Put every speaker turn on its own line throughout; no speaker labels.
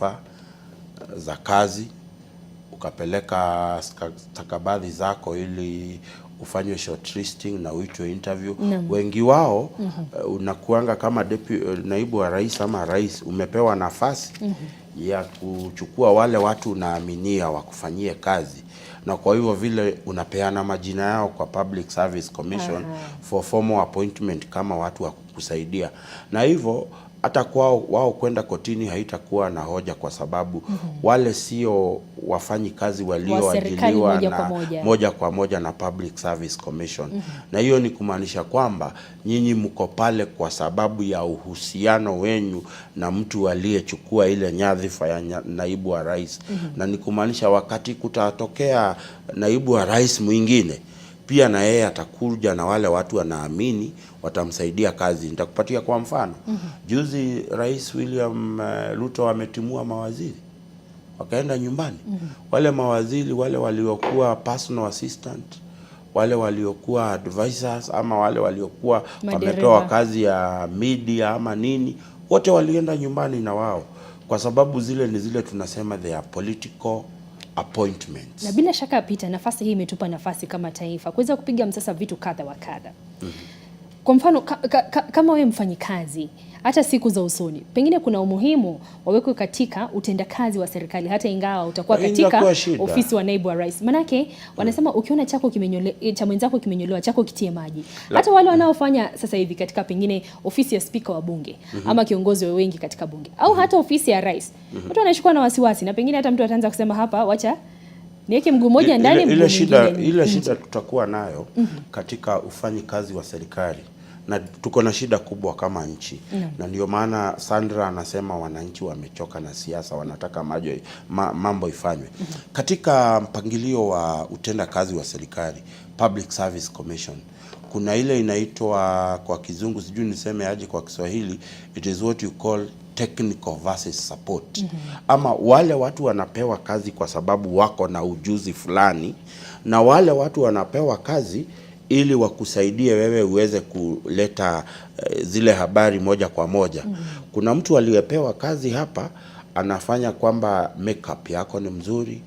nyadhifa za kazi, ukapeleka stakabadhi zako ili ufanywe shortlisting na uitwe interview. Wengi wao unakuanga kama naibu wa rais ama rais, umepewa nafasi ya kuchukua wale watu unaaminia wakufanyie kazi, na kwa hivyo vile unapeana majina yao kwa Public Service Commission for formal appointment kama watu wa kukusaidia, na hivyo hata kwao wao kwenda kotini haitakuwa na hoja, kwa sababu wale sio wafanyi kazi walioajiliwa na moja kwa moja na Public Service Commission. Na hiyo ni kumaanisha kwamba nyinyi mko pale kwa sababu ya uhusiano wenyu na mtu aliyechukua ile nyadhifa ya naibu wa rais. Na ni kumaanisha wakati kutatokea naibu wa rais mwingine, pia na yeye atakuja na wale watu wanaamini watamsaidia kazi. Nitakupatia kwa mfano. Juzi Rais William Ruto ametimua mawaziri, wakaenda nyumbani. Wale mawaziri, wale waliokuwa personal assistant, wale waliokuwa advisors, ama wale waliokuwa wamepewa kazi ya media ama nini, wote walienda nyumbani na wao, kwa sababu zile ni zile tunasema they are political appointments.
Na bila shaka Peter, nafasi hii imetupa nafasi kama taifa kuweza kupiga msasa vitu kadha wa kadha. Kwa mfano kama wewe mfanyikazi, hata siku za usoni pengine kuna umuhimu wawekwe katika utendakazi wa serikali, hata ingawa utakuwa katika ofisi wa naibu wa rais. Manake wanasema ukiona chako cha mwenzako kimenyolewa, chako kitie maji. Hata wale wanaofanya sasa hivi katika pengine ofisi ya spika wa bunge ama kiongozi wa wengi katika bunge, au hata ofisi ya rais, watu wanashikwa na wasiwasi, na pengine hata mtu ataanza kusema hapa, wacha niweke mguu mmoja ndani mguu mwingine.
Ile shida tutakuwa nayo katika ufanyikazi wa serikali, na tuko na shida kubwa kama nchi. Na ndio maana Sandra anasema wananchi wamechoka na siasa, wanataka mambo ifanywe. Katika mpangilio wa utenda kazi wa serikali, Public Service Commission, kuna ile inaitwa kwa kizungu, sijui niseme aje kwa Kiswahili, it is what you call technical versus support. Ama wale watu wanapewa kazi kwa sababu wako na ujuzi fulani, na wale watu wanapewa kazi ili wakusaidie wewe uweze kuleta zile habari moja kwa moja. Kuna mtu aliyepewa kazi hapa, anafanya kwamba makeup yako ni mzuri,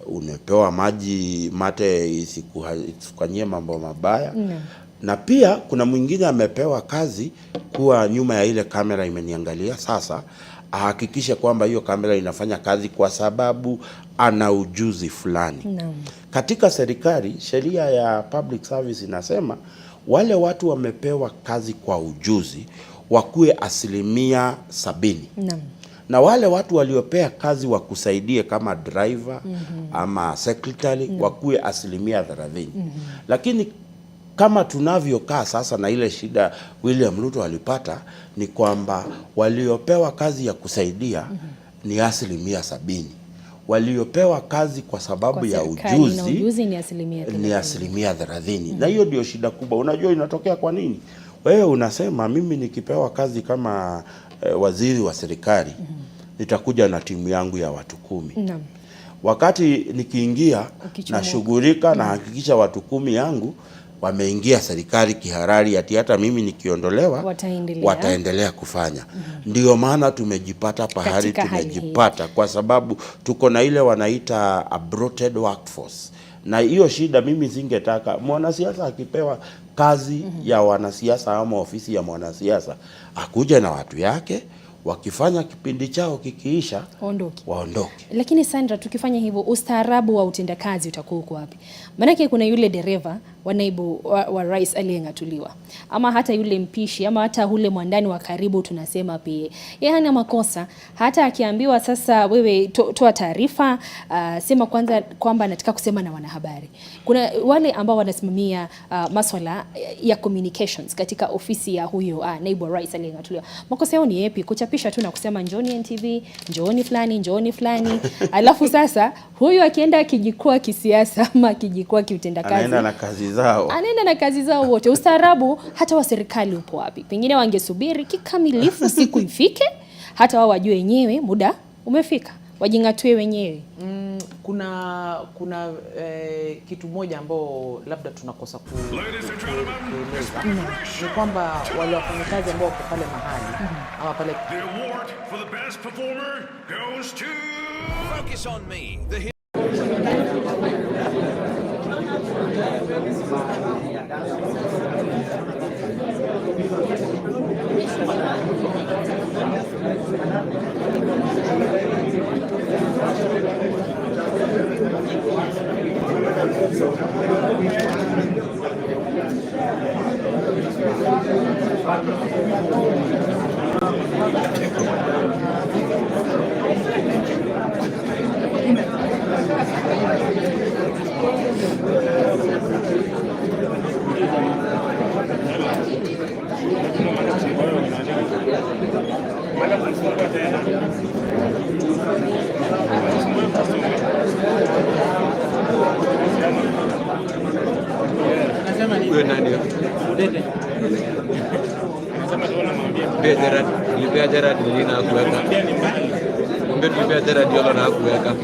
umepewa maji mate isikufanyie mambo mabaya. Na pia kuna mwingine amepewa kazi kuwa nyuma ya ile kamera imeniangalia, sasa ahakikishe kwamba hiyo kamera inafanya kazi kwa sababu ana ujuzi fulani. Katika serikali, sheria ya public service inasema wale watu wamepewa kazi kwa ujuzi wakuwe 70%. Na wale watu waliopea kazi wakusaidie kama driver ama secretary wakuwe 30%. Lakini kama tunavyokaa sasa, na ile shida William Ruto alipata ni kwamba waliopewa kazi ya kusaidia ni 70%. Waliopewa kazi kwa sababu ya ujuzi ni 30%. Na hiyo ndio shida kubwa. Unajua inatokea kwa nini? Wewe unasema mimi nikipewa kazi kama waziri wa serikali, nitakuja na timu yangu ya watu 10. Wakati nikiingia na shughulika na hakikisha watu 10 yangu wameingia serikali kihalali, hata mimi nikiondolewa wataendelea kufanya. Ndio maana tumejipata pahali tumejipata, kwa sababu tuko na ile wanaita a bloated workforce. Na hiyo shida mimi singetaka mwanasiasa akipewa kazi ya wanasiasa ama ofisi ya mwanasiasa akuje na watu yake, wakifanya kipindi chao kikiisha waondoke.
Lakini Sandra, tukifanya hivyo ustaarabu wa utendakazi utakuwa uko wapi? Maana kuna yule dereva wa naibu wa rais aliyengatuliwa, ama hata yule mpishi, ama hata ule mwandani wa karibu tunasema pia yeye hana makosa. Hata akiambiwa sasa wewe toa taarifa, sema kwanza kwamba anataka kusema na wanahabari. Kuna wale ambao wanasimamia masuala ya communications katika ofisi ya huyo naibu wa rais aliyengatuliwa. Makosa yao ni yapi? Kuchapisha tu na kusema njooni NTV, njooni fulani. Alafu sasa huyu akienda akijikua kisiasa ama akijikua kiutendakazi,
anaenda na kazi zao wote. Ustaarabu hata wa serikali upo wapi? Pengine wangesubiri kikamilifu siku ifike, hata wao wajue wenyewe muda umefika.
wajingatue wenyewe?
Kuna kitu moja ambao labda tunakosa kueleza ni kwamba wale wafanyakazi ambao wako pale mahali ama pale
The award for the best performer goes to Focus on Me.
Tulipea Gerard lina kuweka. Kumbe tulipea Gerard yolo na kuweka.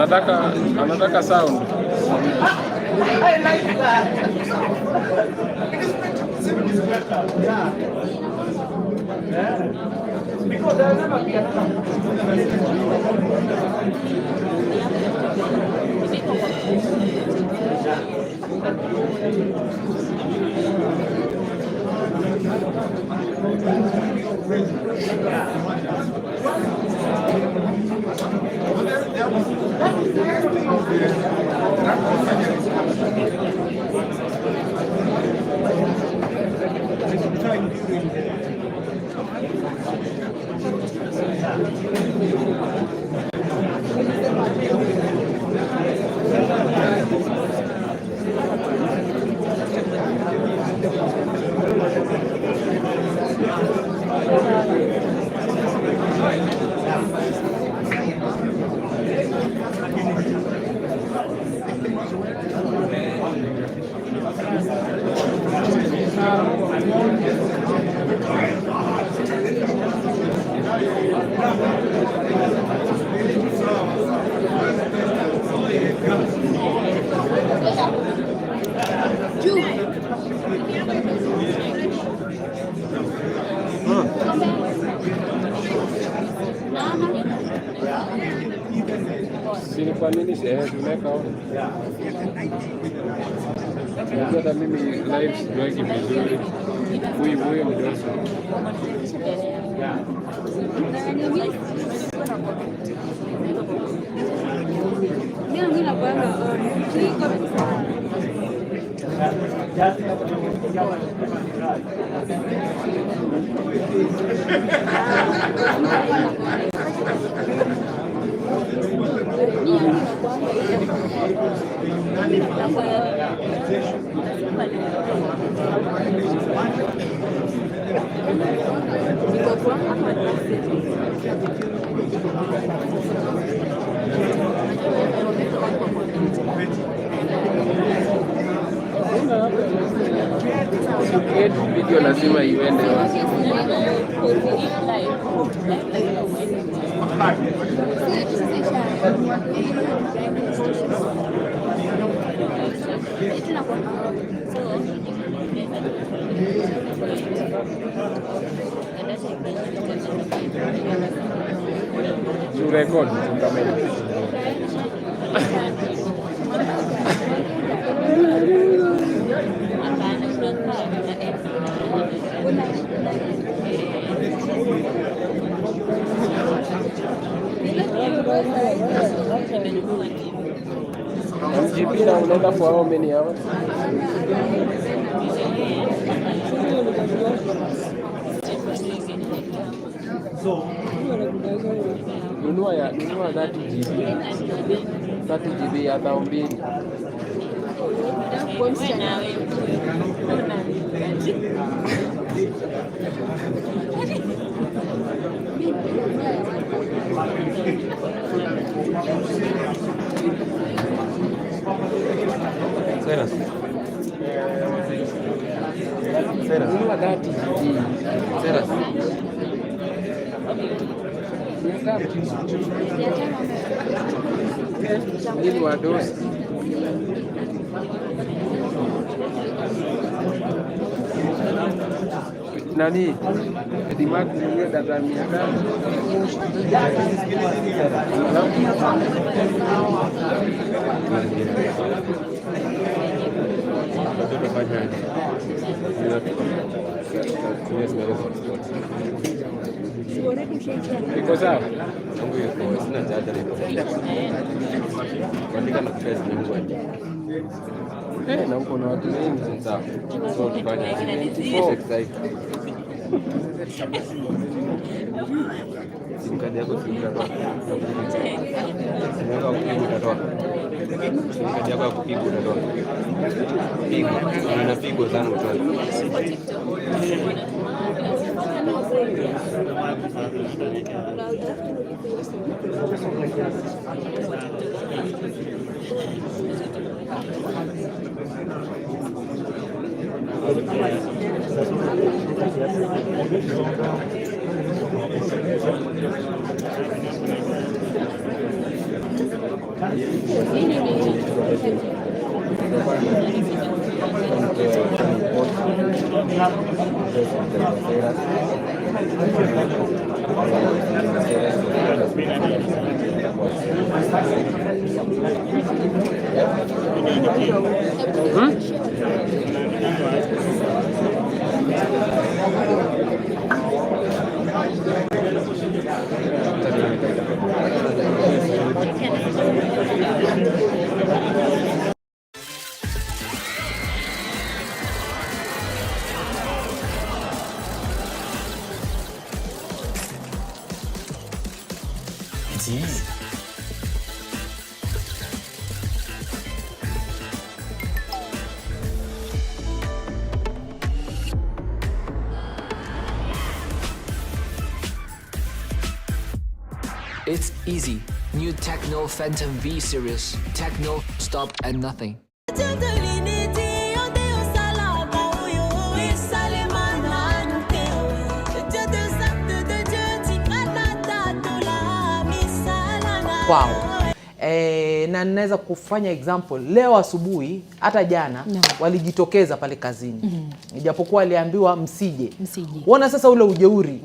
Anataka sound.
I like that. Because there's never be
Sini kwa nini tunaweka hata mimi live siweki vizuri. Huyu mdoso.
Mimi napenda
Video lazima iende wazi. Tu record kamera. GP na unaenda for how many hours? Nunua 30 GB ya tao mbili. Sera. Nunua 30 GB. Sera. Nini wa dosi? Nani? Dimaki nunua data 500. Iko sawa? Mungu yuko, sina chaja niko. Kuandika na kushare Mungu. Na uko na watu wengi sawa. So tufanye exercise. Simkadi yako sikatoa. Simkadi yako utatoa. Simkadi yako kupiga utatoa. Pigo, unapigwa sana utoa.
It's easy. New Techno Phantom V series. Techno, stop at nothing.
Wow. Na ninaweza kufanya example leo asubuhi hata jana walijitokeza pale kazini. Ijapokuwa waliambiwa msije. Unaona sasa ule ujeuri.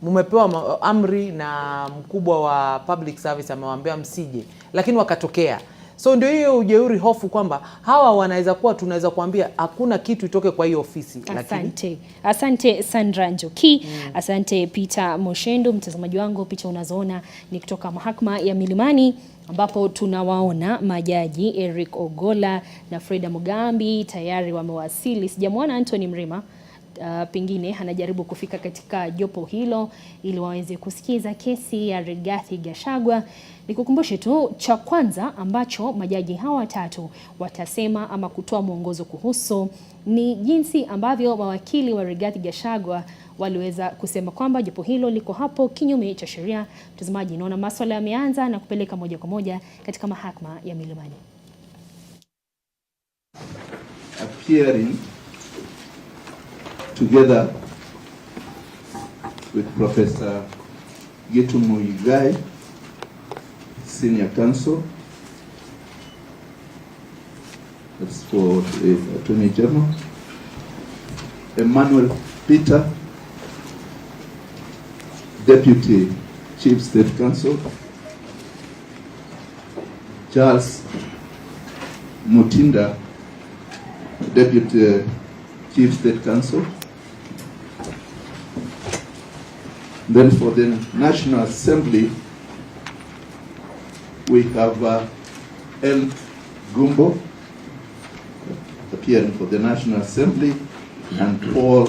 Mumepewa amri na mkubwa wa public service amewaambia msije, lakini wakatokea. So ndio hiyo ujeuri, hofu kwamba hawa wanaweza kuwa tunaweza kuambia hakuna kitu itoke kwa hiyo ofisi.
Asante. Asante Sandra Njoki. Asante Peter Moshendo. Mtazamaji wangu, picha unazoona ni kutoka mahakama ya Milimani ambapo tunawaona majaji Eric Ogola na Freda Mugambi tayari wamewasili. Sijamwona Anthony Mrima. Pengine anajaribu kufika katika jopo hilo ili waweze kusikiza kesi ya Rigathi Gachagua. Nikukumbushe tu cha kwanza ambacho majaji hawa watatu watasema ama kutoa mwongozo kuhusu ni jinsi ambavyo mawakili wa Rigathi Gachagua waliweza kusema kwamba jopo hilo liko hapo kinyume cha sheria. Mtazamaji, naona masuala yameanza na kupeleka moja kwa moja katika mahakama ya Milimani.
together with Professor Gitu Muigai, Senior Counsel, that's for the Attorney General, Emmanuel Peter, Deputy Chief State Counsel, Charles Mutinda, Deputy Chief State Counsel. Then for the National Assembly, we have El Gumbo appearing for the National Assembly, and Paul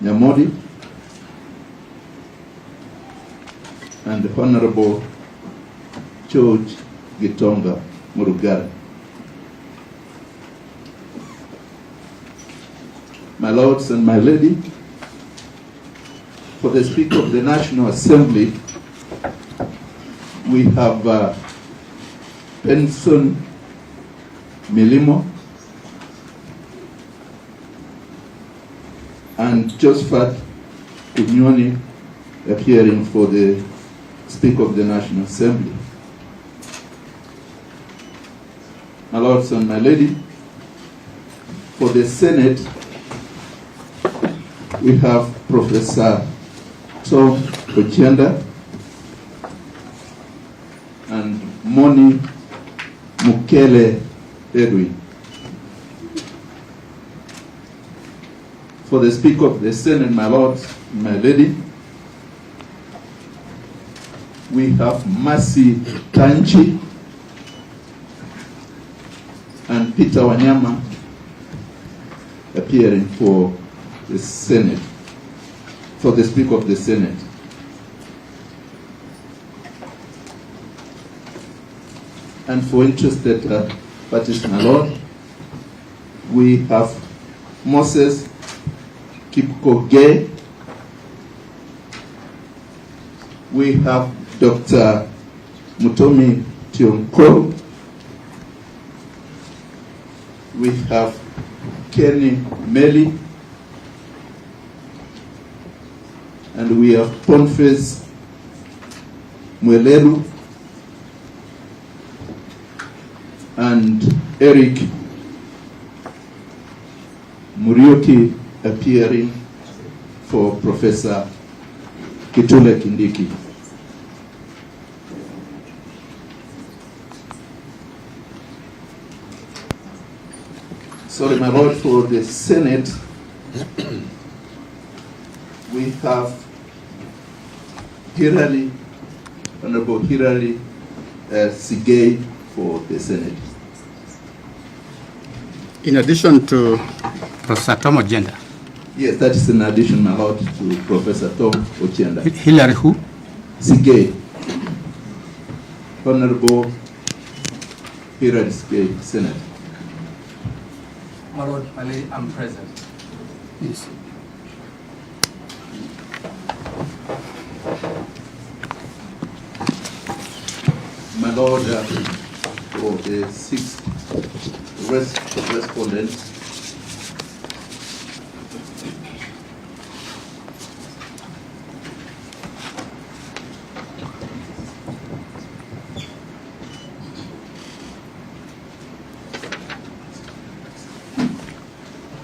Nyamodi, and the Honorable George Gitonga Murugara. My lords and my lady, for the Speaker of the National Assembly, we have Benson Milimo and Josephat Kunyoni appearing for the Speaker of the National Assembly. My lords and my lady, for the Senate, we have Professor Tom Ochenda and Moni Mukele Edwin. For the Speaker of the Senate, my lords and my lady, we have Mercy Tanchi and Peter Wanyama appearing for the Senate, for the Speaker of the Senate. And for interested parties, my lord, we have Moses Kipkoge, we have Dr. Mutomi Tionko, we have Kenny Meli, and we have Ponfes Mweleru and Eric Murioki appearing for Professor Kitule Kindiki. Sorry, my lord, for the Senate, we have Honorable Hirali Sigei for the Senate.
In addition to Professor Tom Ochenda?
Yes, that is in addition, my lord, to Professor Tom Ochenda.
Hillary who?
Sigei. Honorable Hirali Sigei, Senate.
My lord, my lady, I'm present.
Yes.
My lord, for the 6 respondents,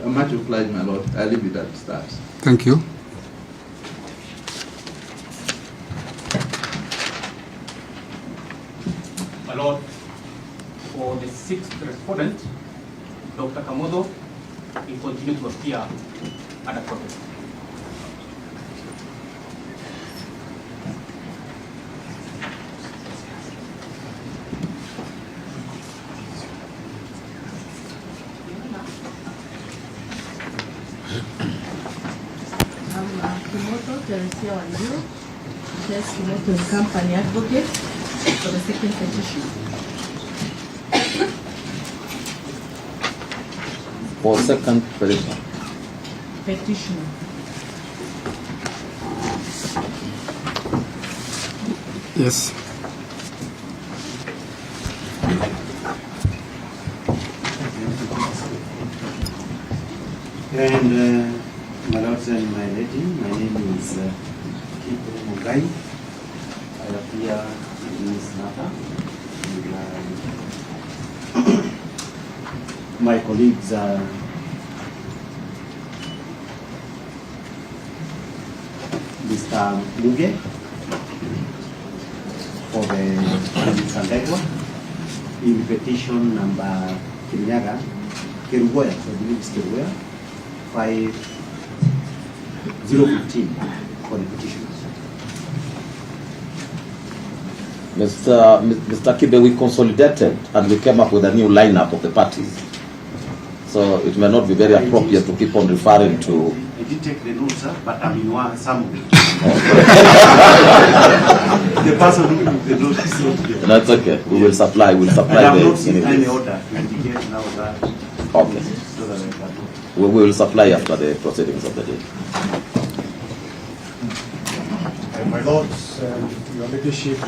I'm much obliged, my lord. I leave it at that.
Thank you.
My lord, for the 6th respondent, Dr. Kamodo, will continue to appear at the protest.
Teresia Wanjiru, Kesi and Company Advocate for the second petition.
For second petition.
Petitioner.
Yes.
And my lords and my lady, my name is Kipo Mugai. I appear in this matter. My colleagues are Mr. Muge for the Sandegwa in petition number Kirinyaga, Kerugoya, so I believe it's Kerugoya, 5015 for the petition.
Mr. Kibe, we consolidated and we came up with a new lineup of the parties. So it may not be very appropriate to keep on referring to.
I did take the notes, but I mean some of it. The person who took the notes is not here.
That's okay. We will supply. We'll supply.
I have not seen any order to indicate now that.
Okay.
So that I can.
We will supply after the proceedings of the day.
My lords, your leadership,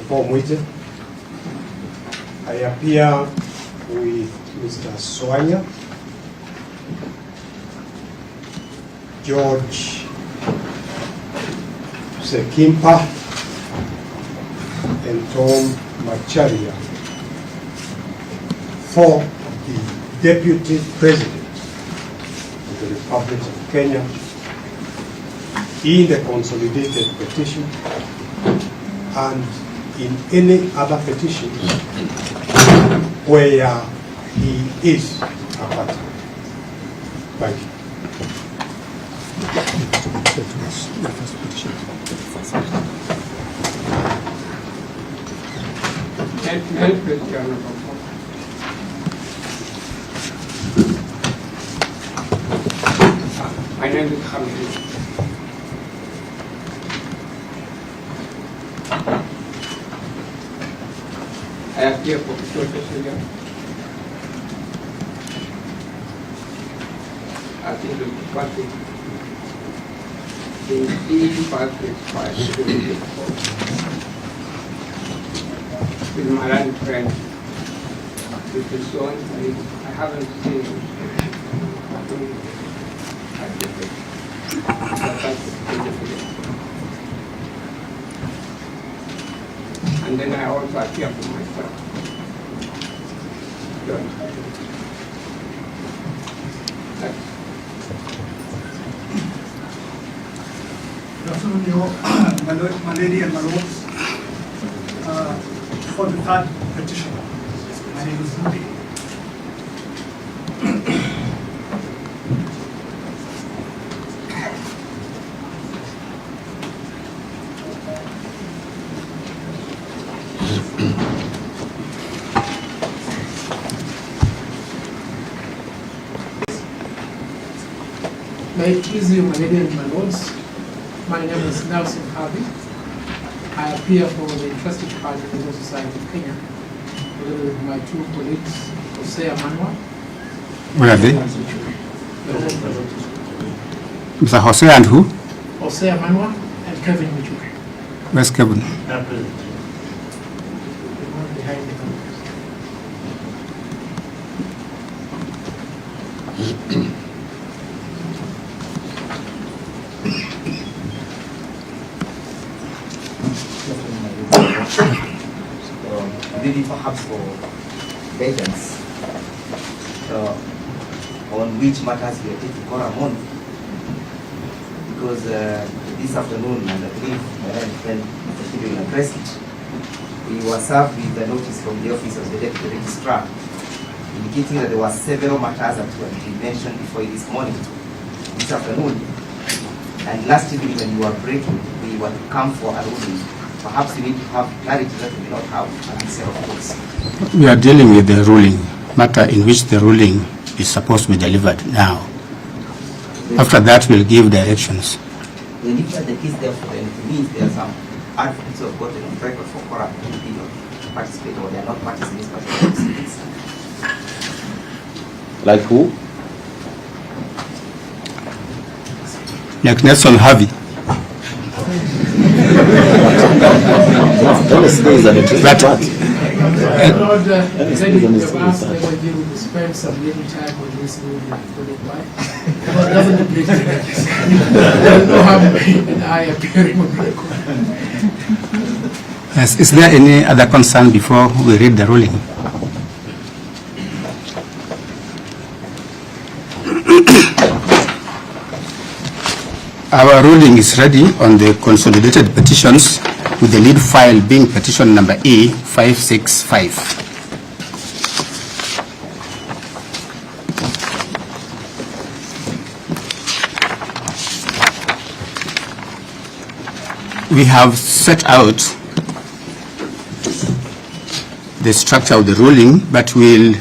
Paul Mwite, I appear with Mr. Soanya, George Sekimpa, and Tom Macharia for the Deputy President of the Republic of Kenya in the consolidated petition and in any other petitions where he is a party. Thank you.
My name is Hamid. I appear for Australia. I think the party in E565 with my land friend, with his son. I haven't seen him. And then I also appear for myself. Good
afternoon, my lady and my lords. For the third petition, my name is Rudy. May it please you, my lady and my lords. My name is Nelson Harvey. I appear for the Interested Party of the Law Society of Kenya, together with my two colleagues, Hosea Manwa.
Where are they? Mr. Hosea and who?
Hosea Manwa and Kevin Michu.
Where's Kevin?
The one behind the camera.
Maybe perhaps for guidance on which matters we are taking quorum on, because this afternoon, and I believe my friend Mr. Kibe will address it, we were served with a notice from the office of the Deputy Registrar indicating that there were several matters that were to be mentioned before this morning, this afternoon, and last evening when we were breaking, we were to come for a ruling. Perhaps we need to have clarity that we do not have at this set of books.
We are dealing with the ruling, matter in which the ruling is supposed to be delivered now. After that, we'll give directions.
Then if that's the case, therefore, then it means there are some advocates who have gotten on record for corrupt people to participate, or they are not participating in this particular proceedings.
Like who?
Like Nelson Harvey.
Honestly, is an interesting part.
Lord, said you have asked that we're able to spend some little time on this movie for the wife. But doesn't agree to that. There's no harm in I appearing on record.
Yes, is there any other concern before we read the ruling? Our ruling is ready on the consolidated petitions, with the lead file being petition number E565. We have set out the structure of the ruling, but we'll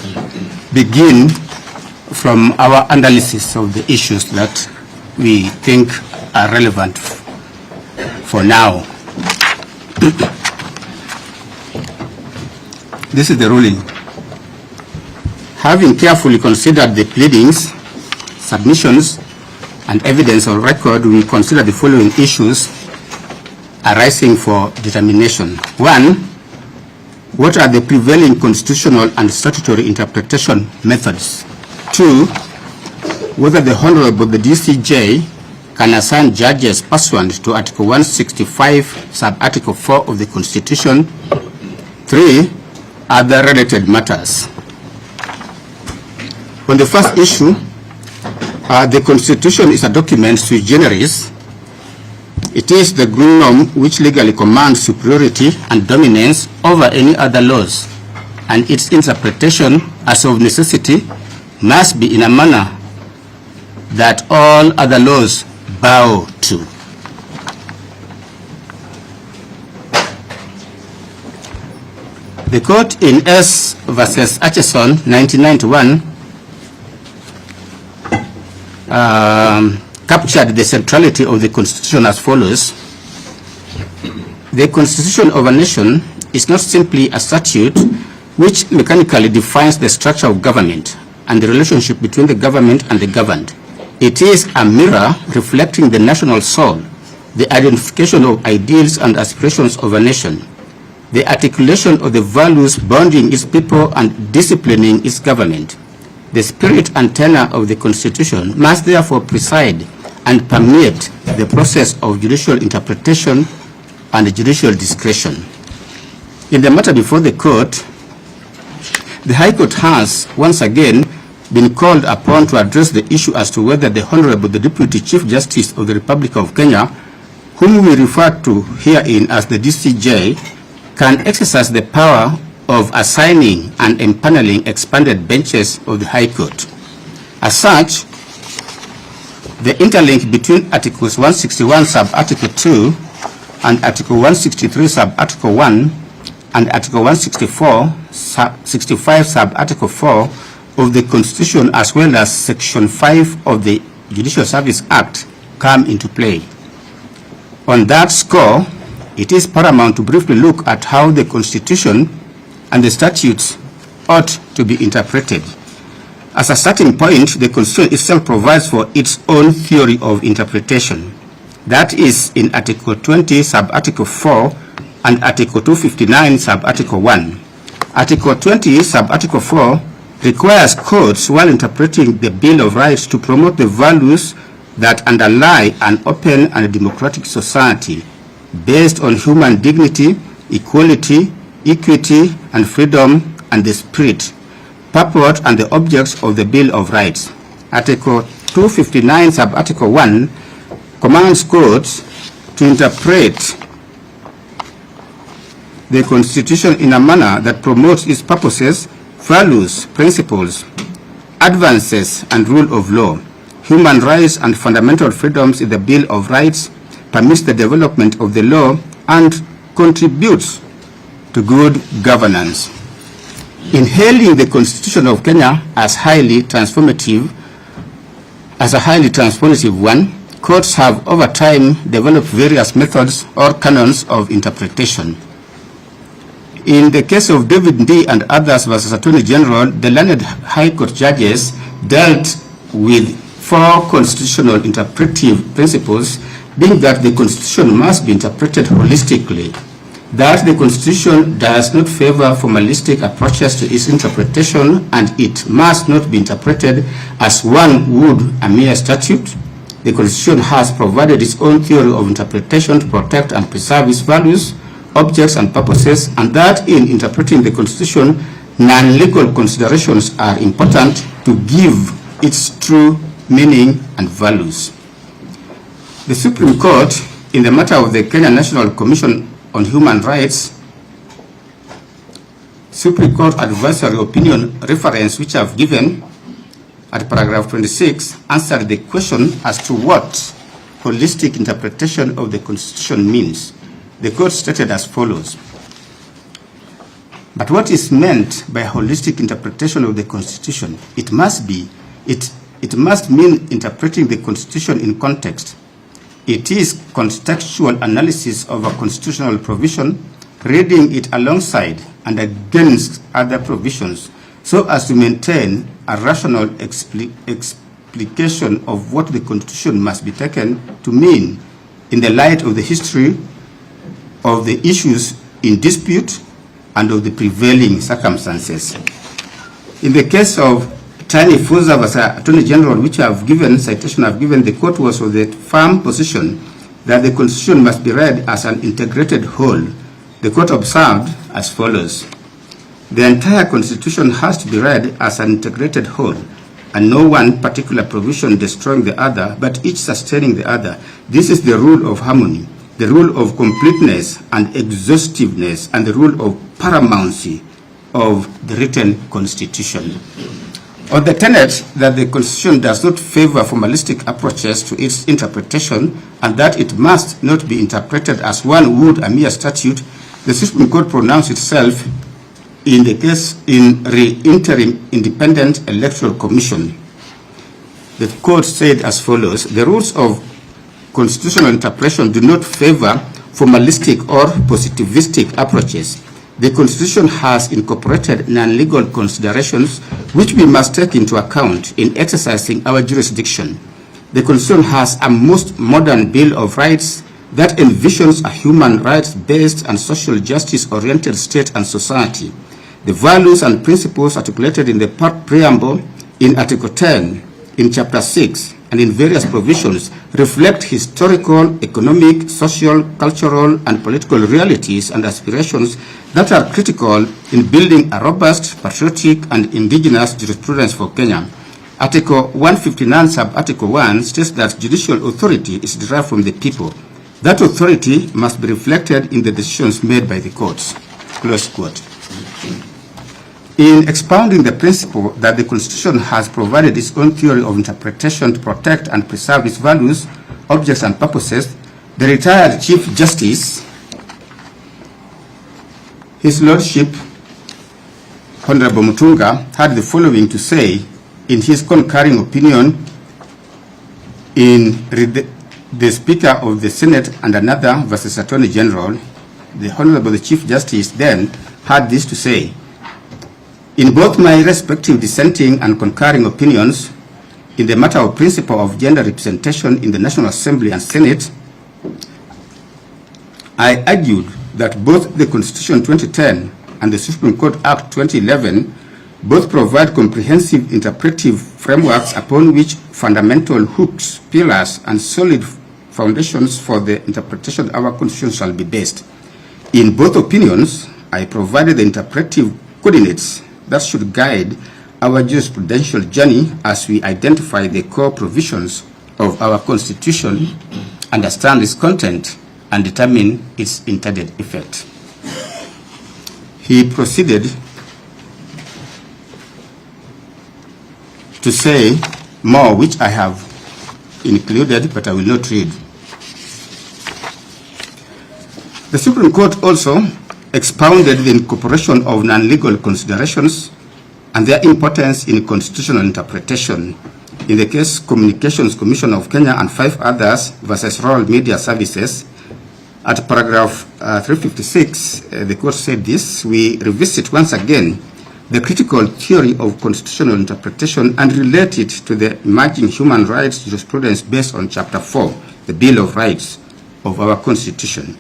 begin from our analysis of the issues that we think are relevant for now. This is the ruling. Having carefully considered the pleadings, submissions, and evidence on record, we consider the following issues arising for determination. 1, what are the prevailing constitutional and statutory interpretation methods? 2, whether the Honorable the DCJ can assign judges pursuant to Article 165, Sub-Article 4 of the Constitution. 3, other related matters. On the first issue, the Constitution is a document sui generis. It is the norm which legally commands superiority and dominance over any other laws, and its interpretation, as of necessity, must be in a manner that all other laws bow to. The court in S versus Atchison, 1991, captured the centrality of the Constitution as follows. The Constitution of a nation is not simply a statute which mechanically defines the structure of government and the relationship between the government and the governed. It is a mirror reflecting the national soul, the identification of ideals and aspirations of a nation, the articulation of the values bonding its people and disciplining its government. The spirit and tenor of the Constitution must therefore preside and permeate the process of judicial interpretation and judicial discretion. In the matter before the court, the High Court has once again been called upon to address the issue as to whether the Honorable the Deputy Chief Justice of the Republic of Kenya, whom we refer to herein as the DCJ, can exercise the power of assigning and empaneling expanded benches of the High Court. As such, the interlink between Articles 161 sub-Article 2 and Article 163 sub-Article 1 and Article 165 sub-Article 4 of the Constitution, as well as Section 5 of the Judicial Service Act, come into play. On that score, it is paramount to briefly look at how the Constitution and the statutes ought to be interpreted. As a starting point, the Constitution itself provides for its own theory of interpretation. That is in Article 20, sub-Article 4, and Article 259, sub-Article 1. Article 20, sub-Article 4 requires courts, while interpreting the Bill of Rights, to promote the values that underlie an open and democratic society based on human dignity, equality, equity, and freedom, and the spirit, purport, and the objects of the Bill of Rights. Article 259, sub-Article 1 commands courts to interpret the Constitution in a manner that promotes its purposes, values, principles, advances, and rule of law, human rights and fundamental freedoms in the Bill of Rights, permits the development of the law, and contributes to good governance. In hailing the Constitution of Kenya as a highly transformative one, courts have over time developed various methods or canons of interpretation. In the case of David D. and others versus Attorney General, the learned High Court judges dealt with 4 constitutional interpretive principles, being that the Constitution must be interpreted holistically, that the Constitution does not favor formalistic approaches to its interpretation, and it must not be interpreted as one would a mere statute. The Constitution has provided its own theory of interpretation to protect and preserve its values, objects, and purposes, and that in interpreting the Constitution, non-legal considerations are important to give its true meaning and values. The Supreme Court, in the matter of the Kenya National Commission on Human Rights, Supreme Court advisory opinion reference which I've given at paragraph 26 answered the question as to what holistic interpretation of the Constitution means. The court stated as follows: but what is meant by holistic interpretation of the Constitution? It must mean interpreting the Constitution in context. It is contextual analysis of a constitutional provision, reading it alongside and against other provisions, so as to maintain a rational explication of what the Constitution must be taken to mean in the light of the history of the issues in dispute and of the prevailing circumstances. In the case of Tani Fuza vs. Attorney General, which I've given, citation I've given, the court was of the firm position that the Constitution must be read as an integrated whole. The court observed as follows: the entire Constitution has to be read as an integrated whole, and no one particular provision destroying the other, but each sustaining the other. This is the rule of harmony, the rule of completeness and exhaustiveness, and the rule of paramountcy of the written Constitution. On the tenet that the Constitution does not favor formalistic approaches to its interpretation, and that it must not be interpreted as one would a mere statute, the Supreme Court pronounced itself in the case in Interim Independent Electoral Commission. The court said as follows: the rules of constitutional interpretation do not favor formalistic or positivistic approaches. The Constitution has incorporated non-legal considerations which we must take into account in exercising our jurisdiction. The Constitution has a most modern Bill of Rights that envisions a human rights-based and social justice-oriented state and society. The values and principles articulated in the preamble, in Article 10, in Chapter 6, and in various provisions reflect historical, economic, social, cultural, and political realities and aspirations that are critical in building a robust, patriotic, and indigenous jurisprudence for Kenya. Article 159, sub-article 1 states that judicial authority is derived from the people. That authority must be reflected in the decisions made by the courts. Close quote. In expounding the principle that the Constitution has provided its own theory of interpretation to protect and preserve its values, objects, and purposes, the retired Chief Justice, His Lordship Honorable Mutunga, had the following to say in his concurring opinion in the Speaker of the Senate and another versus Attorney General. The Honorable Chief Justice then had this to say: in both my respective dissenting and concurring opinions in the matter of principle of gender representation in the National Assembly and Senate, I argued that both the Constitution 2010 and the Supreme Court Act 2011 both provide comprehensive interpretive frameworks upon which fundamental hooks, pillars, and solid foundations for the interpretation of our Constitution shall be based. In both opinions, I provided the interpretive coordinates that should guide our jurisprudential journey as we identify the core provisions of our Constitution, understand its content, and determine its intended effect. He proceeded to say more, which I have included, but I will not read. The Supreme Court also expounded the incorporation of non-legal considerations and their importance in constitutional interpretation. In the case Communications Commission of Kenya and 5 others versus Rural Media Services, at paragraph 356, the court said this: we revisit once again the critical theory of constitutional interpretation and relate it to the emerging human rights jurisprudence based on Chapter 4, the Bill of Rights of our Constitution.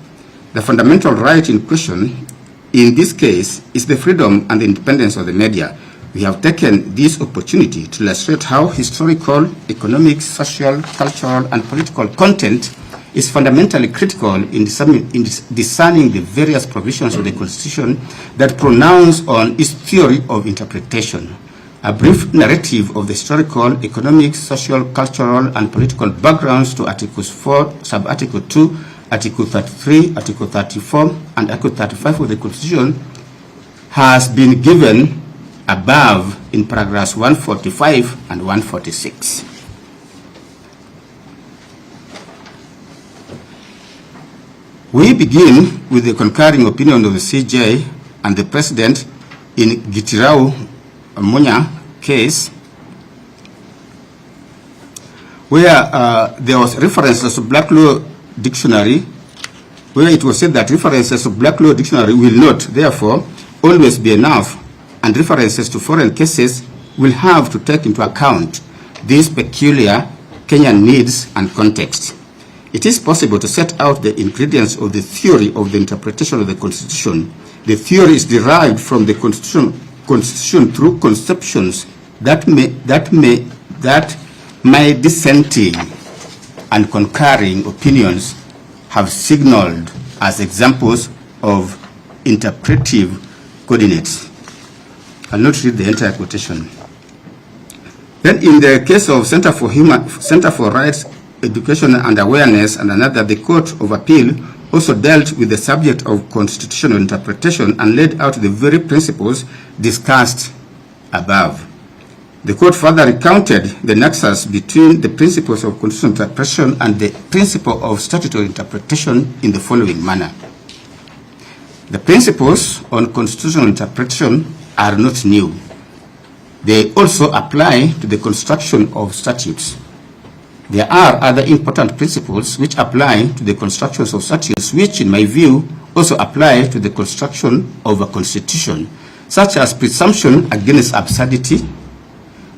The fundamental right in question in this case is the freedom and the independence of the media. We have taken this opportunity to illustrate how historical, economic, social, cultural, and political content is fundamentally critical in discerning the various provisions of the Constitution that pronounce on its theory of interpretation. A brief narrative of the historical, economic, social, cultural, and political backgrounds to Articles 4, Sub-Article 2, Article 33, Article 34, and Article 35 of the Constitution has been given above in paragraphs 145 and 146. We begin with the concurring opinion of the CJ and the President in Gitirau Munya case, where there was references to Black Law Dictionary, where it was said that references to Black Law Dictionary will not, therefore, always be enough, and references to foreign cases will have to take into account these peculiar Kenyan needs and context. It is possible to set out the ingredients of the theory of the interpretation of the Constitution. The theory is derived from the Constitution through conceptions that my dissenting and concurring opinions have signaled as examples of interpretive coordinates. I'll not read the entire quotation. Then in the case of Center for Rights, Education and Awareness and another, the Court of Appeal also dealt with the subject of constitutional interpretation and laid out the very principles discussed above. The court further recounted the nexus between the principles of constitutional interpretation and the principle of statutory interpretation in the following manner. The principles on constitutional interpretation are not new. They also apply to the construction of statutes. There are other important principles which apply to the constructions of statutes, which, in my view, also apply to the construction of a constitution, such as presumption against absurdity,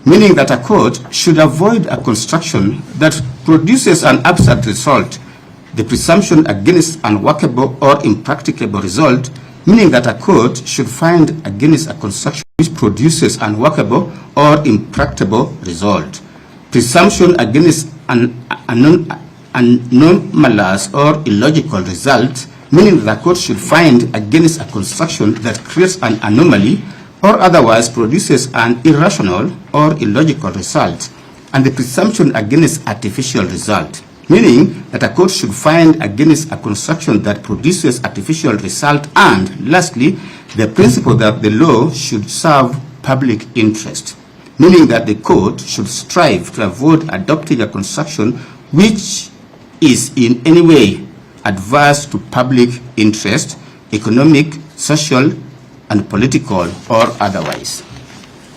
meaning that a court should avoid a construction that produces an absurd result, the presumption against unworkable or impracticable result, meaning that a court should find against a construction which produces unworkable or impracticable result, presumption against an anomalous or illogical result, meaning that the court should find against a construction that creates an anomaly or otherwise produces an irrational or illogical result, and the presumption against artificial result, meaning that a court should find against a construction that produces artificial result, and lastly, the principle that the law should serve public interest, meaning that the court should strive to avoid adopting a construction which is in any way adverse to public interest, economic, social, and political, or otherwise.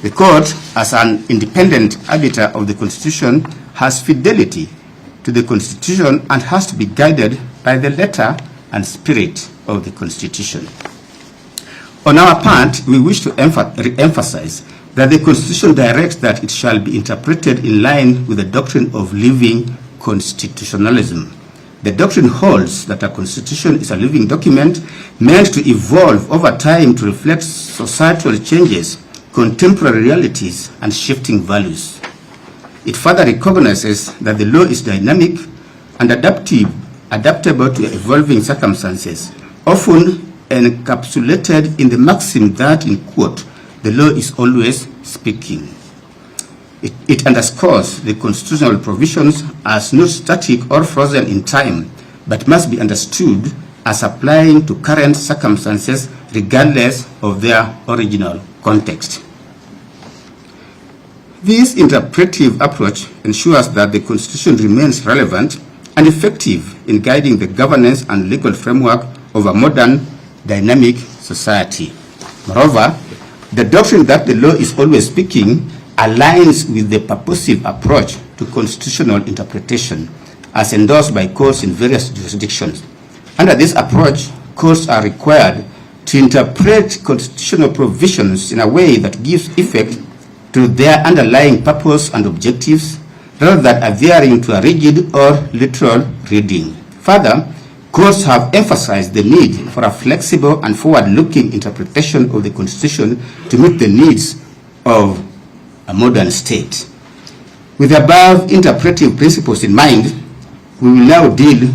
The court, as an independent arbiter of the Constitution, has fidelity to the Constitution and has to be guided by the letter and spirit of the Constitution. On our part, we wish to re-emphasize that the Constitution directs that it shall be interpreted in line with the doctrine of living constitutionalism. The doctrine holds that a constitution is a living document meant to evolve over time to reflect societal changes, contemporary realities, and shifting values. It further recognizes that the law is dynamic and adaptable to evolving circumstances, often encapsulated in the maxim that, in quote, the law is always speaking. It underscores the constitutional provisions as not static or frozen in time, but must be understood as applying to current circumstances regardless of their original context. This interpretive approach ensures that the Constitution remains relevant and effective in guiding the governance and legal framework of a modern, dynamic society. Moreover, the doctrine that the law is always speaking aligns with the purposive approach to constitutional interpretation as endorsed by courts in various jurisdictions. Under this approach, courts are required to interpret constitutional provisions in a way that gives effect to their underlying purpose and objectives, rather than adhering to a rigid or literal reading. Further, courts have emphasized the need for a flexible and forward-looking interpretation of the Constitution to meet the needs of a modern state. With the above interpretive principles in mind, we will now deal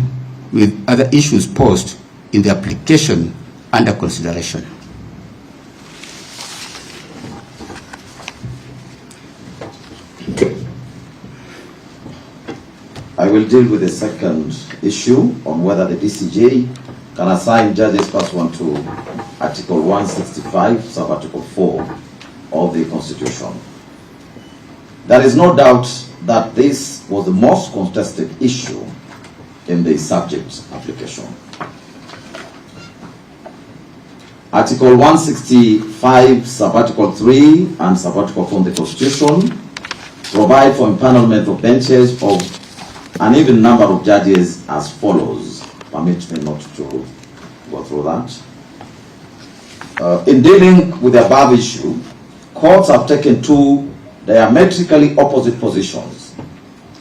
with other issues posed in the application under consideration.
I will deal with the second issue on whether the DCJ can assign judges pursuant to Article 165, Sub-Article 4 of the Constitution. There is no doubt that this was the most contested issue in the subject application. Article 165, Sub-Article 3 and Sub-Article 4 of the Constitution provide for empanelment of benches of an even number of judges as follows. Permit me not to go through that. In dealing with the above issue, courts have taken two diametrically opposite positions.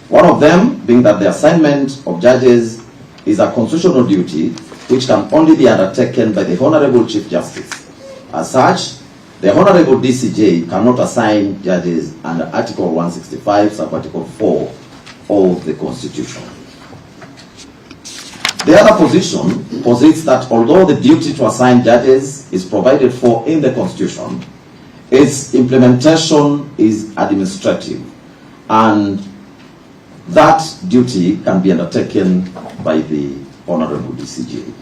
One of them being that the assignment of judges is a constitutional duty which can only be undertaken by the Honorable Chief Justice. As such, the Honorable DCJ cannot assign judges under Article 165, Sub-Article 4 of the Constitution. The other position posits that although the duty to assign judges is provided for in the Constitution, its implementation is administrative, and that duty can be undertaken by the Honorable DCJ.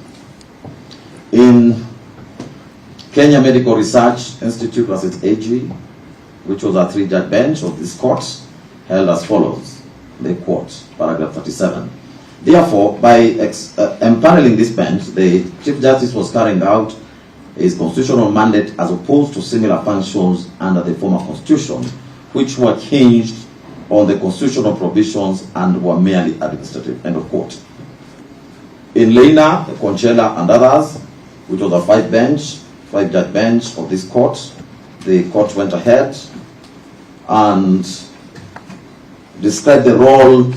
In Kenya Medical Research Institute versus AG, which was a 3-judge bench of this court, held as follows. The quote, paragraph 37. Therefore, by empaneling this bench, the Chief Justice was carrying out his constitutional mandate as opposed to similar functions under the former Constitution, which were hinged on the constitutional provisions and were merely administrative. End of quote. In Leina, Conchela, and others, which was a 5-judge bench of this court, the court went ahead and described the role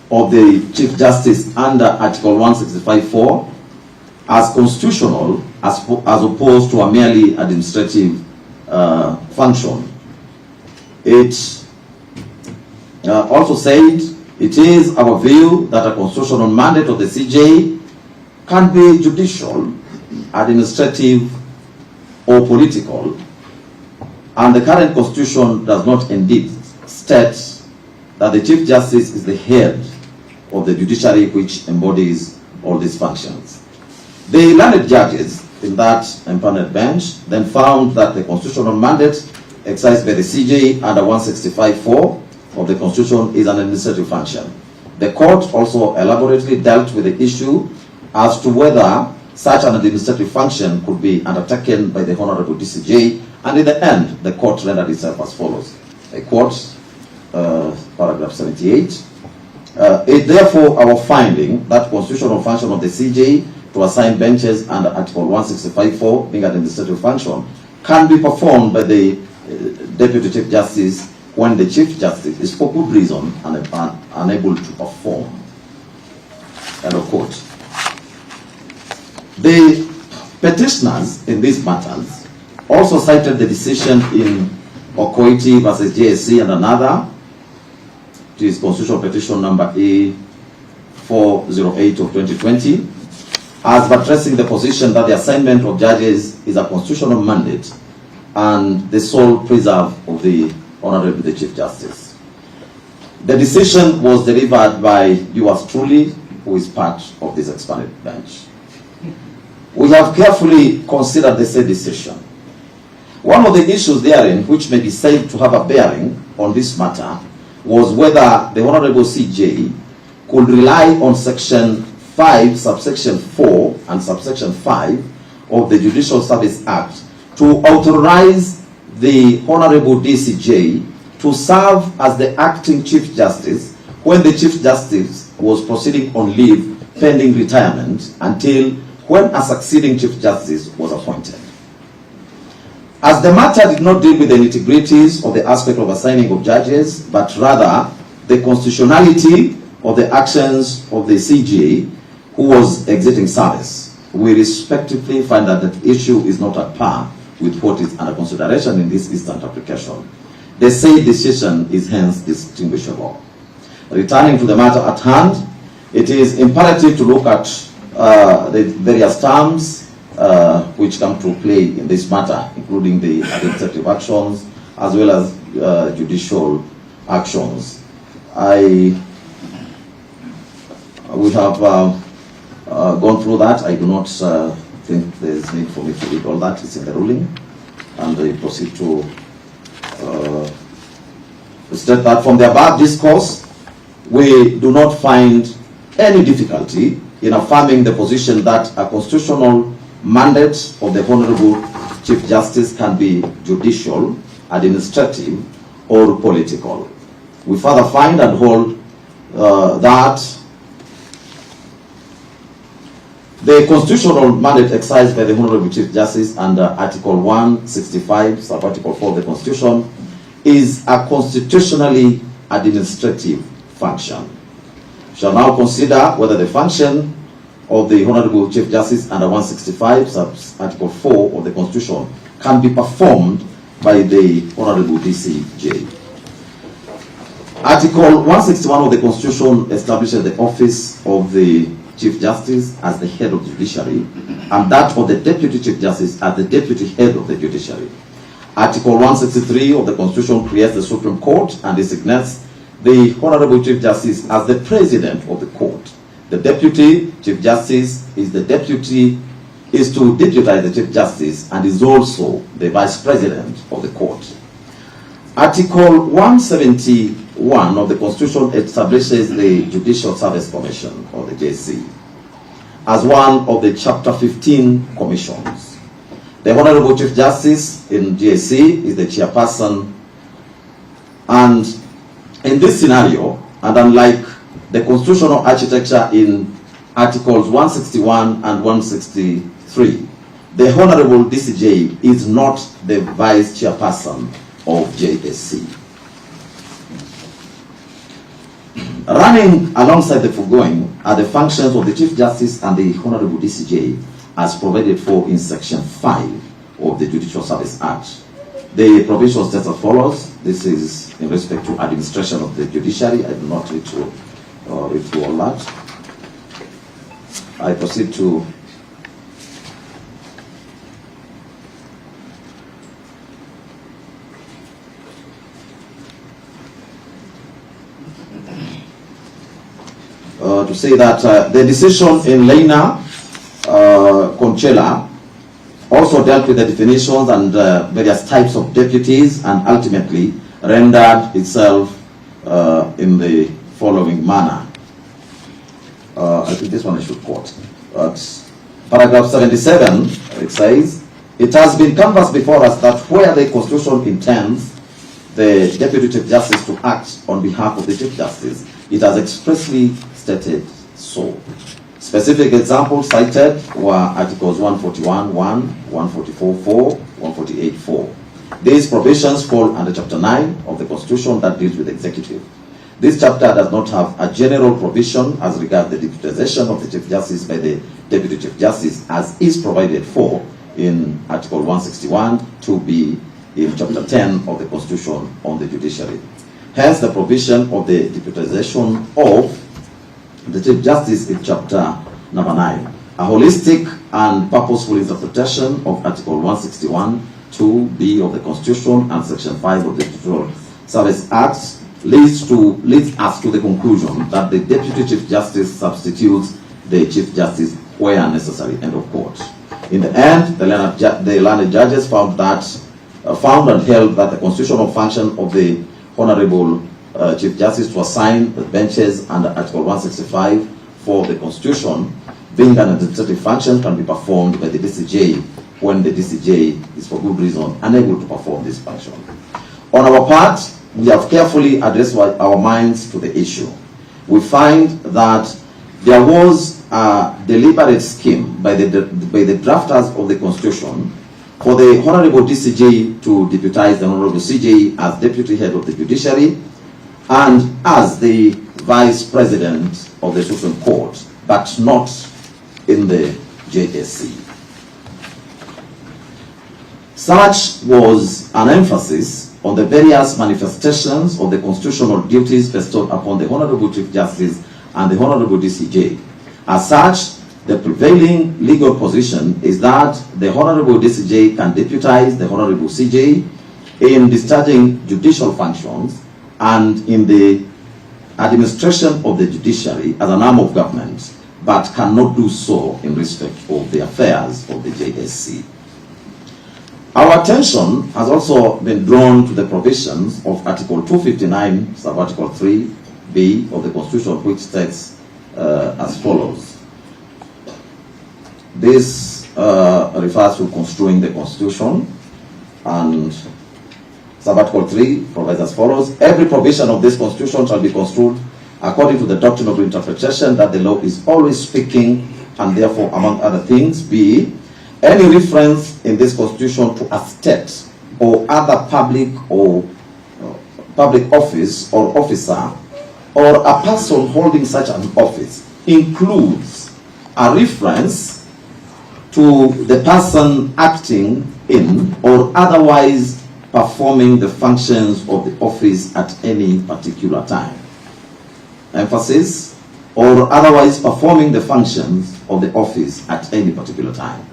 of the Chief Justice under Article 165(4) as constitutional as opposed to a merely administrative function. It also said, it is our view that a constitutional mandate of the CJ can be judicial, administrative, or political, and the current Constitution does not indeed state that the Chief Justice is the head of the judiciary which embodies all these functions. The learned judges in that empaneled bench then found that the constitutional mandate exercised by the CJ under 165(4) of the Constitution is an administrative function. The court also elaborately dealt with the issue as to whether such an administrative function could be undertaken by the Honorable DCJ, and in the end, the court rendered itself as follows. I quote, paragraph 78. It therefore our finding that constitutional function of the CJ to assign benches under Article 165(4) being an administrative function can be performed by the Deputy Chief Justice when the Chief Justice is for good reason unable to perform. End of quote. The petitioners in these matters also cited the decision in Okoiti versus JSC and another, which is Constitutional Petition number A408 of 2020, as buttressing the position that the assignment of judges is a constitutional mandate and the sole preserve of the Honorable the Chief Justice. The decision was delivered by yours truly, who is part of this expanded bench. We have carefully considered the said decision. One of the issues therein, which may be said to have a bearing on this matter, was whether the Honorable CJ could rely on Section 5, subsection 4 and subsection 5 of the Judicial Service Act to authorize the Honorable DCJ to serve as the acting Chief Justice when the Chief Justice was proceeding on leave pending retirement until when a succeeding Chief Justice was appointed. As the matter did not deal with the nitty-gritties of the aspect of assigning of judges, but rather the constitutionality of the actions of the CJ, who was exiting service. We respectively find that the issue is not at par with what is under consideration in this instant application. The said decision is hence distinguishable. Returning to the matter at hand, it is imperative to look at the various terms which come to play in this matter, including the administrative actions as well as judicial actions. We have gone through that. I do not think there is need for me to read all that. It's in the ruling, and I proceed to state that from the above discourse, we do not find any difficulty in affirming the position that a constitutional mandate of the Honorable Chief Justice can be judicial, administrative, or political. We further find and hold that the constitutional mandate exercised by the Honorable Chief Justice under Article 165, sub-Article 4 of the Constitution, is a constitutionally administrative function. We shall now consider whether the function of the Honorable Chief Justice under 165, sub-Article 4 of the Constitution can be performed by the Honorable DCJ. Article 161 of the Constitution establishes the office of the Chief Justice as the head of the judiciary, and that of the Deputy Chief Justice as the deputy head of the judiciary. Article 163 of the Constitution creates the Supreme Court and designates the Honorable Chief Justice as the president of the court. The Deputy Chief Justice is to deputize the Chief Justice and is also the Vice President of the court. Article 171 of the Constitution establishes the Judicial Service Commission, or the JC, as one of the Chapter 15 commissions. The Honorable Chief Justice in JC is the chairperson, and in this scenario, and unlike the constitutional architecture in Articles 161 and 163, the Honorable DCJ is not the Vice Chairperson of JSC. Running alongside the foregoing are the functions of the Chief Justice and the Honorable DCJ as provided for in Section 5 of the Judicial Service Act. The provision states as follows. This is in respect to administration of the judiciary. I do not read through all that. I proceed to say that the decision in Lena Conchela also dealt with the definitions and various types of deputies, and ultimately rendered itself in the following manner. I think this one I should quote. Paragraph 77, it says, "It has been canvassed before us that where the Constitution intends the Deputy Chief Justice to act on behalf of the Chief Justice, it has expressly stated so. Specific examples cited were Articles 141.1, 144.4, 148.4. These provisions fall under Chapter 9 of the Constitution that deals with the executive. This chapter does not have a general provision as regards the deputization of the Chief Justice by the Deputy Chief Justice, as is provided for in Article 161 2b in Chapter 10 of the Constitution on the judiciary. Hence, the provision of the deputization of the Chief Justice in Chapter number 9. A holistic and purposeful interpretation of Article 161 2b of the Constitution and Section 5 of the Judicial Service Act leads us to the conclusion that the Deputy Chief Justice substitutes the Chief Justice where necessary. End of quote. In the end, the learned judges found and held that the constitutional function of the Honorable Chief Justice to assign the benches under Article 165 for the Constitution, being an administrative function, can be performed by the DCJ when the DCJ is for good reason unable to perform this function. On our part, we have carefully addressed our minds to the issue. We find that there was a deliberate scheme by the drafters of the Constitution for the Honorable DCJ to deputize the Honorable CJ as Deputy Head of the Judiciary and as the Vice President of the Supreme Court but not in the JSC. Such was an emphasis on the various manifestations of the constitutional duties bestowed upon the Honorable Chief Justice and the Honorable DCJ. As such, the prevailing legal position is that the Honorable DCJ can deputize the Honorable CJ in discharging judicial functions and in the administration of the judiciary as an arm of government, but cannot do so in respect of the affairs of the JSC. Our attention has also been drawn to the provisions of Article 259, sub-article 3b of the Constitution, which states as follows. This refers to construing the Constitution, and sub-article 3 provides as follows. Every provision of this Constitution shall be construed according to the doctrine of interpretation that the law is always speaking, and therefore, among other things, b. any reference in this Constitution to a state or other public office or officer or a person holding such an office includes a reference to the person acting in or otherwise performing the functions of the office at any particular time. Emphasis, or otherwise performing the functions of the office at any particular time.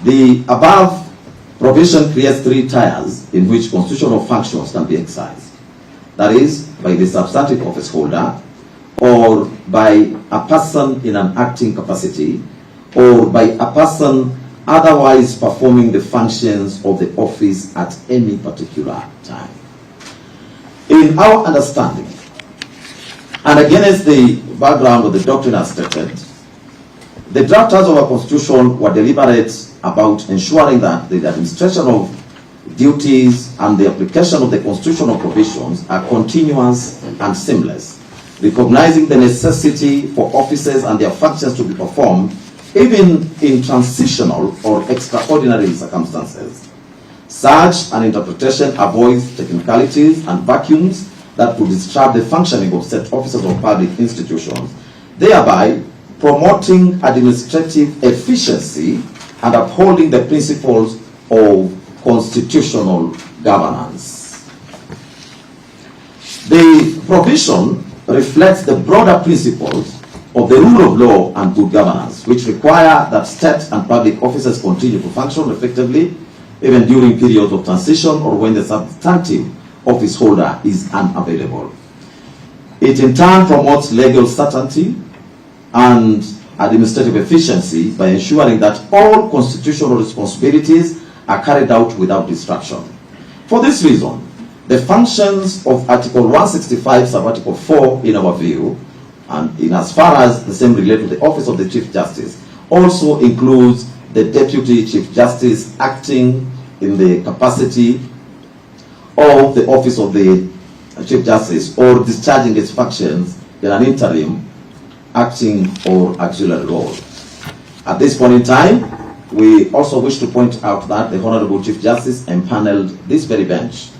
The above provision creates three tiers in which constitutional functions can be exercised. That is, by the substantive office holder, or by a person in an acting capacity, or by a person otherwise performing the functions of the office at any particular time. In our understanding, and against the background of the doctrine as stated, the drafters of our Constitution were deliberate about ensuring that the administration of duties and the application of the constitutional provisions are continuous and seamless, recognizing the necessity for offices and their functions to be performed even in transitional or extraordinary circumstances. Such an interpretation avoids technicalities and vacuums that could disrupt the functioning of said officers of public institutions, thereby promoting administrative efficiency and upholding the principles of constitutional governance. The provision reflects the broader principles of the rule of law and good governance, which require that state and public officers continue to function effectively even during periods of transition or when the substantive office holder is unavailable. It in turn promotes legal certainty and administrative efficiency by ensuring that all constitutional responsibilities are carried out without distraction. For this reason, the functions of Article 165, sub-article 4, in our view, and in as far as the same relate to the office of the Chief Justice, also includes the Deputy Chief Justice acting in the capacity of the office of the Chief Justice or discharging its functions in an interim, acting or auxiliary role. At this point in time, we also wish to point out that the Honorable Chief Justice empaneled this very bench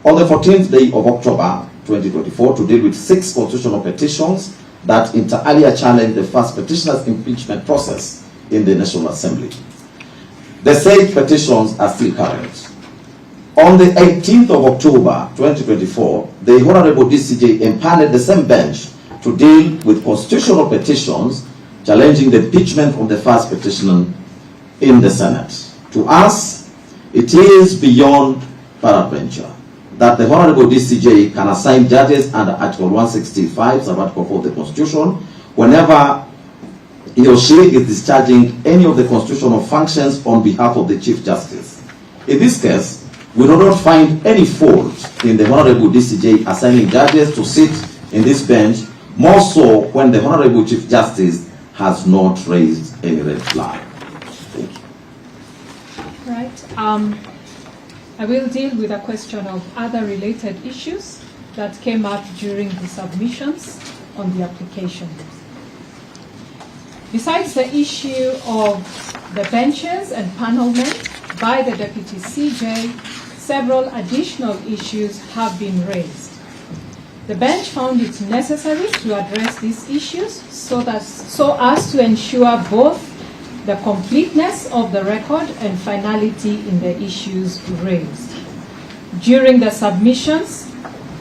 on the 14th day of October 2024 to deal with 6 constitutional petitions that inter alia challenged the first petitioner's impeachment process in the National Assembly. The said petitions are still current. On the 18th of October 2024, the Honorable DCJ empaneled the same bench to deal with constitutional petitions challenging the impeachment of the first petitioner in the Senate. To us, it is beyond peradventure that the Honorable DCJ can assign judges under Article 165, sub-article 4 of the Constitution, whenever he or she is discharging any of the constitutional functions on behalf of the Chief Justice. In this case, we do not find any fault in the Honorable DCJ assigning judges to sit in this bench, more so when the Honorable Chief Justice has not raised any red flag. Thank you.
Right. I will deal with a question of other related issues that came up during the submissions on the application. Besides the issue of the benches and panelment by the Deputy CJ, several additional issues have been raised. The bench found it necessary to address these issues so as to ensure both the completeness of the record and finality in the issues raised. During the submissions,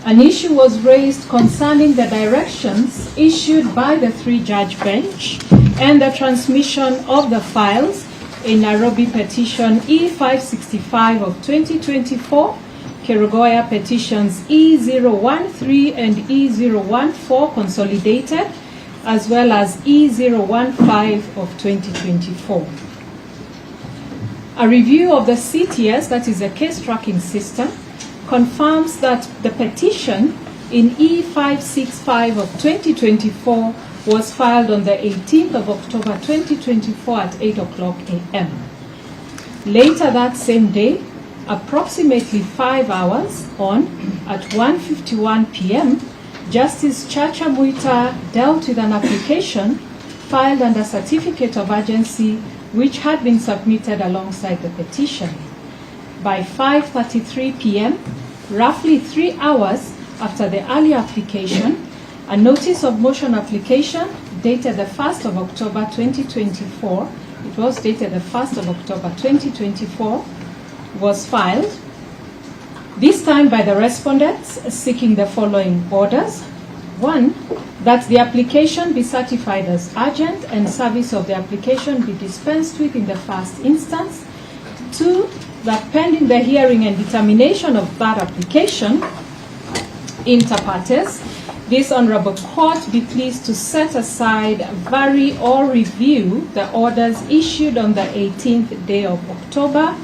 an issue was raised concerning the directions issued by the three-judge bench and the transmission of the files in Nairobi Petition E565 of 2024, Kerugoya Petitions E013 and E014 consolidated, as well as E015 of 2024. A review of the CTS, that is a case tracking system, confirms that the petition in E565 of 2024 was filed on the 18th of October 2024 at 8 o'clock a.m. Later that same day, approximately 5 hours on, at 1:51 p.m., Justice Chacha Muita dealt with an application filed under Certificate of Urgency which had been submitted alongside the petition. By 5:33 p.m., roughly 3 hours after the earlier application, a notice of motion application dated the 1st of October 2024, it was dated the 1st of October 2024, was filed, this time by the respondents seeking the following orders. 1, that the application be certified as urgent and service of the application be dispensed with in the first instance. 2, that pending the hearing and determination of that application, inter partes, this Honorable Court be pleased to set aside, vary or review the orders issued on the 18th day of October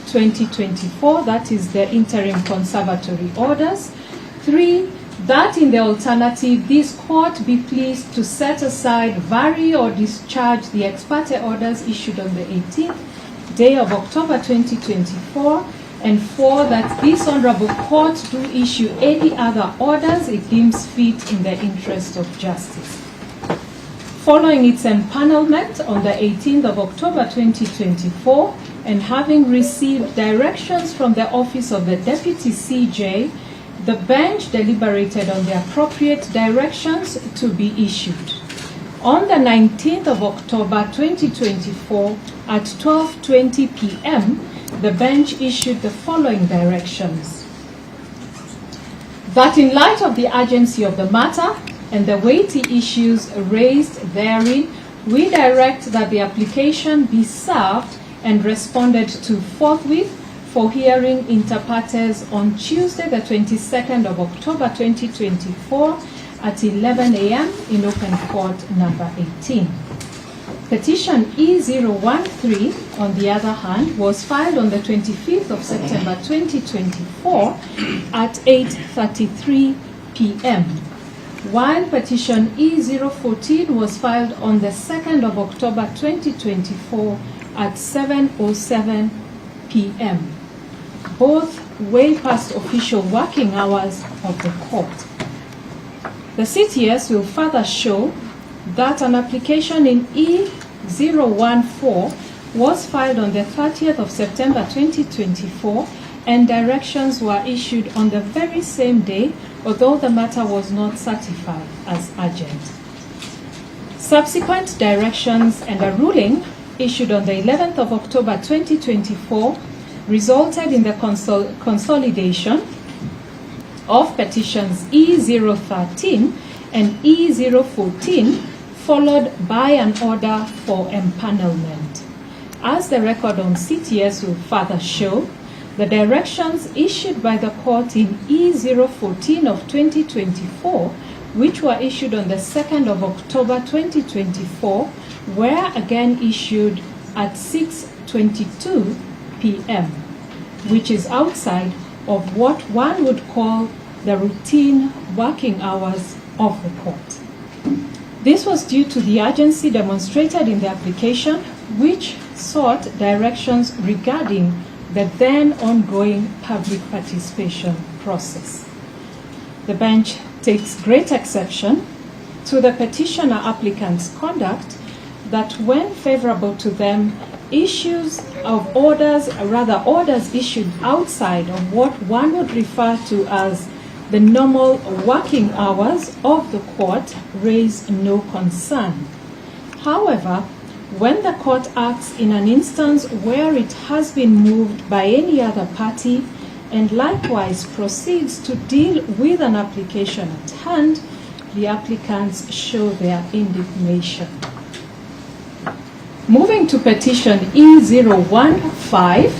2024, that is the interim conservatory orders. 3, that in the alternative, this court be pleased to set aside, vary or discharge the ex parte orders issued on the 18th day of October 2024, and 4, that this Honorable Court do issue any other orders it deems fit in the interest of justice. Following its empanelment on the 18th of October 2024, and having received directions from the Office of the Deputy CJ, the bench deliberated on the appropriate directions to be issued. On the 19th of October 2024, at 12:20 p.m., the bench issued the following directions. That in light of the urgency of the matter and the weighty issues raised therein, we direct that the application be served and responded to forthwith for hearing inter partes on Tuesday, the 22nd of October 2024 at 11 a.m. in open court number 18. Petition E013, on the other hand, was filed on the 25th of September 2024 at 8:33 p.m., while petition E014 was filed on the 2nd of October 2024 at 7:07 p.m., both way past official working hours of the court. The CTS will further show that an application in E014 was filed on the 30th of September 2024, and directions were issued on the very same day, although the matter was not certified as urgent. Subsequent directions and a ruling issued on the 11th of October 2024 resulted in the consolidation of petitions E013 and E014, followed by an order for empanelment. As the record on CTS will further show, the directions issued by the court in E014 of 2024, which were issued on the 2nd of October 2024, were again issued at 6:22 p.m., which is outside of what one would call the routine working hours of the court. This was due to the urgency demonstrated in the application, which sought directions regarding the then ongoing public participation process. The bench takes great exception to the petitioner applicant's conduct that when favorable to them, issues of orders issued outside of what one would refer to as the normal working hours of the court raise no concern. However, when the court acts in an instance where it has been moved by any other party and likewise proceeds to deal with an application at hand, the applicants show their indignation. Moving to petition E015,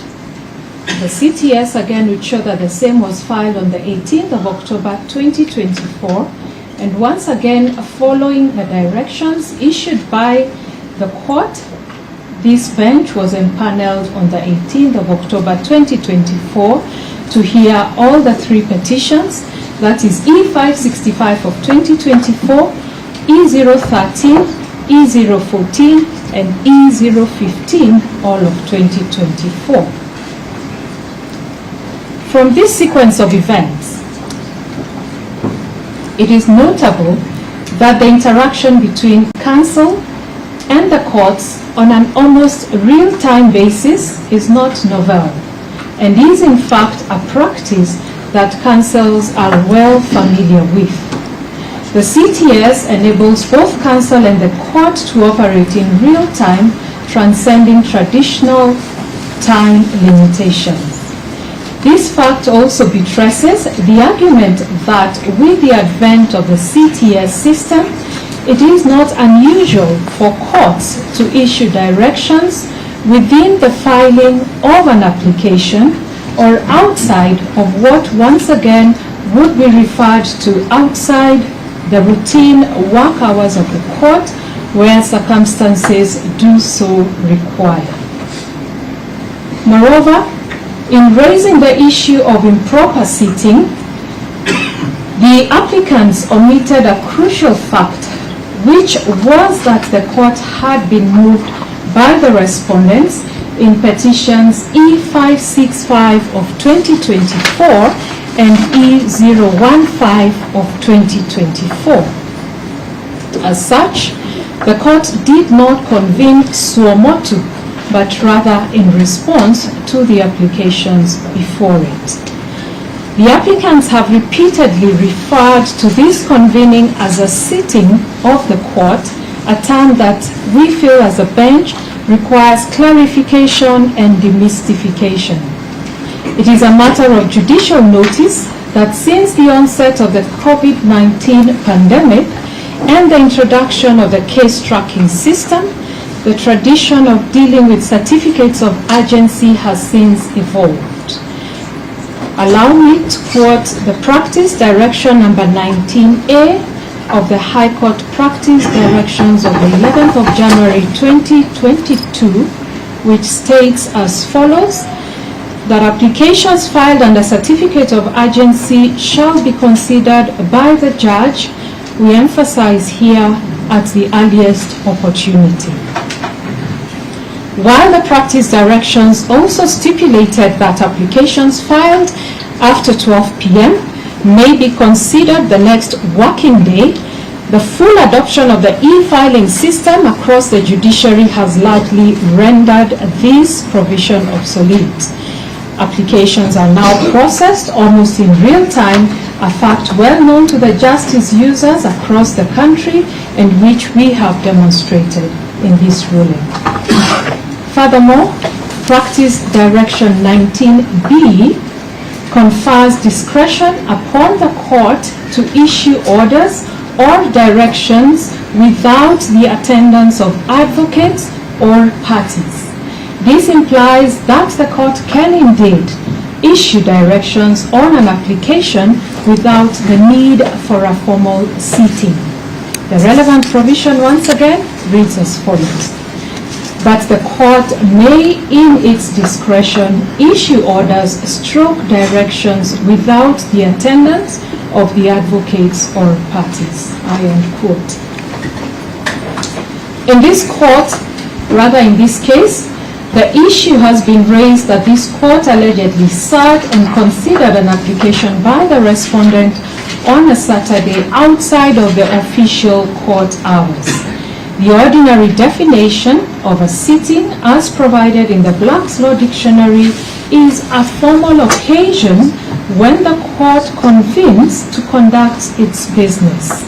the CTS again would show that the same was filed on the 18th of October 2024, and once again following the directions issued by the court, this bench was empaneled on the 18th of October 2024 to hear all the three petitions, that is E565 of 2024, E013, E014, and E015, all of 2024. From this sequence of events, it is notable that the interaction between counsel and the courts on an almost real-time basis is not novel, and is in fact a practice that counsels are well familiar with. The CTS enables both counsel and the court to operate in real time, transcending traditional time limitations. This fact also buttresses the argument that with the advent of the CTS system, it is not unusual for courts to issue directions within the filing of an application or outside of what once again would be referred to outside the routine work hours of the court where circumstances do so require. Moreover, in raising the issue of improper seating, the applicants omitted a crucial fact, which was that the court had been moved by the respondents in petitions E565 of 2024 and E015 of 2024. As such, the court did not convene suo motu, but rather in response to the applications before it. The applicants have repeatedly referred to this convening as a sitting of the court, a term that we feel as a bench requires clarification and demystification. It is a matter of judicial notice that since the onset of the COVID-19 pandemic and the introduction of the case tracking system, the tradition of dealing with certificates of urgency has since evolved. Allow me to quote the practice direction number 19A of the High Court Practice Directions of the 11th of January 2022, which states as follows: that applications filed under certificate of urgency shall be considered by the judge, we emphasize here, at the earliest opportunity. While the practice directions also stipulated that applications filed after 12 p.m. may be considered the next working day, the full adoption of the e-filing system across the judiciary has largely rendered this provision obsolete. Applications are now processed almost in real time, a fact well known to the justice users across the country and which we have demonstrated in this ruling. Furthermore, Practice Direction 19B confers discretion upon the court to issue orders or directions without the attendance of advocates or parties. This implies that the court can indeed issue directions on an application without the need for a formal sitting. The relevant provision once again reads as follows: but the court may, in its discretion, issue orders stroke directions without the attendance of the advocates or parties. I end quote. In this court, rather in this case, the issue has been raised that this court allegedly sat and considered an application by the respondent on a Saturday outside of the official court hours. The ordinary definition of a sitting, as provided in the Black's Law Dictionary, is a formal occasion when the court convenes to conduct its business.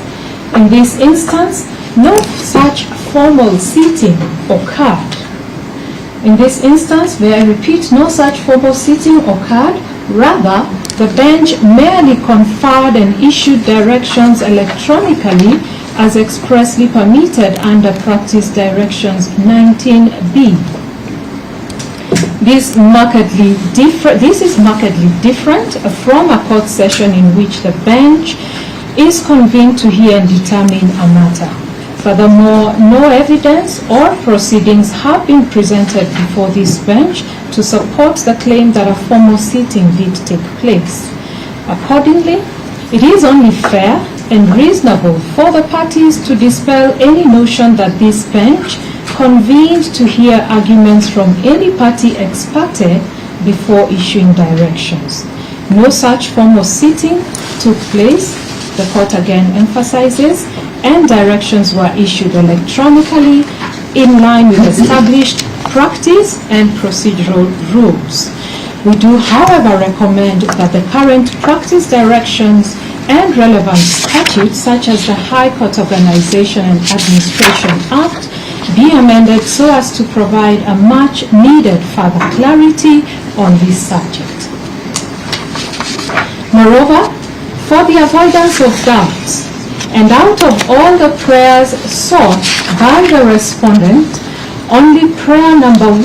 In this instance, no such formal sitting occurred. In this instance, may I repeat, no such formal sitting occurred. Rather, the bench merely conferred and issued directions electronically as expressly permitted under Practice Directions 19B. This is markedly different from a court session in which the bench is convened to hear and determine a matter. Furthermore, no evidence or proceedings have been presented before this bench to support the claim that a formal sitting did take place. Accordingly, it is only fair and reasonable for the parties to dispel any notion that this bench convened to hear arguments from any party ex parte before issuing directions. No such formal sitting took place, the court again emphasizes, and directions were issued electronically in line with established practice and procedural rules. We do, however, recommend that the current practice directions and relevant statutes, such as the High Court Organization and Administration Act, be amended so as to provide a much needed further clarity on this subject. Moreover, for the avoidance of doubts, and out of all the prayers sought by the respondent, only prayer number 1,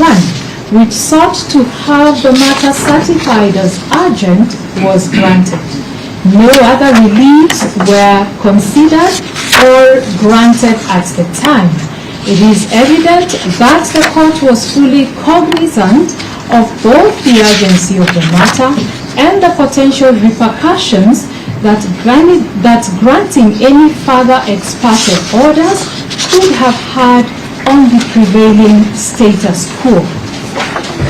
which sought to have the matter certified as urgent, was granted. No other reliefs were considered or granted at the time. It is evident that the court was fully cognizant of both the urgency of the matter and the potential repercussions that granting any further ex parte orders could have had on the prevailing status quo.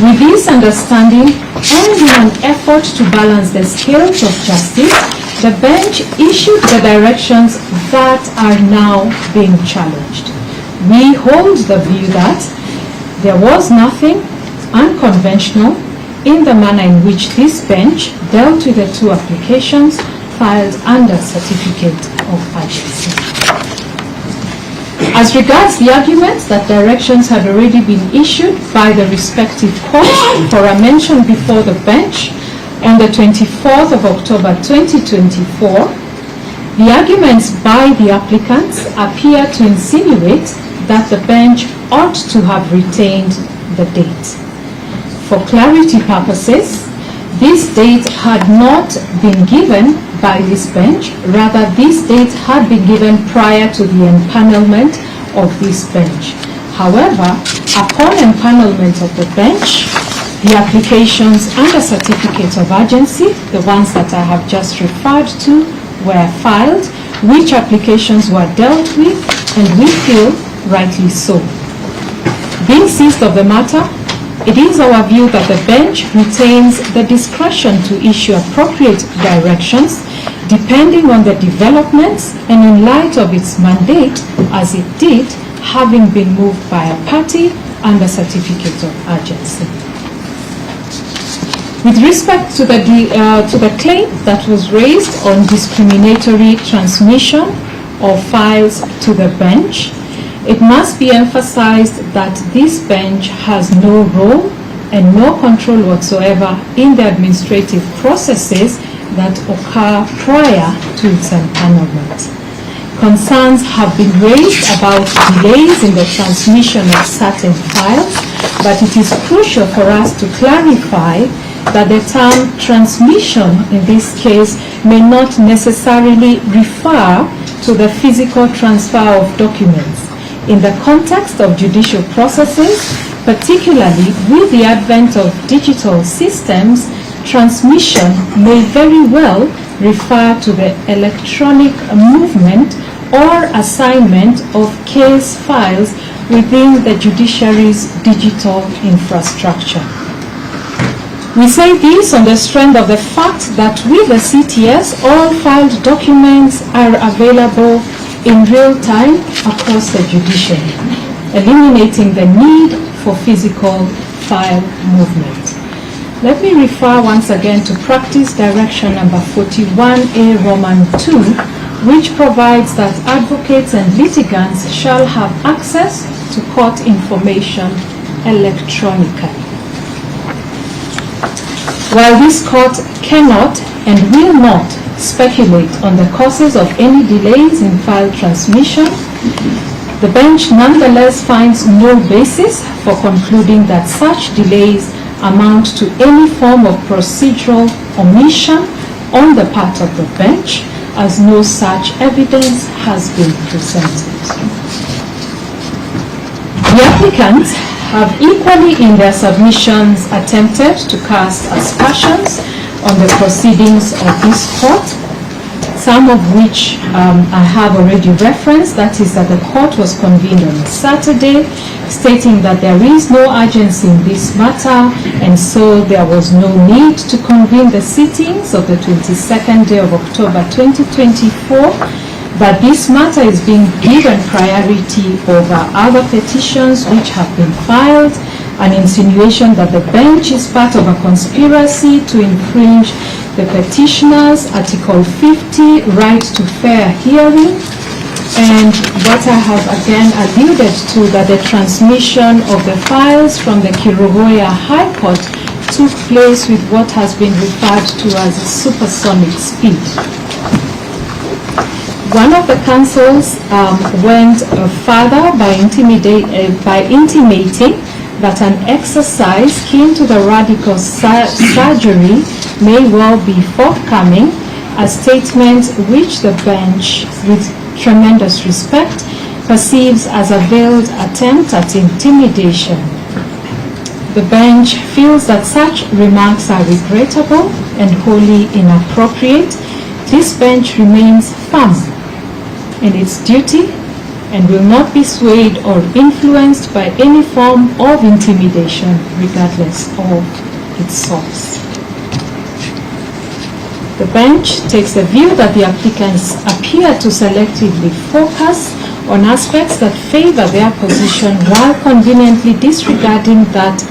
With this understanding, and in an effort to balance the scales of justice, the bench issued the directions that are now being challenged. We hold the view that there was nothing unconventional in the manner in which this bench dealt with the 2 applications filed under certificate of urgency. As regards the arguments that directions had already been issued by the respective courts for a mention before the bench on the 24th of October 2024, the arguments by the applicants appear to insinuate that the bench ought to have retained the date. For clarity purposes, this date had not been given by this bench, rather this date had been given prior to the empanelment of this bench. However, upon empanelment of the bench, the applications under certificate of urgency, the ones that I have just referred to, were filed, which applications were dealt with, and we feel rightly so. Being seized of the matter, it is our view that the bench retains the discretion to issue appropriate directions depending on the developments and in light of its mandate as it did, having been moved by a party under certificate of urgency. With respect to the claim that was raised on discriminatory transmission of files to the bench, it must be emphasized that this bench has no role and no control whatsoever in the administrative processes that occur prior to its empanelment. Concerns have been raised about delays in the transmission of certain files, but it is crucial for us to clarify that the term transmission in this case may not necessarily refer to the physical transfer of documents. In the context of judicial processes, particularly with the advent of digital systems, transmission may very well refer to the electronic movement or assignment of case files within the judiciary's digital infrastructure. We say this on the strength of the fact that with the CTS, all filed documents are available in real time across the judiciary, eliminating the need for physical file movement. Let me refer once again to Practice Direction number 41A Roman 2, which provides that advocates and litigants shall have access to court information electronically. While this court cannot and will not speculate on the causes of any delays in file transmission, the bench nonetheless finds no basis for concluding that such delays amount to any form of procedural omission on the part of the bench, as no such evidence has been presented. The applicants have equally in their submissions attempted to cast aspersions on the proceedings of this court, some of which I have already referenced. That is that the court was convened on a Saturday, stating that there is no urgency in this matter, and so there was no need to convene the sittings of the 22nd day of October 2024, but this matter is being given priority over other petitions which have been filed, an insinuation that the bench is part of a conspiracy to infringe the petitioner's Article 50 right to fair hearing, and what I have again alluded to, that the transmission of the files from the Kirugoya High Court took place with what has been referred to as supersonic speed. One of the counsels went further by intimating that an exercise akin to the radical surgery may well be forthcoming, a statement which the bench, with tremendous respect, perceives as a veiled attempt at intimidation. The bench feels that such remarks are regrettable and wholly inappropriate. This bench remains firm in its duty and will not be swayed or influenced by any form of intimidation, regardless of its source. The bench takes the view that the applicants appear to selectively focus on aspects that favor their position while conveniently disregarding that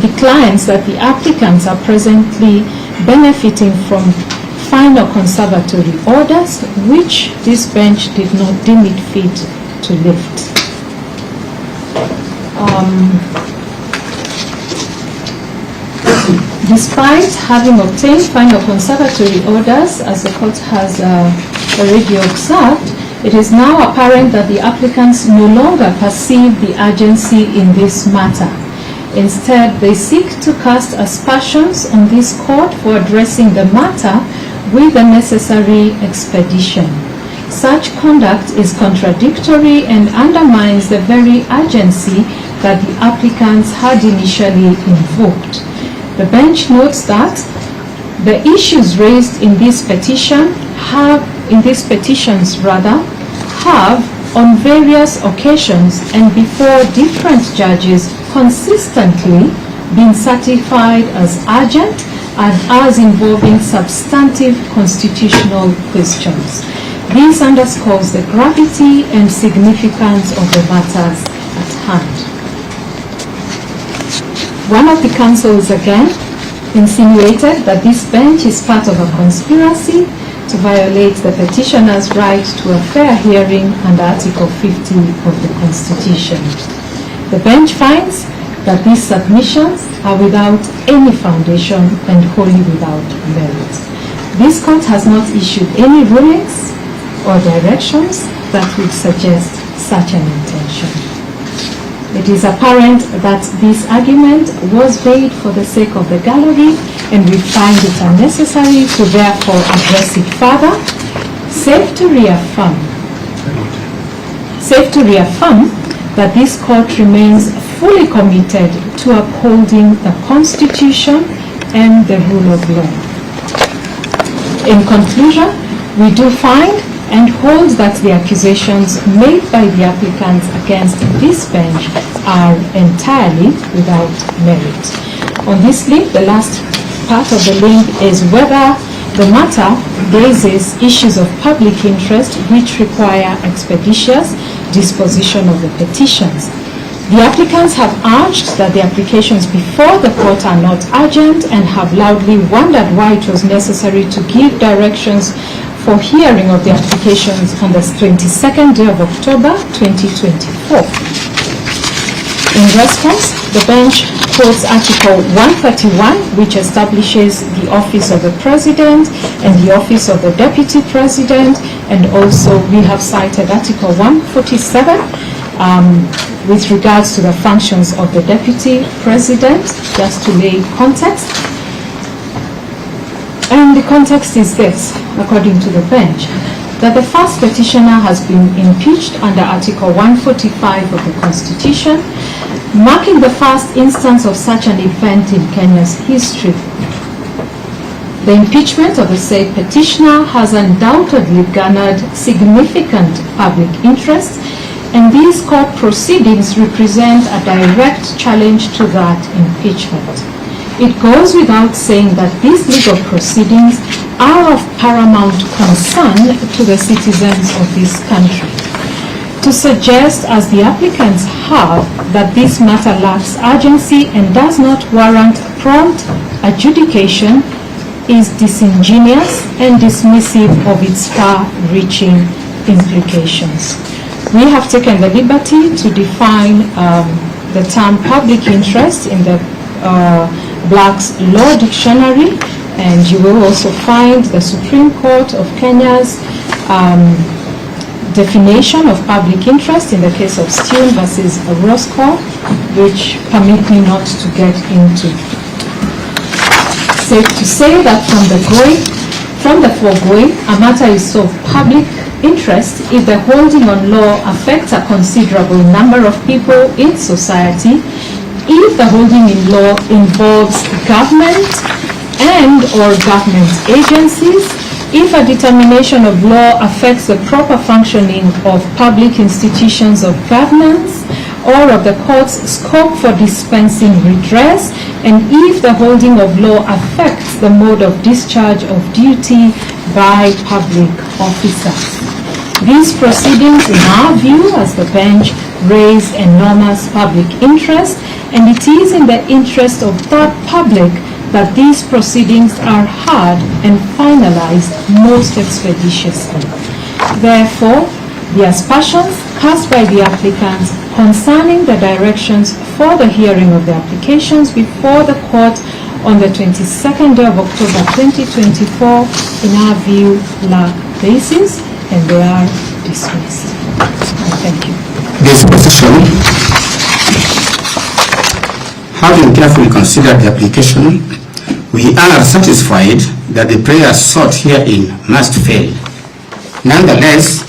the clients that the applicants are presently benefiting from final conservatory orders, which this bench did not deem it fit to lift. Despite having obtained final conservatory orders, as the court has already observed, it is now apparent that the applicants no longer perceive the urgency in this matter. Instead, they seek to cast aspersions on this court for addressing the matter with the necessary expedition. Such conduct is contradictory and undermines the very urgency that the applicants had initially invoked. The bench notes that the issues raised in this petitions have on various occasions and before different judges consistently been certified as urgent and as involving substantive constitutional questions. This underscores the gravity and significance of the matters at hand. One of the counsels again insinuated that this bench is part of a conspiracy to violate the petitioner's right to a fair hearing under Article 50 of the Constitution. The bench finds that these submissions are without any foundation and wholly without merit. This court has not issued any rulings or directions that would suggest such an intention. It is apparent that this argument was made for the sake of the gallery, and we find it unnecessary to therefore address it further, safe to reaffirm that this court remains fully committed to upholding the Constitution and the rule of law. In conclusion, we do find and hold that the accusations made by the applicants against this bench are entirely without merit. On this link, the last part of the link is whether the matter raises issues of public interest which require expeditious disposition of the petitions. The applicants have urged that the applications before the court are not urgent and have loudly wondered why it was necessary to give directions for hearing of the applications on the 22nd day of October 2024. In response, the bench quotes Article 131, which establishes the office of the President and the office of the Deputy President, and also we have cited Article 147 with regards to the functions of the Deputy President, just to lay context. And the context is this, according to the bench, that the first petitioner has been impeached under Article 145 of the Constitution, marking the first instance of such an event in Kenya's history. The impeachment of the said petitioner has undoubtedly garnered significant public interest, and these court proceedings represent a direct challenge to that impeachment. It goes without saying that these legal proceedings are of paramount concern to the citizens of this country. To suggest, as the applicants have, that this matter lacks urgency and does not warrant prompt adjudication is disingenuous and dismissive of its far-reaching implications. We have taken the liberty to define the term public interest in the Black's Law Dictionary, and you will also find the Supreme Court of Kenya's definition of public interest in the case of Steele versus Roscoe, which permit me not to get into. Safe to say that from the foregoing, a matter is of public interest if the holding on law affects a considerable number of people in society, if the holding in law involves government and or government agencies, if a determination of law affects the proper functioning of public institutions of governance or of the court's scope for dispensing redress, and if the holding of law affects the mode of discharge of duty by public officers. These proceedings, in our view, as the bench, raise enormous public interest, and it is in the interest of that public that these proceedings are heard and finalized most expeditiously. Therefore, the aspersions cast by the applicants concerning the directions for the hearing of the applications before the court on the 22nd day of October 2024, in our view, lack basis, and they are dismissed. Thank you.
This position, having carefully considered the application, we are satisfied that the prayers sought herein must fail. Nonetheless,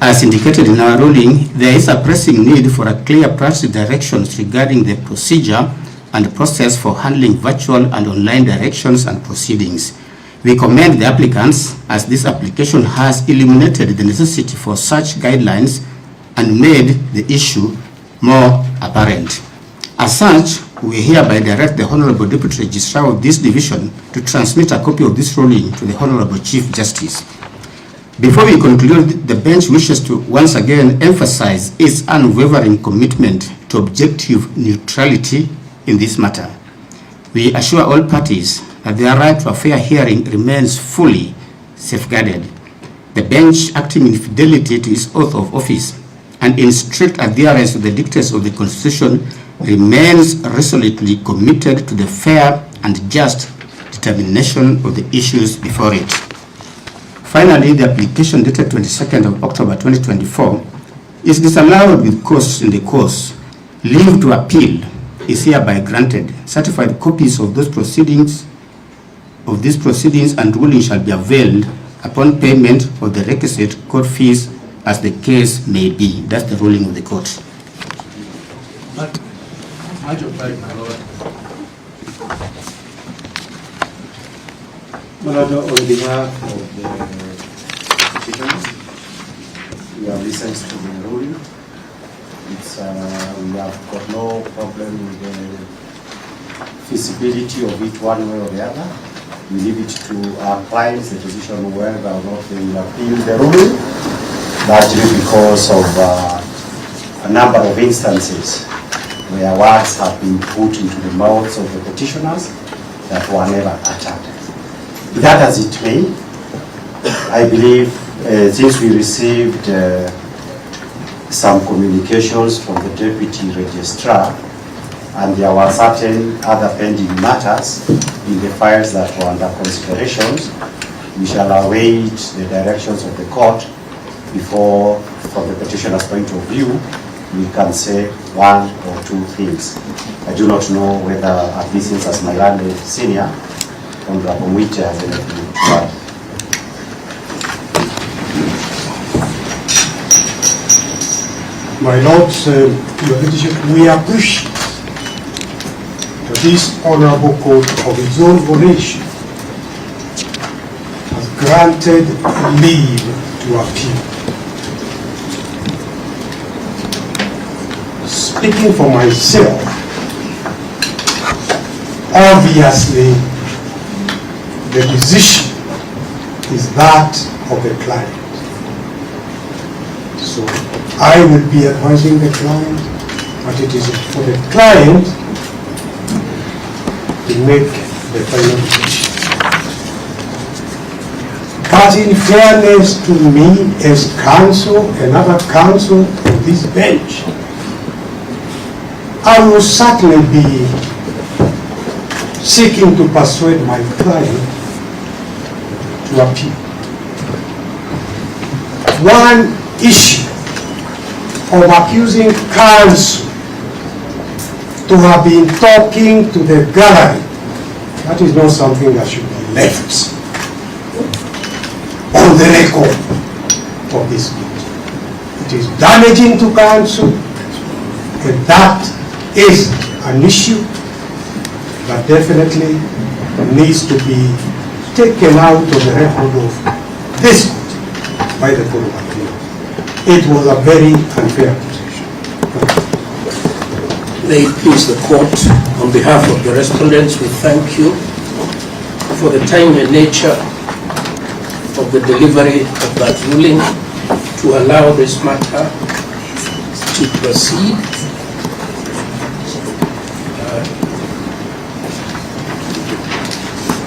as indicated in our ruling, there is a pressing need for a clear practical directions regarding the procedure and process for handling virtual and online directions and proceedings. We commend the applicants, as this application has illuminated the necessity for such guidelines and made the issue more apparent. As such, we hereby direct the Honorable Deputy Registrar of this division to transmit a copy of this ruling to the Honorable Chief Justice. Before we conclude, the bench wishes to once again emphasize its unwavering commitment to objective neutrality in this matter. We assure all parties that their right to a fair hearing remains fully safeguarded. The bench, acting in fidelity to its oath of office and in strict adherence to the dictates of the Constitution, remains resolutely committed to the fair and just determination of the issues before it. Finally, the application dated 22nd of October 2024 is disallowed with costs in the course. Leave to appeal is hereby granted. Certified copies of these proceedings and rulings shall be availed upon payment of the requisite court fees as the case may be. That's the ruling of the court.
Much obliged, my lord. My lord, on behalf of the petitioners, we have listened to the ruling. We have got no problem with the feasibility of it one way or the other. We leave it to our clients, the decision whether or not they will appeal the ruling, largely because of a number of instances where words have been put into the mouths of the petitioners that were never uttered. That as it may, I believe since we received some communications from the Deputy Registrar, and there were certain other pending matters in the files that were under consideration, we shall await the directions of the court before, from the petitioner's point of view, we can say one or two things. I do not know whether, at least since as my landlord senior, Honorable Mwite has anything to add.
My lords, Your Ladyship, we appreciate that this honorable court of its own volition has granted leave to appeal. Speaking for myself, obviously the decision is that of the client. So I will be advising the client, but it is for the client to make the final decision. But in fairness to me as counsel, another counsel on this bench, I will certainly be seeking to persuade my client to appeal. One issue of accusing counsel to have been talking to the gallery, that is not something that should be left on the record of this meeting. It is damaging to counsel, and that is an issue that definitely needs to be taken out of the record of this court by the Court of Appeal. It was a very unfair position.
May it please the court, on behalf of the respondents, we thank you for the time and nature of the delivery of that ruling to allow this matter to proceed.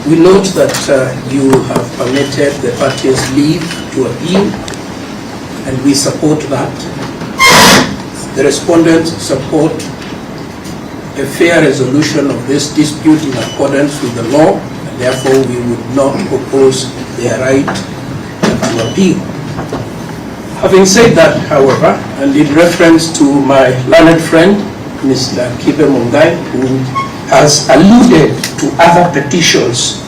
We note that you have permitted the parties leave to appeal, and we support that. The respondents support a fair resolution of this dispute in accordance with the law, and therefore we would not oppose their right to appeal. Having said that, however, and in reference to my learned friend, Mr. Kibe Mungai, who has alluded to other petitions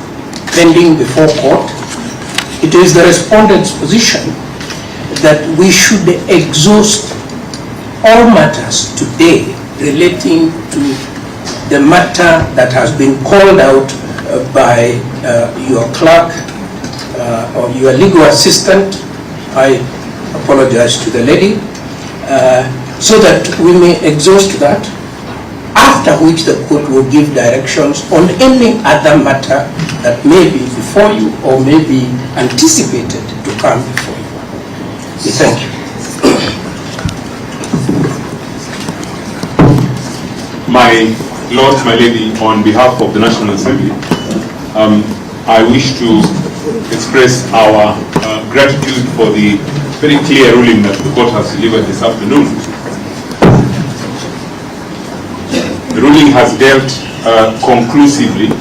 pending before court, it is the respondent's position that we should exhaust all matters today relating to the matter that has been called out by your clerk or your legal assistant. I apologize to the lady, so that we may exhaust that, after which the court will give directions on any other matter that may be before you or may be anticipated to come before you. Thank you.
My Lord, my Lady, on behalf of the National Assembly, I wish to express our gratitude for the very clear ruling that the court has delivered this afternoon. The ruling has dealt conclusively,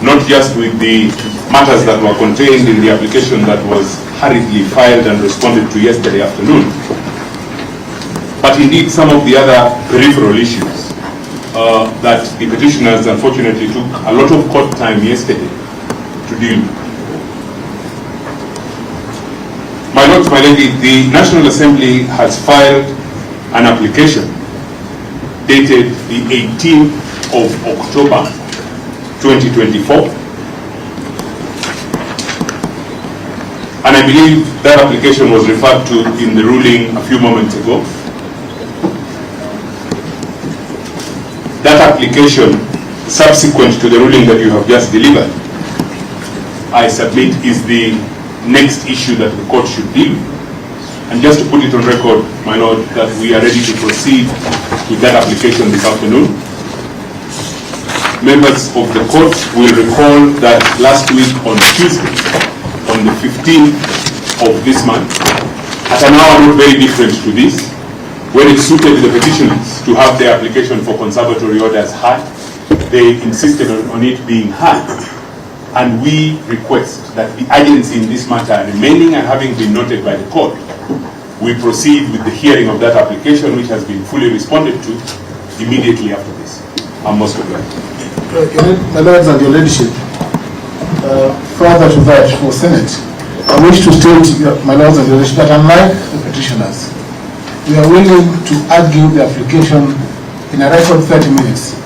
not just with the matters that were contained in the application that was hurriedly filed and responded to yesterday afternoon, but indeed some of the other peripheral issues that the petitioners unfortunately took a lot of court time yesterday to deal with. My Lords, my Lady, the National Assembly has filed an application dated the 18th of October 2024, and I believe that application was referred to in the ruling a few moments ago. That application, subsequent to the ruling that you have just delivered, I submit is the next issue that the court should deal with. And just to put it on record, my Lord, that we are ready to proceed with that application this afternoon. Members of the court will recall that last week on Tuesday, on the 15th of this month, at an hour not very different to this, when it suited the petitioners to have their application for conservatory orders heard, they insisted on it being heard. And we request that the urgency in this matter remaining and having been noted by the court, we proceed with the hearing of that application, which has been fully responded to, immediately after this. I'm most obliged.
My Lords and Your Ladyship, further to that for Senate, I wish to state, my Lords and Your Ladyship, that unlike the petitioners, we are willing to argue the application in a record 30 minutes.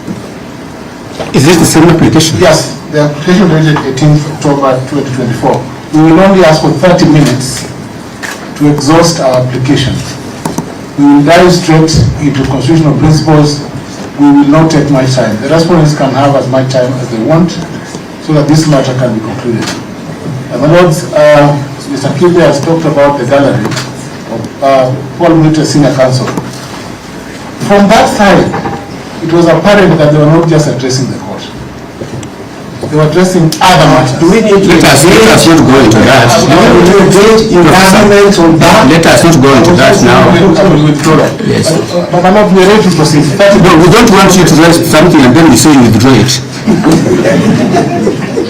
Is this the same application?
Yes, the application dated 18th October 2024. We will only ask for 30 minutes to exhaust our application. We will dive straight into constitutional principles. We will not take much time. The respondents can have as much time as they want so that this matter can be concluded. My Lords, Mr. Kibe has talked about the gallery of Paul Military Senior Counsel. From that side, it was apparent that they were not just addressing the court. They were addressing other matters. Do we need to
let us not go into that. Let us not go into that now. Yes.
But I'm not ready to proceed.
No, we don't want you to raise something and then we say you withdraw it.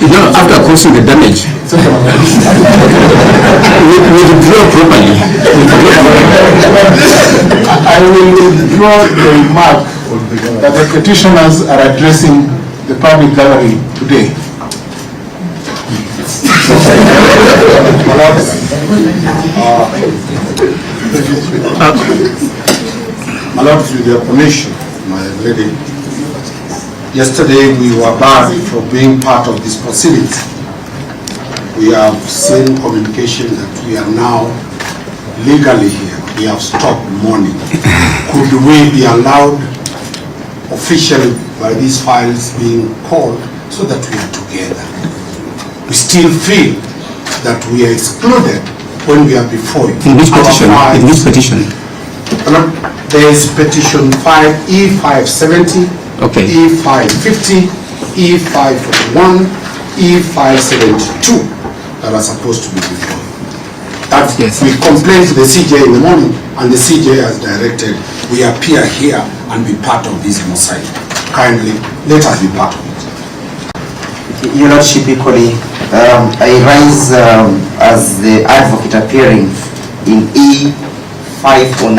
You know, after causing the damage, we withdraw properly.
I will withdraw the remark that the petitioners are addressing the public gallery today.
My Lord, with your permission, my lady, yesterday we were barred from being part of this proceedings. We have seen communication that we are now legally here. We have stopped mourning. Could we be allowed officially by these files being called so that we are together? We still feel that we are excluded when we are before you.
In which petition? In which petition?
There is petition 5 E570,
okay.
E550, E541, E572 that are supposed to be before you. That yes. We complained to the CJ in the morning, and the CJ has directed we appear here and be part of this mosaic. Kindly let us be part of it.
Your Lordship, equally, I rise as the advocate appearing in E509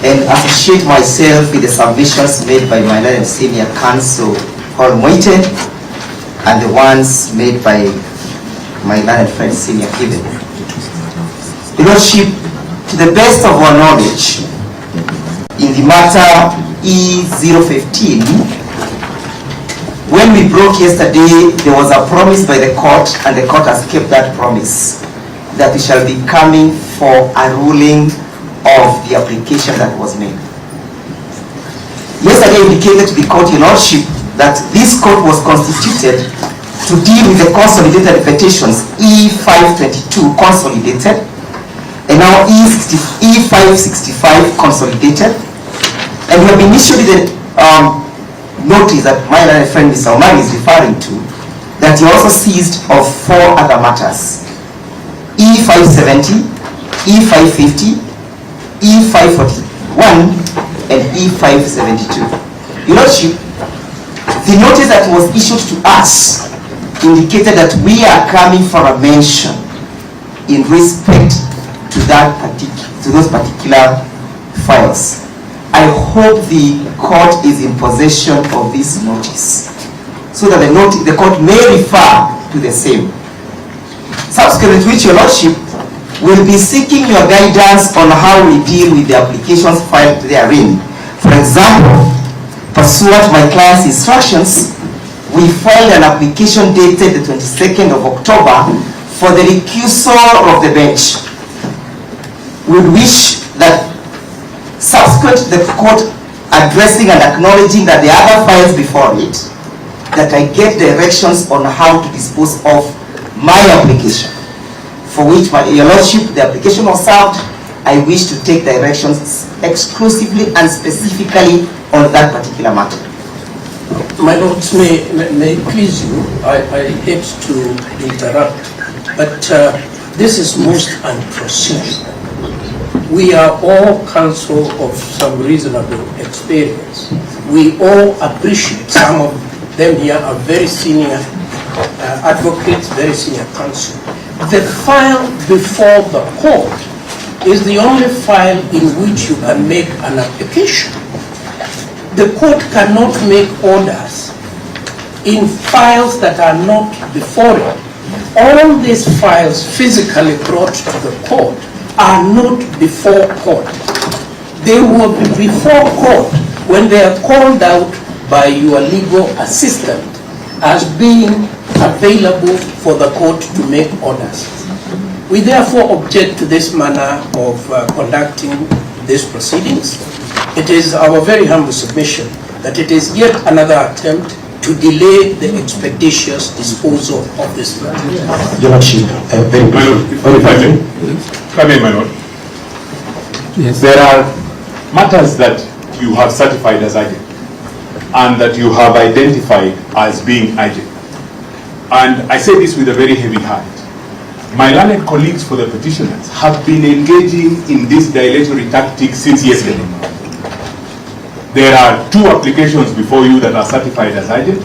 and associate myself with the submissions made by my learned senior counsel, Paul Moite, and the ones made by my learned friend, Senior Kibe. Your Lordship, to the best of our knowledge, in the matter E015, when we broke yesterday, there was a promise by the court, and the court has kept that promise, that we shall be coming for a ruling of the application that was made. Yesterday indicated to the court, Your Lordship, that this court was constituted to deal with the consolidated petitions E522 consolidated, and now E565 consolidated, and we have been issued the notice that my friend Mr. Omar is referring to, that he also seized of 4 other matters: E570, E550, E541, and E572. Your Lordship, the notice that was issued to us indicated that we are coming for a mention in respect to those particular files. I hope the court is in possession of this notice, so that the court may refer to the same. Subsequent to which, Your Lordship, will be seeking your guidance on how we deal with the applications filed therein. For example, pursuant to my client's instructions, we filed an application dated the 22nd of October for the recusal of the bench. We wish that subsequent to the court addressing and acknowledging that the other files before it, that I get directions on how to dispose of my application, for which, Your Lordship, the application was served I wish to take directions exclusively and specifically on that particular matter.
My lords, may it please you, I hate to interrupt, but this is most unprecedented. We are all counsel of some reasonable experience. We all appreciate, some of them here are very senior advocates, very senior counsel. The file before the court is the only file in which you can make an application. The court cannot make orders in files that are not before it. All these files physically brought to the court are not before court. They will be before court when they are called out by your legal assistant as being available for the court to make orders. We therefore object to this manner of conducting these proceedings. It is our very humble submission that it is yet another attempt to delay the expeditious disposal of this matter.
Your Lordship, very briefly.
My Lord. Yes. There are matters that you have certified as urgent and that you have identified as being urgent. And I say this with a very heavy heart. My learned colleagues for the petitioners have been engaging in this dilatory tactic since yesterday. There are 2 applications before you that are certified as urgent.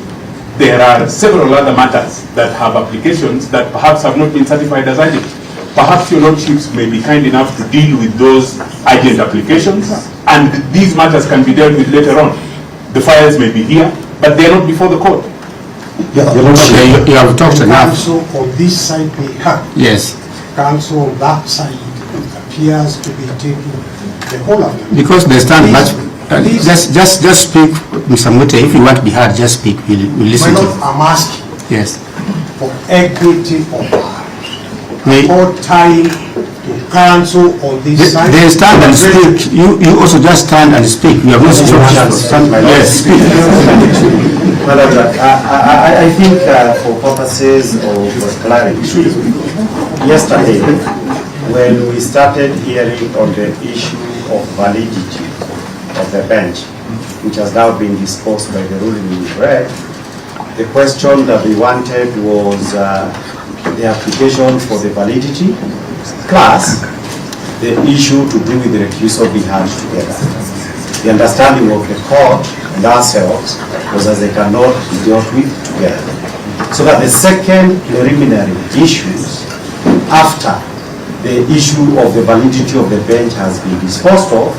There are several other matters that have applications that perhaps have not been certified as urgent. Perhaps your lordships may be kind enough to deal with those urgent applications, and these matters can be dealt with later on. The files may be here, but they are not before the court.
Your Lordship,
you have talked enough.
Counsel on this side may have.
Yes.
Counsel on that side appears to be taking the whole of it.
Because they stand much. Just speak, Mr. Mute. If you want to be heard, just speak. We'll listen to you.
I'm asking.
Yes.
For equity of more time to counsel on this side.
They stand and speak. You also just stand and speak. You have no instructions. Yes, speak.
I think for purposes of clarity, yesterday when we started hearing on the issue of validity of the bench, which has now been disposed by the ruling we read, the question that we wanted was the application for the validity plus the issue to do with the recusal be had together. The understanding of the court and ourselves was that they cannot be dealt with together. So that the second preliminary issues after the issue of the validity of the bench has been disposed of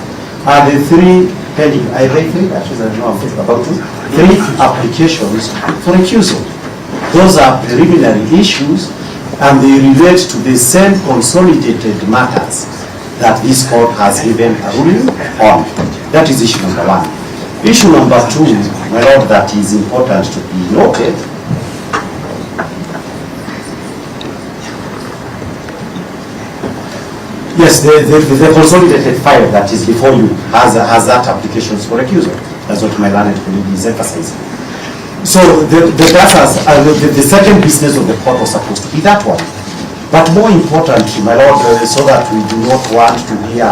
are the 3 pending, I read 3, actually I don't know, I'm thinking about 2, 3 applications for recusal. Those are preliminary issues and they relate to the same consolidated matters that this court has given a ruling on. That is issue number 1. Issue number 2, my lord, that is important to be noted. Yes, the consolidated file that is before you has that applications for recusal. That's what my learned colleague is emphasizing. So the second business of the court was supposed to be that one. But more importantly, my lord, so that we do not want to hear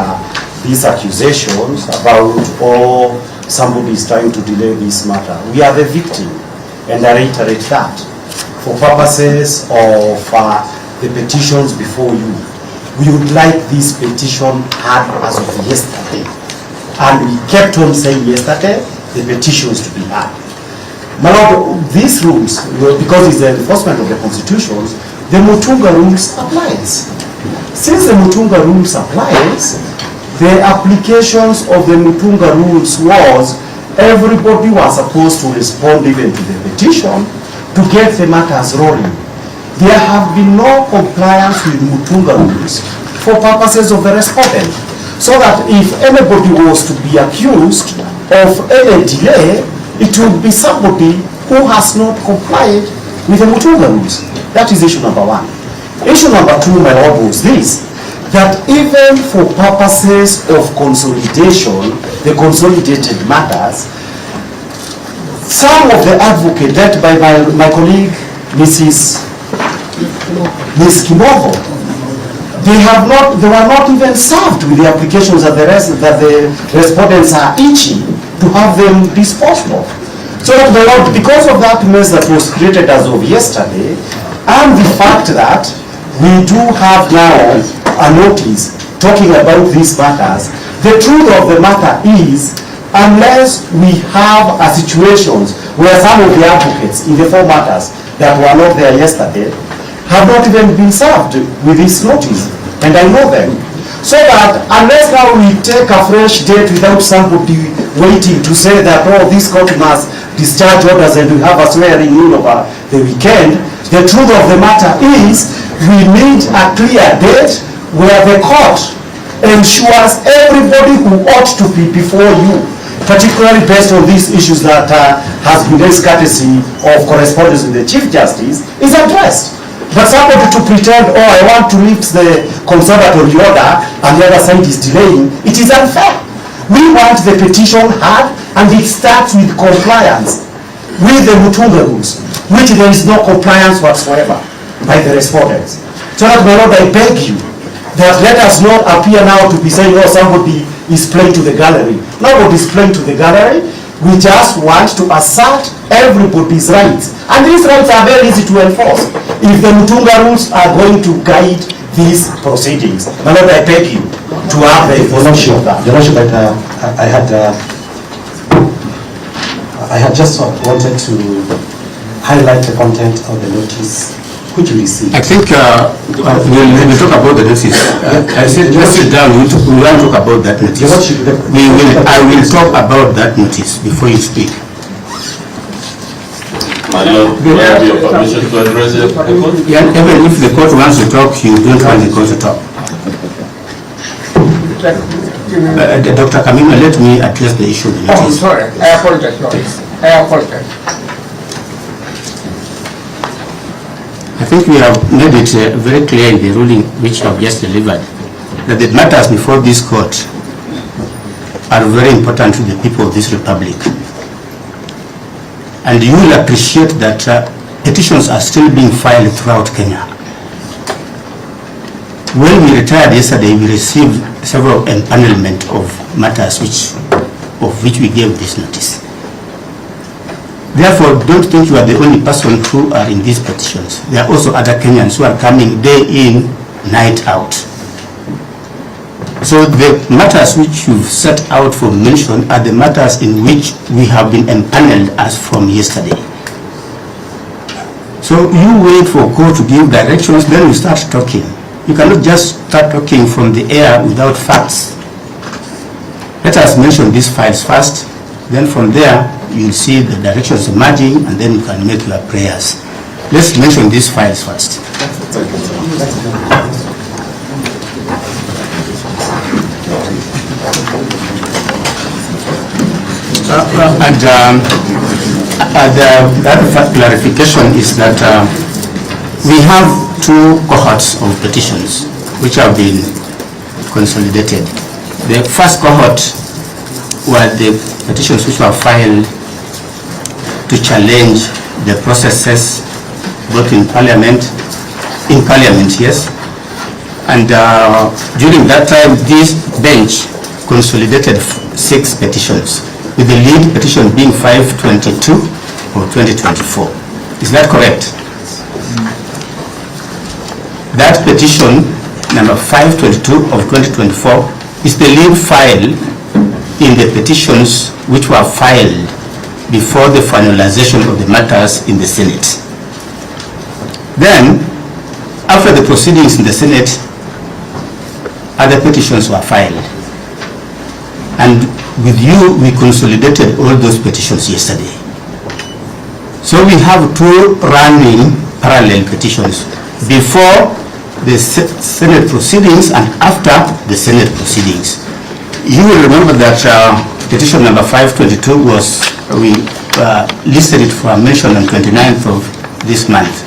these accusations about, oh, somebody is trying to delay this matter. We are the victim, and I reiterate that. For purposes of the petitions before you, we would like this petition had as of yesterday. And we kept on saying yesterday, the petitions to be had. My lord, these rules, because it's the enforcement of the constitutions, the Mutunga rules applies. Since the Mutunga rules applies, the applications of the Mutunga rules was everybody was supposed to respond even to the petition to get the matters rolling. There have been no compliance with Mutunga rules for purposes of the respondent. So that if anybody was to be accused of any delay, it would be somebody who has not complied with the Mutunga rules. That is issue number 1. Issue number 2, my lord, was this, that even for purposes of consolidation, the consolidated matters, some of the advocate led by my colleague, Ms. Kimovo, they were not even served with the applications that the respondents are itching to have them disposed of. So because of that mess that was created as of yesterday, and the fact that we do have now a notice talking about these matters, the truth of the matter is, unless we have a situations where some of the advocates in the four matters that were not there yesterday have not even been served with this notice, and I know them. So that unless now we take a fresh date without somebody waiting to say that, oh, this court must discharge orders and we have a swearing in over the weekend, the truth of the matter is we need a clear date where the court ensures everybody who ought to be before you, particularly based on these issues that has been raised courtesy of correspondence with the Chief Justice, is addressed. But somebody to pretend, oh, I want to lift the conservatory order and the other side is delaying, it is unfair. We want the petition heard, and it starts with compliance with the Mutunga rules, which there is no compliance whatsoever by the respondents. So that, my Lord, I beg you that let us not appear now to be saying, oh, somebody is playing to the gallery. Nobody is playing to the gallery. We just want to assert everybody's rights. And these rights are very easy to enforce if the Mutunga rules are going to guide these proceedings. My Lord, I beg you to have the information of that.
Your Lordship, I had just wanted to highlight the content of the notice which we received.
I think we'll talk about the notice. I said, let's sit down. We want to talk about that notice. I will talk about that notice before you speak.
My Lord, do I have your permission to address the court?
Yeah, even if the court wants to talk, you don't want the court to talk. Dr. Kamima, let me address the issue of the notice.
Oh, sorry. I apologize. I apologize.
I think we have made it very clear in the ruling which you have just delivered that the matters before this court are very important to the people of this republic. And you will appreciate that petitions are still being filed throughout Kenya. When we retired yesterday, we received several empanelment of matters of which we gave this notice. Therefore, don't think you are the only person who are in these petitions. There are also other Kenyans who are coming day in, night out. So the matters which you've set out for mention are the matters in which we have been empaneled as from yesterday. So you wait for court to give directions, then you start talking. You cannot just start talking from the air without facts. Let us mention these files first, then from there you'll see the directions emerging, and then you can make your prayers. Let's mention these files first. The other clarification is that we have two cohorts of petitions which have been consolidated. The first cohort were the petitions which were filed to challenge the processes both in Parliament, yes. And during that time, this bench consolidated 6 petitions, with the lead petition being 522 of 2024. Is that correct? That petition, number 522 of 2024, is the lead file in the petitions which were filed before the finalization of the matters in the Senate. Then, after the proceedings in the Senate, other petitions were filed. And with you, we consolidated all those petitions yesterday. So we have 2 running parallel petitions before the Senate proceedings and after the Senate proceedings. You will remember that petition number 522 was, we listed it for a mention on 29th of this month.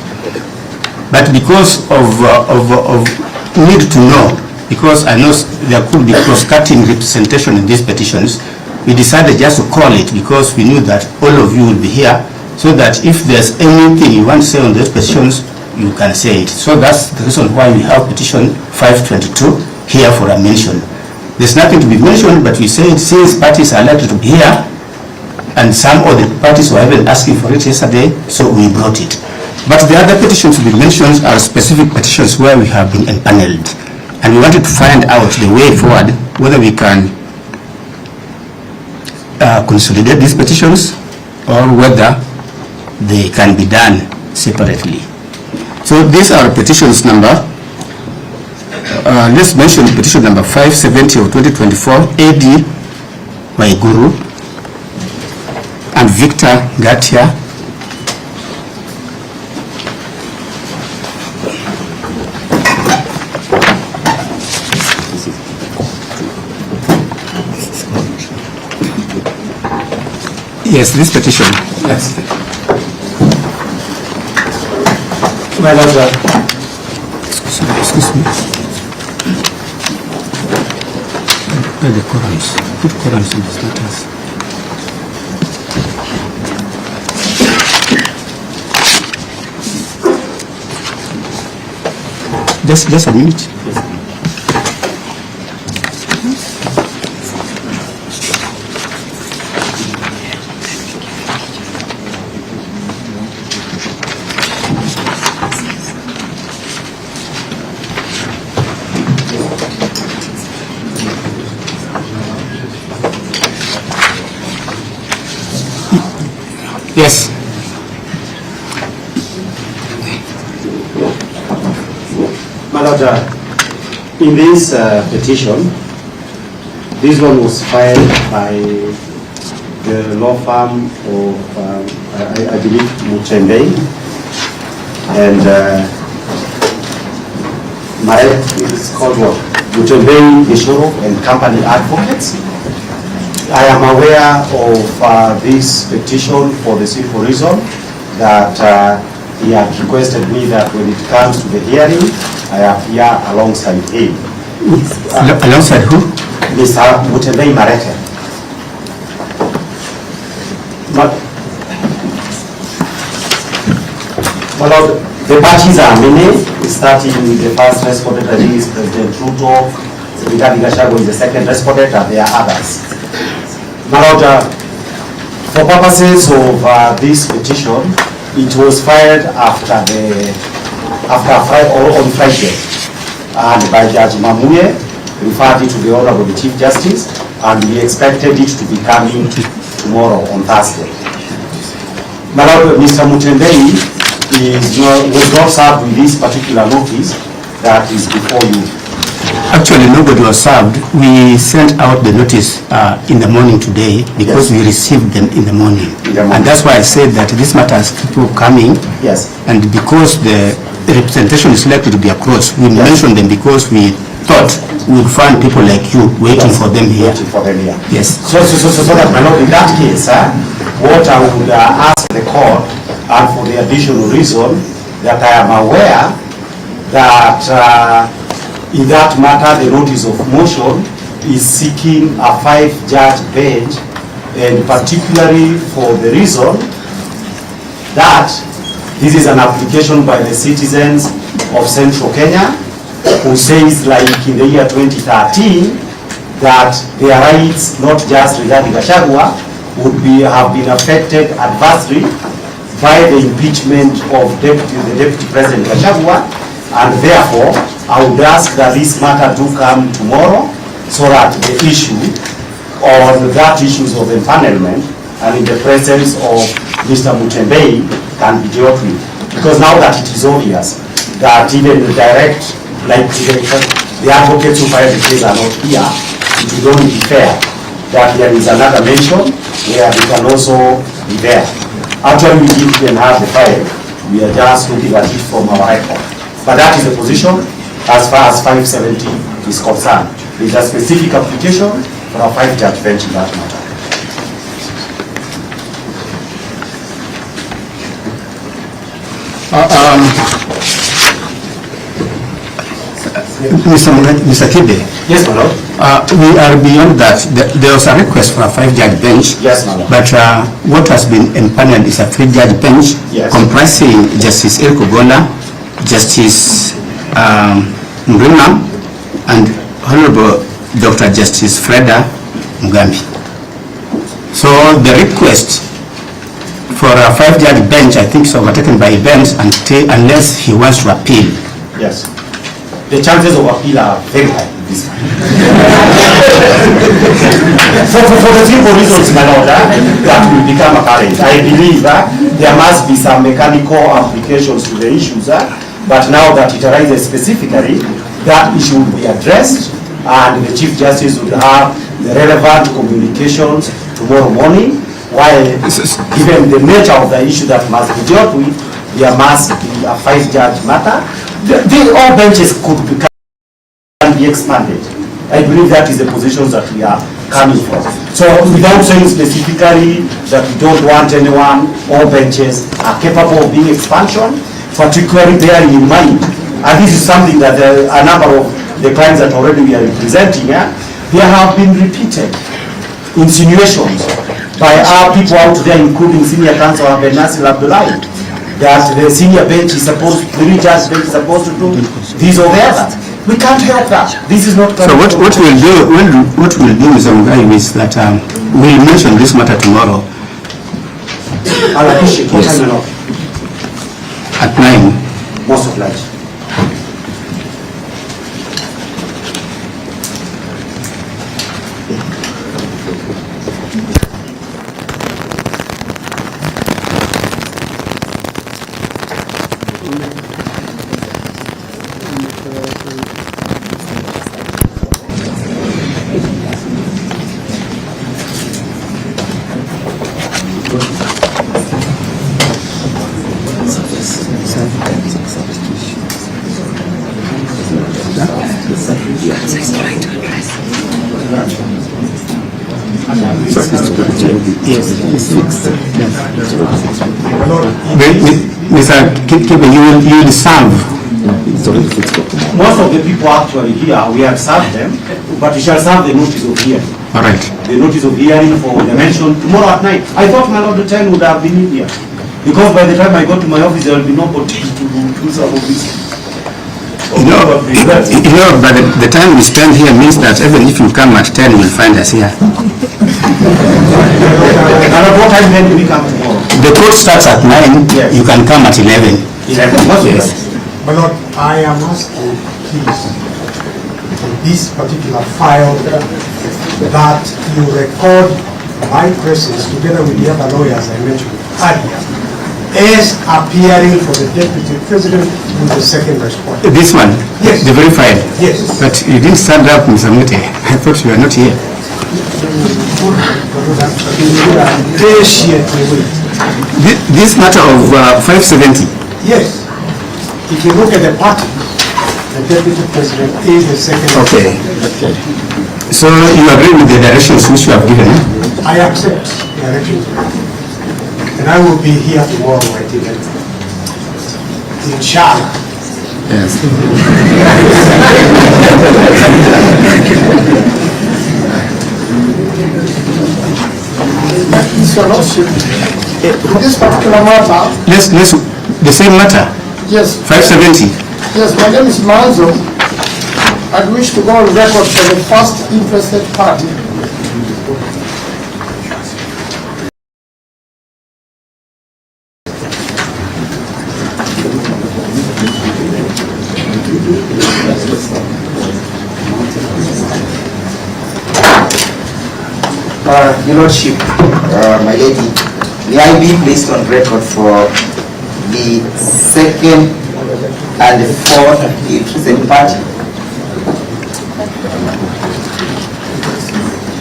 But because of need to know, because I know there could be cross-cutting representation in these petitions, we decided just to call it because we knew that all of you will be here, so that if there's anything you want to say on those petitions, you can say it. So that's the reason why we have petition 522 here for a mention. There's nothing to be mentioned, but we say since parties are likely to be here, and some of the parties were even asking for it yesterday, so we brought it. But the other petitions to be mentioned are specific petitions where we have been empaneled. And we wanted to find out the way forward, whether we can consolidate these petitions or whether they can be done separately. So these are petitions number, let's mention petition number 570 of 2024, AD Waiguru and Victor Gatia. Yes, this petition. Yes.
My Lord,
excuse me. Where the Qurans? Put Qurans in these letters. Just a minute. Yes.
My Lord, in this petition, this one was filed by the law firm of, I believe, Mutembei, and it's called what? Mutembei, Bishoro, and Company Advocates. I am aware of this petition for the simple reason that he had requested me that when it comes to the hearing, I appear alongside him.
Alongside who?
Mr. Mutembei Mareke. Well, the parties are many, starting with the first respondent, I think is President Ruto, Gachagua is the second respondent, and there are others. My Lord, for purposes of this petition, it was filed on Friday, and by Judge Mamuye, referred it to the Honorable Chief Justice, and we expected it to be coming tomorrow on Thursday. My Lord, Mr. Mutembei was not served with this particular notice that is before you.
Actually, nobody was served. We sent out the notice in the morning today because we received them in the morning. And that's why I said that this matter has people coming.
Yes.
And because the representation is likely to be across, we mentioned them because we thought we would find people like you waiting for them here.
Waiting for them here.
Yes.
So that, my Lord, in that case, what I would ask the court, and for the additional reason that I am aware that in that matter, the notice of motion is seeking a 5-judge bench, and particularly for the reason that this is an application by the citizens of Central Kenya who says, like in the year 2013, that their rights, not just regarding Gachagua, would have been affected adversely by the impeachment of the Deputy President Gachagua, and therefore I would ask that this matter do come tomorrow so that the issue on that issues of empanelment and in the presence of Mr. Mutembei can be dealt with. Because now that it is obvious that even the direct, like the advocates who filed the case are not here, it would only be fair that there is another mention where they can also be there. Actually, we didn't even have the file. We are just looking at it from our record. But that is the position as far as 570 is concerned. There is a specific application for a 5-judge bench in that matter.
Mr. Kibe.
Yes, my Lord.
We are beyond that. There was a request for a 5-judge bench.
Yes, my Lord.
But what has been empaneled is a 3-judge bench comprising Justice Eric Ogola, Justice Mrima and Honorable Dr. Justice Freda Mugambi. So the request for a 5-judge bench, I think, is overtaken by events unless he wants to appeal.
Yes. The chances of appeal are very high. For the simple reasons, my Lord, that will become apparent. I believe there must be some mechanical applications to the issues, but now that it arises specifically, that issue will be addressed, and the Chief Justice would have the relevant communications tomorrow morning, while given the nature of the issue that must be dealt with, there must be a 5-judge matter. All benches could be expanded. I believe that is the positions that we are coming from. So without saying specifically that we don't want anyone, all benches are capable of being expansion, particularly bearing in mind, and this is something that a number of the clients that already we are representing, there have been repeated insinuations by our people out there, including Senior Counsel Nasir Abdullahi, that the senior bench is supposed, the judge bench is supposed to do this or the other. We can't help that. This is not.
So what we'll do, Mr. Mugai, is that we'll mention this matter tomorrow.
I'll appreciate. What time now?
At 9.
Most obliged.
Mr. Keeper, you will serve.
Most of the people actually here, we have served them, but we shall serve the notice of hearing.
All right.
The notice of hearing for the mention tomorrow at 9. I thought my Lord the 10 would have been in here, because by the time I got to my office, there will be nobody to do some of this.
You know, but the time we spend here means that even if you come at 10, you'll find us here.
And at what time then do we come tomorrow?
The court starts at 9, yes. You can come at 11.
11,
yes.
My Lord, I am asking, please, in this particular file, that you record my presence together with the other lawyers I mentioned earlier, as appearing for the Deputy President in the second response.
This one?
Yes.
The verified?
Yes.
But you didn't stand up, Mr. Mute. I thought you were not here. This matter of 570?
Yes. If you look at the party, the Deputy President is the second.
Okay. Okay. So you agree with the directions which you have given?
I accept the directions. And I will be here tomorrow, I think. Inshallah.
Yes.
Mr. Lordship, this particular matter.
Let's the same matter.
Yes.
570.
Yes, my name is Manzo. I wish to go on record for the first interested party.
Your Lordship, my lady, may I be placed on record for the second and the fourth interested party?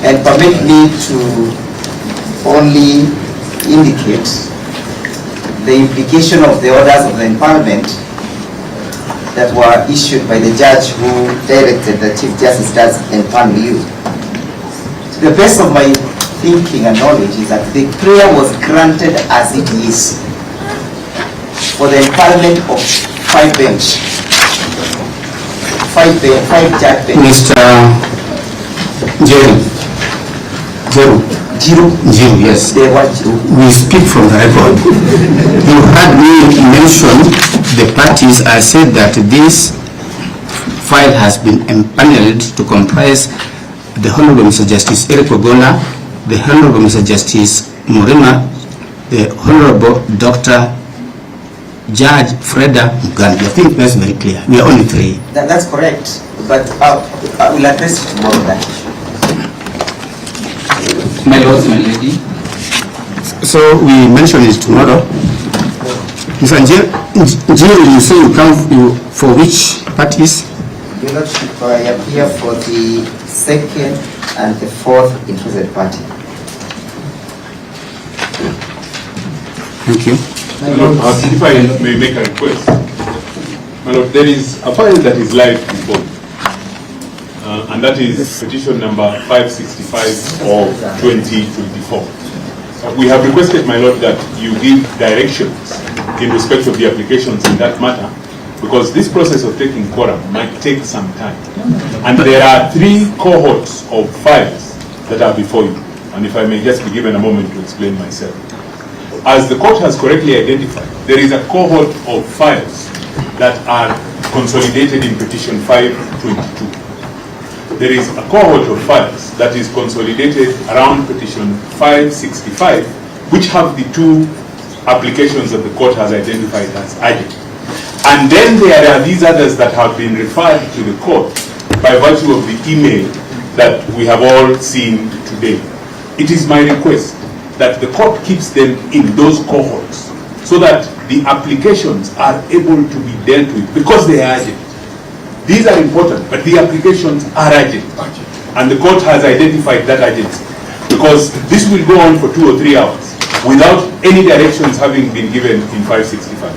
And permit me to only indicate the implication of the orders of the empowerment that were issued by the judge who directed the Chief Justice does empower you. To the best of my thinking and knowledge is that the prayer was granted as it is for the empowerment of 5 bench. 5 judge bench.
Mr. Jerry, Zero, yes. We speak from the record. You heard me mention the parties. I said that this file has been empaneled to comprise the Honorable Mr. Justice Eric Ogola, the Honorable Mr. Justice Murima, the Honorable Dr. Judge Freda Mugambi. I think that's very clear. We are only three.
That's correct, but I will address it tomorrow. That issue.
My lords, my lady. So we mention it tomorrow. Mr. Njiro, you say you come for which parties?
Your Lordship, I appear for the second and the fourth interested party.
Thank you.
My Lord, if I may make a request. My Lord, there is a file that is live before, and that is petition number 565 of 2024. We have requested, my Lord, that you give directions in respect of the applications in that matter, because this process of taking quorum might take some time. And there are 3 cohorts of files that are before you. And if I may just be given a moment to explain myself. As the court has correctly identified, there is a cohort of files that are consolidated in petition 522. There is a cohort of files that is consolidated around petition 565, which have the 2 applications that the court has identified as urgent. And then there are these others that have been referred to the court by virtue of the email that we have all seen today. It is my request that the court keeps them in those cohorts so that the applications are able to be dealt with because they are urgent. These are important, but the applications are urgent. And the court has identified that urgency because this will go on for 2 or 3 hours without any directions having been given in 565.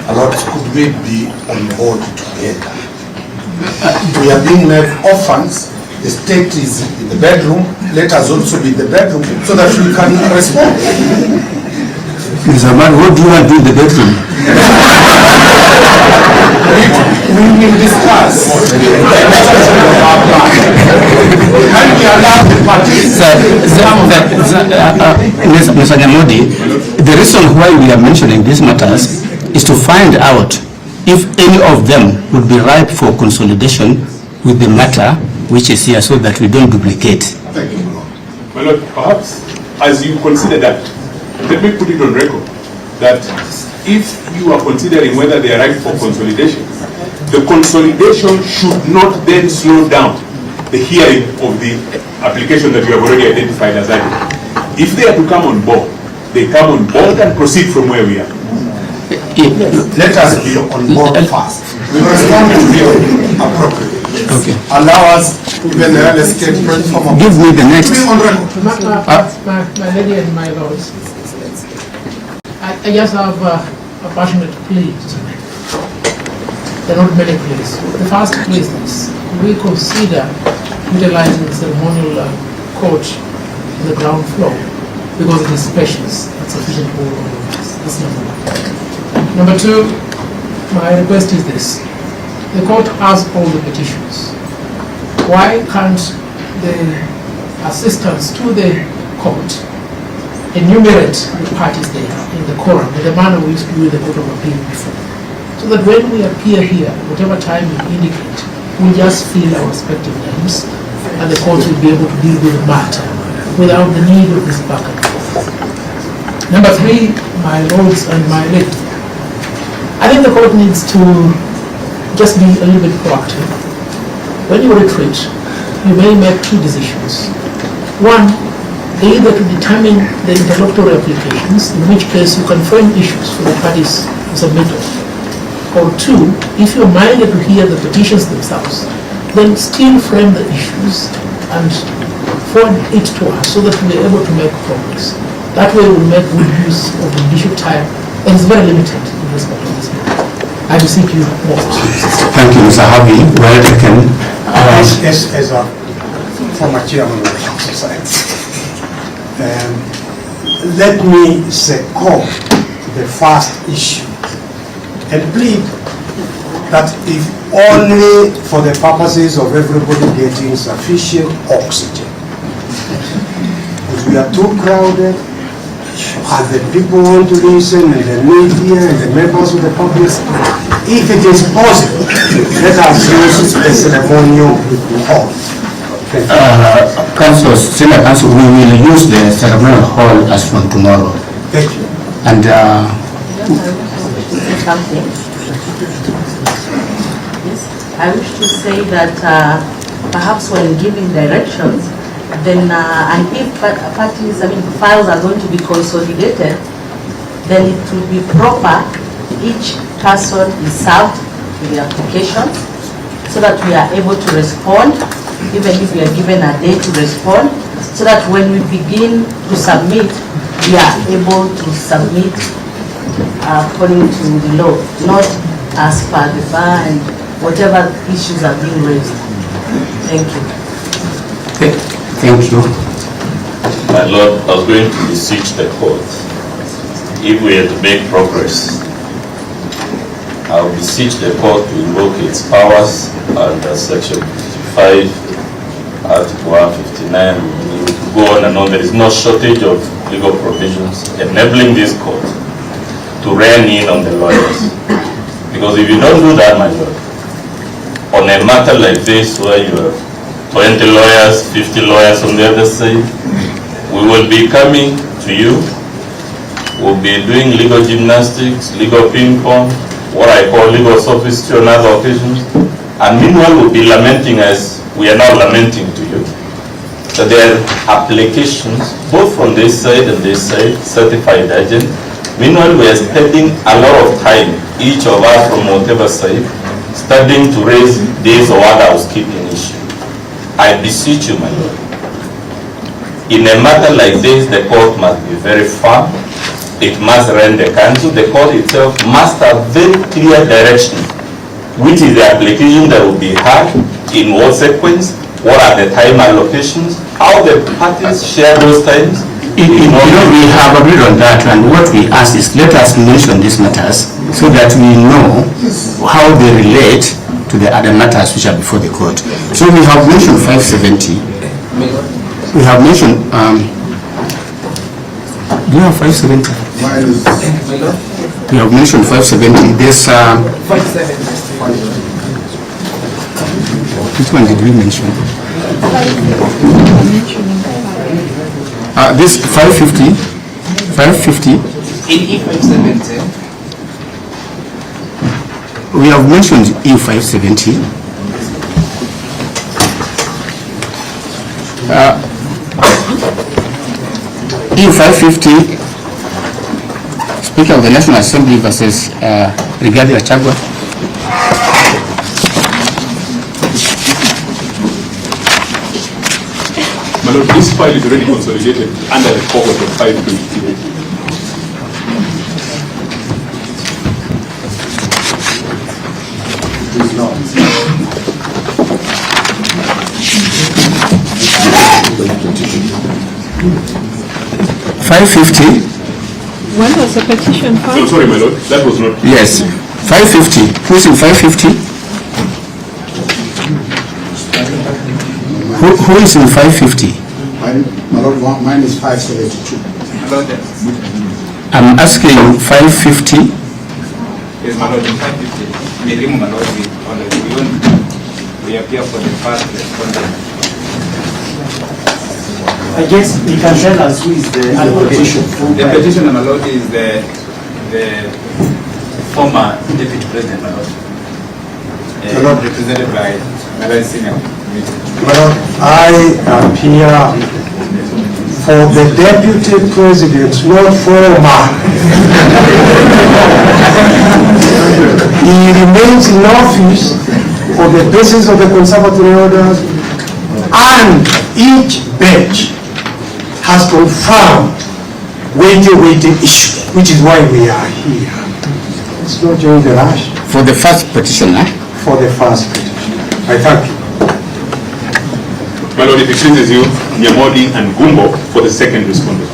A lot could we be on board together? We are being made orphans. The state is in the bedroom. Let us also be in the bedroom so that we can respond.
Mr. Man, what do you want to do in the bedroom?
We will discuss. Can we allow the parties?
Mr. Nyamodi, the reason why we are mentioning these matters is to find out if any of them would be ripe for consolidation with the matter which is here so that we don't duplicate.
Thank you, my Lord.
My Lord, perhaps as you consider that, let me put it on record that if you are considering whether they are ripe for consolidation, the consolidation should not then slow down the hearing of the application that you have already identified as urgent. If they are to come on board, they come on board and proceed from where we are.
Let us be on board fast. We respond to you appropriately.
Okay.
Allow us, even the real estate platform.
Give me the next.
My lady and my lords, I just have a passionate plea to make. There are not many pleas. The first plea is this: we consider utilizing the ceremonial court on the ground floor because it is spacious and sufficient for all of us. That's number 1. Number 2, my request is this: the court has all the petitions. Why can't the assistants to the court enumerate the parties there in the quorum in the manner we used to do in the Court of Appeal before? So that when we appear here, whatever time you indicate, we'll just fill our respective names and the court will be able to deal with the matter without the need of this back and forth. Number 3, my lords and my lady, I think the court needs to just be a little bit proactive. When you retreat, you may make 2 decisions. 1, either to determine the interlocutory applications, in which case you can frame issues for the parties to submit. Or 2, if you're minded to hear the petitions themselves, then still frame the issues and forward it to us so that we're able to make progress. That way we'll make good use of the judicial time, and it's very limited in respect of this matter. I beseech you more.
Thank you, Mr. Harvey. Well taken.
As a former chairman of the House of Science, let me second the first issue and plead that if only for the purposes of everybody getting sufficient oxygen, we are too crowded, and the people want to listen, and the media and the members of the public. If it is possible, let us use the ceremonial hall.
Council, Senior Council, we will use the ceremonial hall as from tomorrow.
Thank you.
And
something. Yes, I wish to say that perhaps when giving directions, then and if parties, files are going to be consolidated, then it will be proper. Each person is served with the application, so that we are able to respond, even if we are given a day to respond, so that when we begin to submit, we are able to submit according to the law, not as per the bar and whatever issues are being raised. Thank you.
Thank you.
My Lord, I was going to beseech the court, if we are to make progress, I will beseech the court to invoke its powers under Section 55, Article 159. We will go on and on. There is no shortage of legal provisions enabling this court to rein in on the lawyers. Because if you don't do that, my Lord, on a matter like this where you have 20 lawyers, 50 lawyers on the other side, we will be coming to you, we'll be doing legal gymnastics, legal ping pong, what I call legal sophistry on other occasions, and meanwhile we'll be lamenting as we are now lamenting to you that there are applications both from this side and this side, certified agent. Meanwhile, we are spending a lot of time, each of us from whatever side, studying to raise this or other housekeeping issue. I beseech you, my Lord, in a matter like this, the court must be very firm. It must run the council. The court itself must have very clear direction. Which is the application that will be had, in what sequence, what are the time allocations, how the parties share those times.
We have agreed on that, and what we ask is let us mention these matters so that we know how they relate to the other matters which are before the court. So we have mentioned 570. We have mentioned, do you have 570? We have mentioned 570. There's which one did we mention? This 550. 550.
In E570.
We have mentioned E570. E550. Speaker of the National Assembly versus Gachagua.
My Lord, this file is already consolidated under the cohort of 550.
When was the petition filed?
Oh, sorry, my Lord, that was not.
Yes, 550. Who's in 550? Who is in 550?
My Lord, mine is 572.
I'm asking 550.
Yes, my Lord, in 550. My Lord, we appear for the first respondent.
I guess you can tell us who is the petition.
The petitioner, my Lord, is the former Deputy President, my Lord. Represented by my Lord Senior.
My Lord, I appear for the Deputy President, not former. He remains in office for the basis of the conservative orders, and each bench has confirmed weighty issue, which is why we are here. It's not just a rush.
For the first petition,
For the first petition. I thank you.
My Lord, it exchanges you, Nyamodi and Gumbo for the second respondent.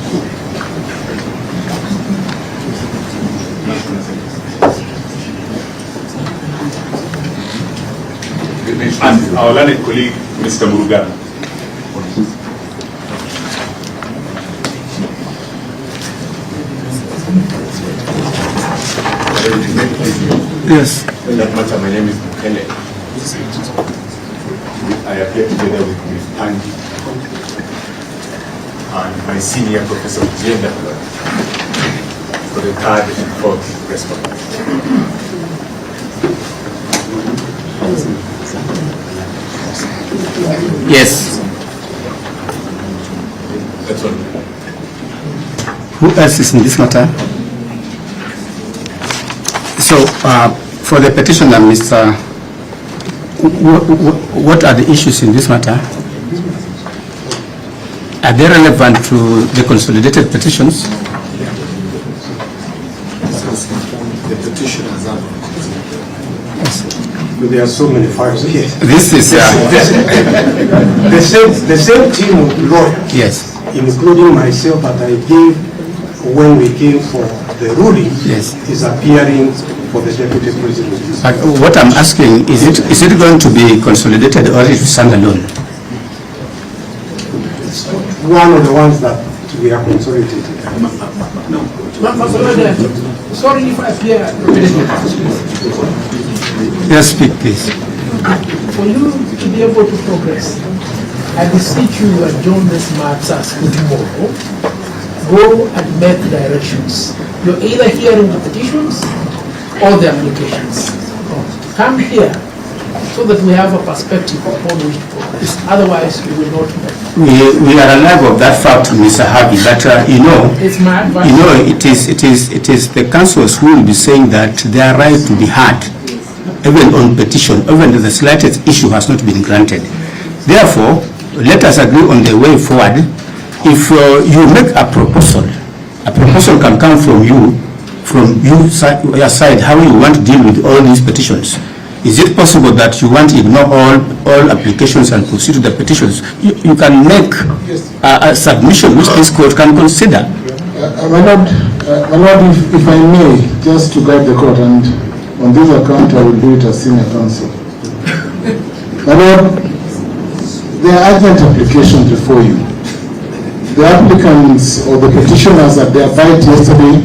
And our learned colleague, Mr. Murugana.
Yes.
In that matter, my name is Bukele. I appear together with Ms. Andy and my senior professor of gender for the third and fourth respondents.
Yes.
That's all.
Who else is in this matter? So, for the petitioner, Mr. What are the issues in this matter? Are they relevant to the consolidated petitions?
The petitioners are. There are so many files here.
This is
the same team of lawyers,
yes,
including myself that I gave when we came for the ruling,
yes,
is appearing for the deputy president.
But what I'm asking is it going to be consolidated or is it standalone?
It's one of the ones that we are consolidated.
No. Sorry if I appear repetitive.
Yes, speak please.
For you to be able to progress, I beseech you to adjourn this matter tomorrow. Go and make directions. You're either hearing the petitions or the applications. Come here so that we have a perspective upon which to progress. Otherwise, we will not move.
We are alive of that fact, Mr. Harvey, but
it's my advice.
It is the councils who will be saying that their right to be heard, even on petition, even if the slightest issue has not been granted. Therefore, let us agree on the way forward. If you make a proposal can come from your side, how you want to deal with all these petitions. Is it possible that you want to ignore all applications and proceed to the petitions? You can make a submission which this court can consider.
My Lord, if I may, just to guide the court, and on this account I will do it as senior counsel. My Lord, there are urgent applications before you. The applicants or the petitioners at their bite yesterday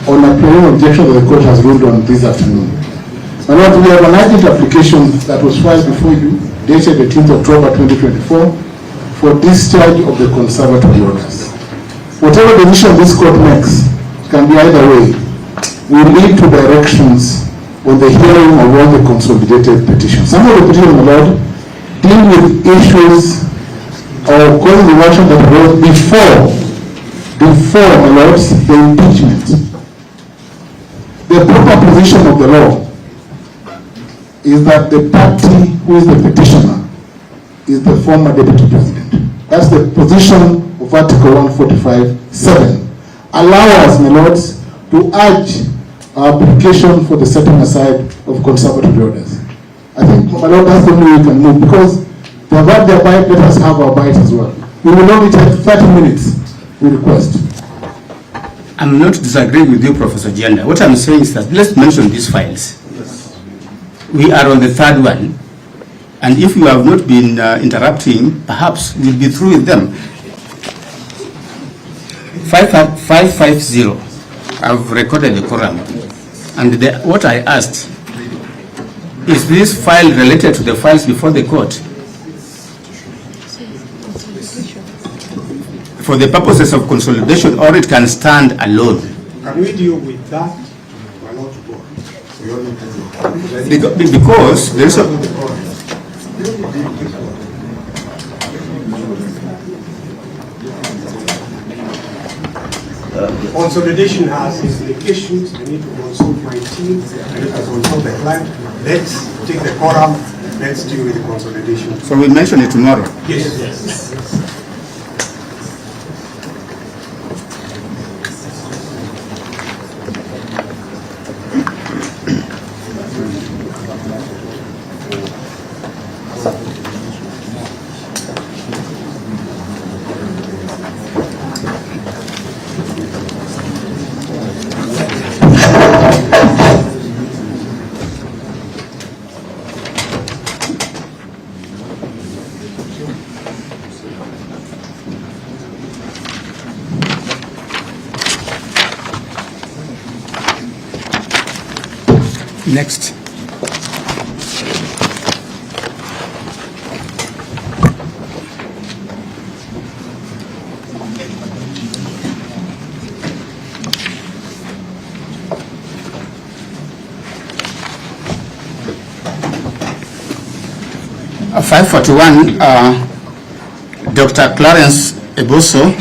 on a preliminary objection that the court has ruled on this afternoon. My Lord, we have an urgent application that was filed before you, dated 18th October 2024, for discharge of the conservatory orders. Whatever decision this court makes can be either way. We lead to directions on the hearing of all the consolidated petitions. Some of the petitions, my Lord, deal with issues or causes of action that arose before, my Lord, the impeachment. The proper position of the law is that the party who is the petitioner is the former deputy president. That's the position of Article 145(7). Allow us, my lords, to urge our application for the setting aside of conservative orders. I think, my lord, that's the only way we can move, because they have had their bite, let us have our bite as well. We will only take 30 minutes, we request.
I'm not disagreeing with you, Professor Gianda. What I'm saying is that let's mention these files. We are on the third one, and if you have not been interrupting, perhaps we'll be through with them. 550, I've recorded the quorum, and what I asked, is this file related to the files before the court? For the purposes of consolidation, or it can stand alone?
Can we deal with that? Why not go?
Because there is a...
Consolidation has implications. I need to consult my team. I need to consult the client. Let's take the quorum. Let's deal with the consolidation.
So we'll mention it tomorrow?
Yes.
Next. Uh, 541, Dr. Clarence Eboso.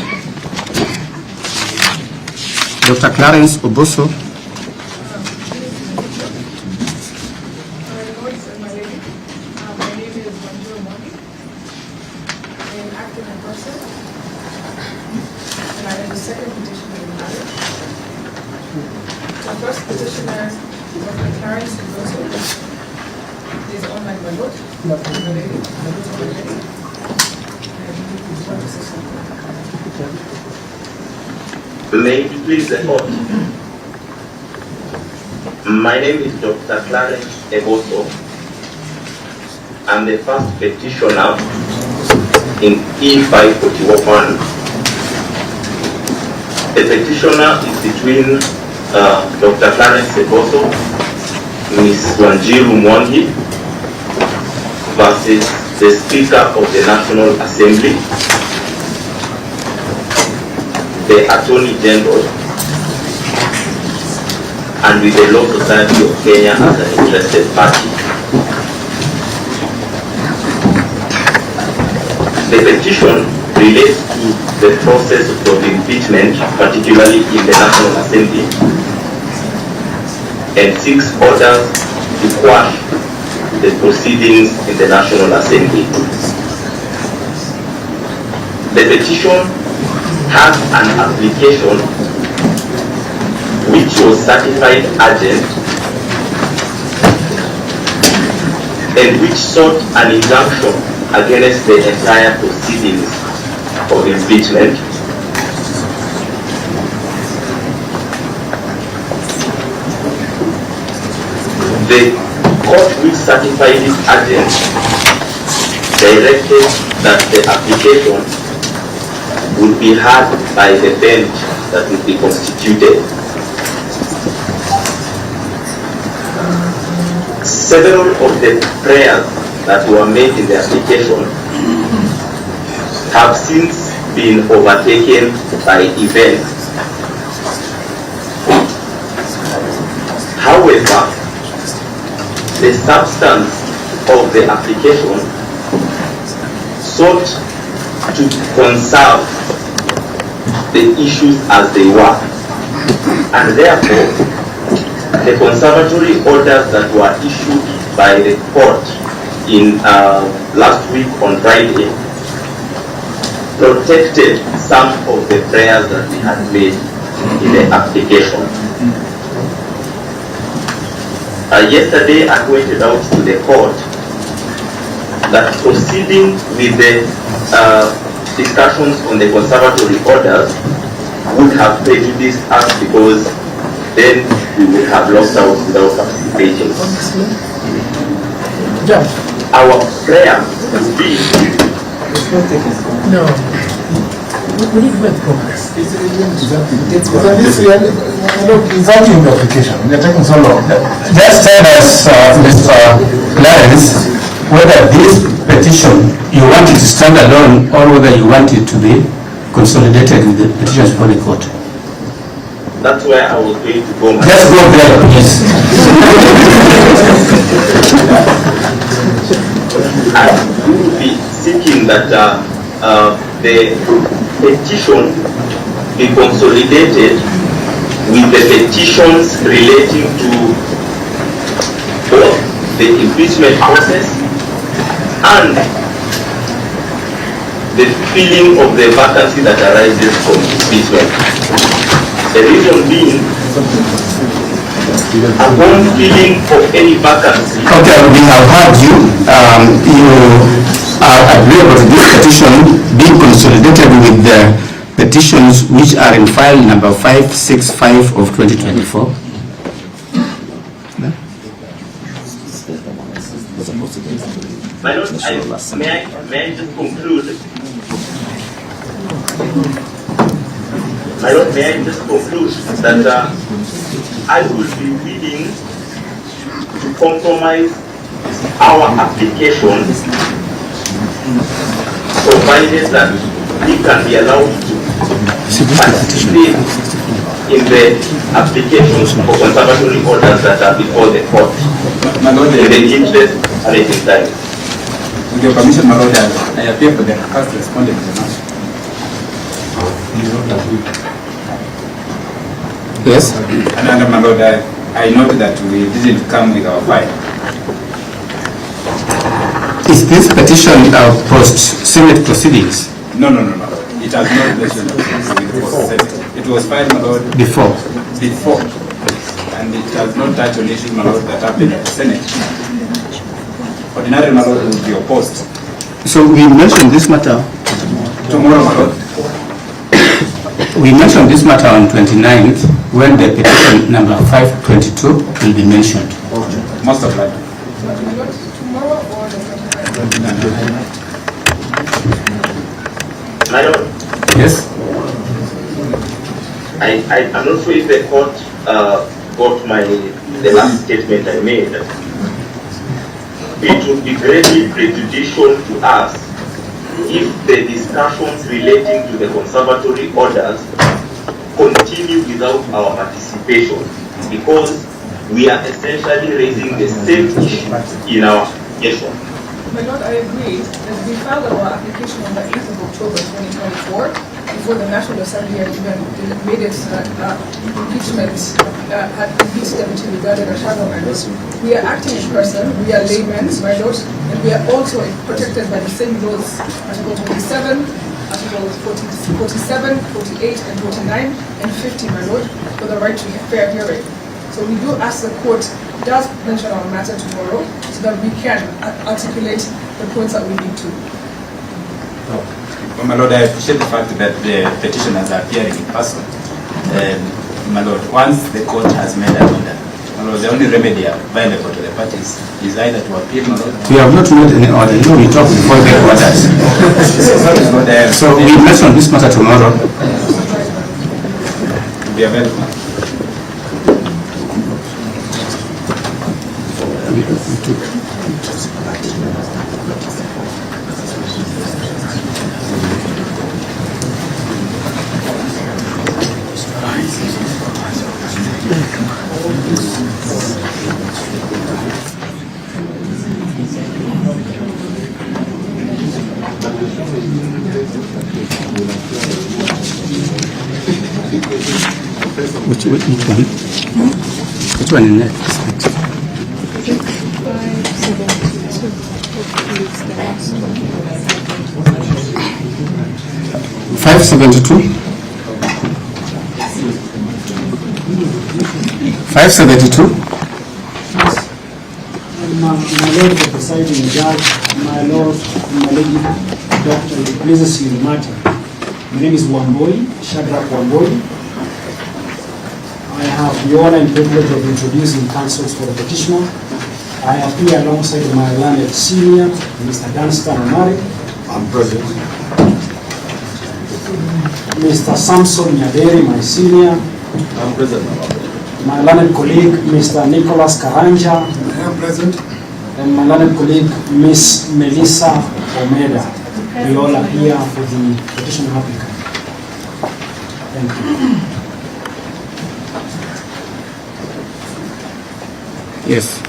Dr. Clarence Oboso.
May it please the court. My name is Dr. Clarence Eboso. I'm the first petitioner in E541. The petitioner is between Dr. Clarence Eboso, Ms. Wanjiru Mwangi, versus the Speaker of the National Assembly, the Attorney General, and with the Law Society of Kenya as an interested party. The petition relates to the process of impeachment, particularly in the National Assembly, and seeks orders to quash the proceedings in the National Assembly. The petition has an application which was certified urgent and which sought an injunction against the entire proceedings of impeachment. The court which certified it urgent directed that the application would be heard by the bench that would be constituted. Several of the prayers that were made in the application have since been overtaken by events. However, the substance of the application sought to conserve the issues as they were, and therefore the conservatory orders that were issued by the court in last week on Friday protected some of the prayers that we had made in the application. Yesterday I pointed out to the court that proceeding with the discussions on the conservatory orders would have prejudiced us, because then we would have lost out without participating. Our prayer would be
we need to make progress. It's in the application. We are taking so long.
Just tell us, Mr. Clarence, whether this petition, you want it to stand alone or whether you want it to be consolidated with the petitions for the court.
That's where I was going to go.
Just go there, please.
I will be seeking that the petition be consolidated with the petitions relating to both the impeachment process and the filling of the vacancy that arises from impeachment. The reason being, upon filling of any vacancy.
Okay, we have heard you. You are agreeable to this petition being consolidated with the petitions which are in file number 565 of 2024.
My Lord, may I just conclude? My Lord, may I just conclude that I will be willing to compromise our application, provided that we can be allowed to participate in the applications for conservatory orders that are before the court in the interest and it is time.
With your permission, my lord, I appear for the first respondent to the matter.
Yes?
And my lord, I noted that we didn't come with our file.
Is this petition post-Senate proceedings?
No. It has not mentioned it was filed, my lord.
Before?
Before. And it has not touched on issues, my lord, that happened at the Senate. Ordinarily, my lord, will be opposed.
So we mentioned this matter?
Tomorrow, my lord.
We mentioned this matter on 29th when the petition number 522 will be mentioned.
Most of that.
Tomorrow or the 29th?
My lord.
Yes?
I'm not sure if the court got the last statement I made. It would be greatly prejudicial to us if the discussions relating to the conservatory orders continue without our participation, because we are essentially raising the same issue in our application.
My lord, I agree that we filed our application on the 8th of October 2024 before the National Assembly had even made its impeachment, had impeached Deputy regarding Gachagua matters. We are acting in person, we are laymen, my lord, and we are also protected by the same laws, Article 27, Article 47, 48, and 49, and 50, my lord, for the right to fair hearing. So we do ask the court does mention our matter tomorrow so that we can articulate the points that we need to.
Well, my lord, I appreciate the fact that the petitioners are appearing in person. My lord, once the court has made an order, my lord, the only remedy available to the parties is either to appeal, my lord.
We have not made any order. No, we talk before the orders. So we mention this matter tomorrow.
Be available.
Which one? Which one in that? 572? 572?
My Lord, the presiding judge, my Lord, my lady, doctor, it pleases you the matter. My name is Wamboi, Shadrach Wamboi. I have the honor and privilege of introducing counsels for the petitioner. I appear alongside my learned senior, Mr. Dunstan Omari. I'm present. Mr. Samson Nyaderi, my senior. I'm present. My learned colleague, Mr. Nicholas Karanja. I am present. And my learned colleague, Miss Melissa Omeda. We all are here for the petition applicant. Thank you.
Yes.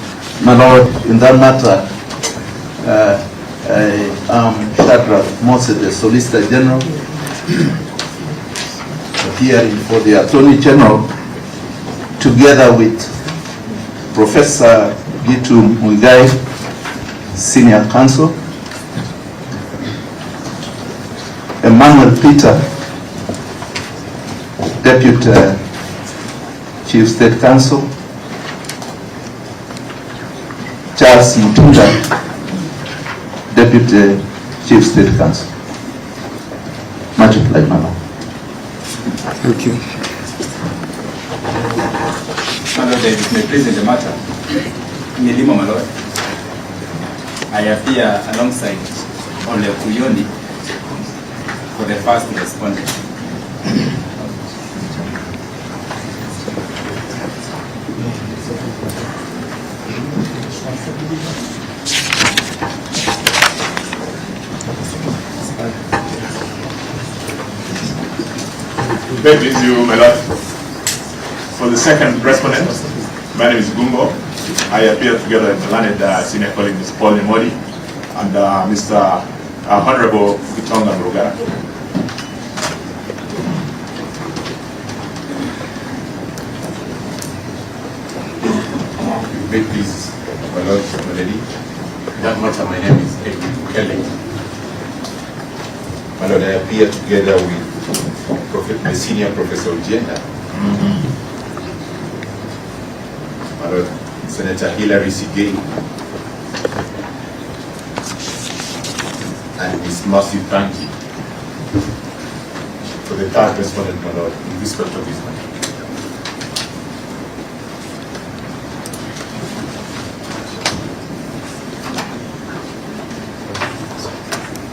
My Lord, in that matter, I am Shadrach Mose, the Solicitor General, appearing for the Attorney General, together with Professor Gitu Muigai, Senior Counsel, Emmanuel Peter, Deputy Chief State Counsel, Charles Mutinda, Deputy Chief State Counsel. Much obliged, my Lord.
Thank you.
My Lord, if it may please in the matter, Milimo, my Lord, I appear alongside Ole Kuyoni for the first respondent.
Beg with you, my lord. For the second respondent, my name is Gumbo. I appear together with the learned senior colleague, Mr. Paul Nimodi, and Mr. Honorable Gitonga Mrugara.
Beg please, my lord, my lady. That matter, my name is Edwin Kelly. My lord, I appear together with the senior Professor Ujenda. My lord, Senator Hilary Sigei, and Ms. Mercy Tanki. For the third respondent, my lord, in respect of this matter.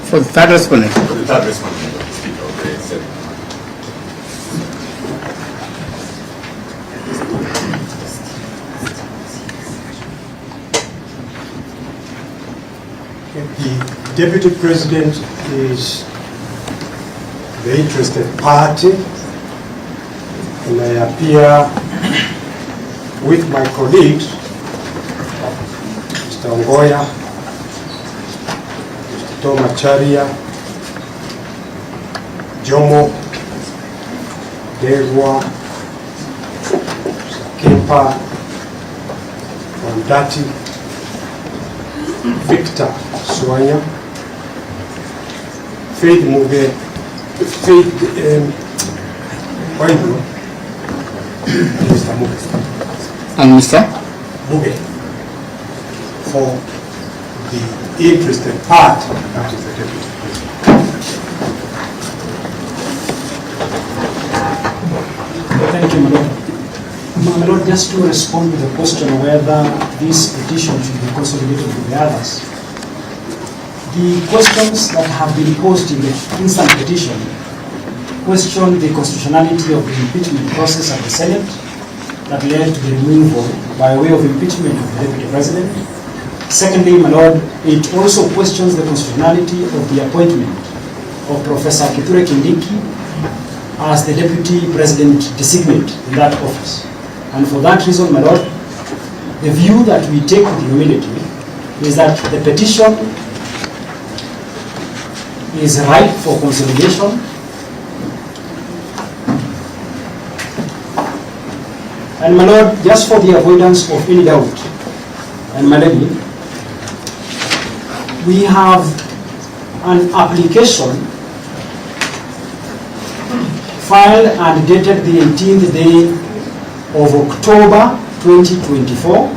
For the third respondent.
For the third respondent, Speaker of the Senate.
The Deputy President is the interested party, and I appear with my colleagues, Mr. Ongoya, Mr. Tomacharia, Jomo, Degwa, Kepa, Wandati, Victor Swanya, Faith Muge, Faith Mr. Muge.
And Mr.
Muge, for the interested party, that is the deputy president.
Thank you, my lord. My lord, just to respond to the question whether this petition should be consolidated with the others. The questions that have been posed in the instant petition question the constitutionality of the impeachment process at the Senate that led to the removal by way of impeachment of the Deputy President. Secondly, my lord, it also questions the constitutionality of the appointment of Professor Kithure Kindiki as the Deputy President designate in that office. And for that reason, my lord, the view that we take with humility is that the petition is ripe for consolidation, and my lord, just for the avoidance of any doubt, and my lady, we have an application filed and dated the 18th day of October 2024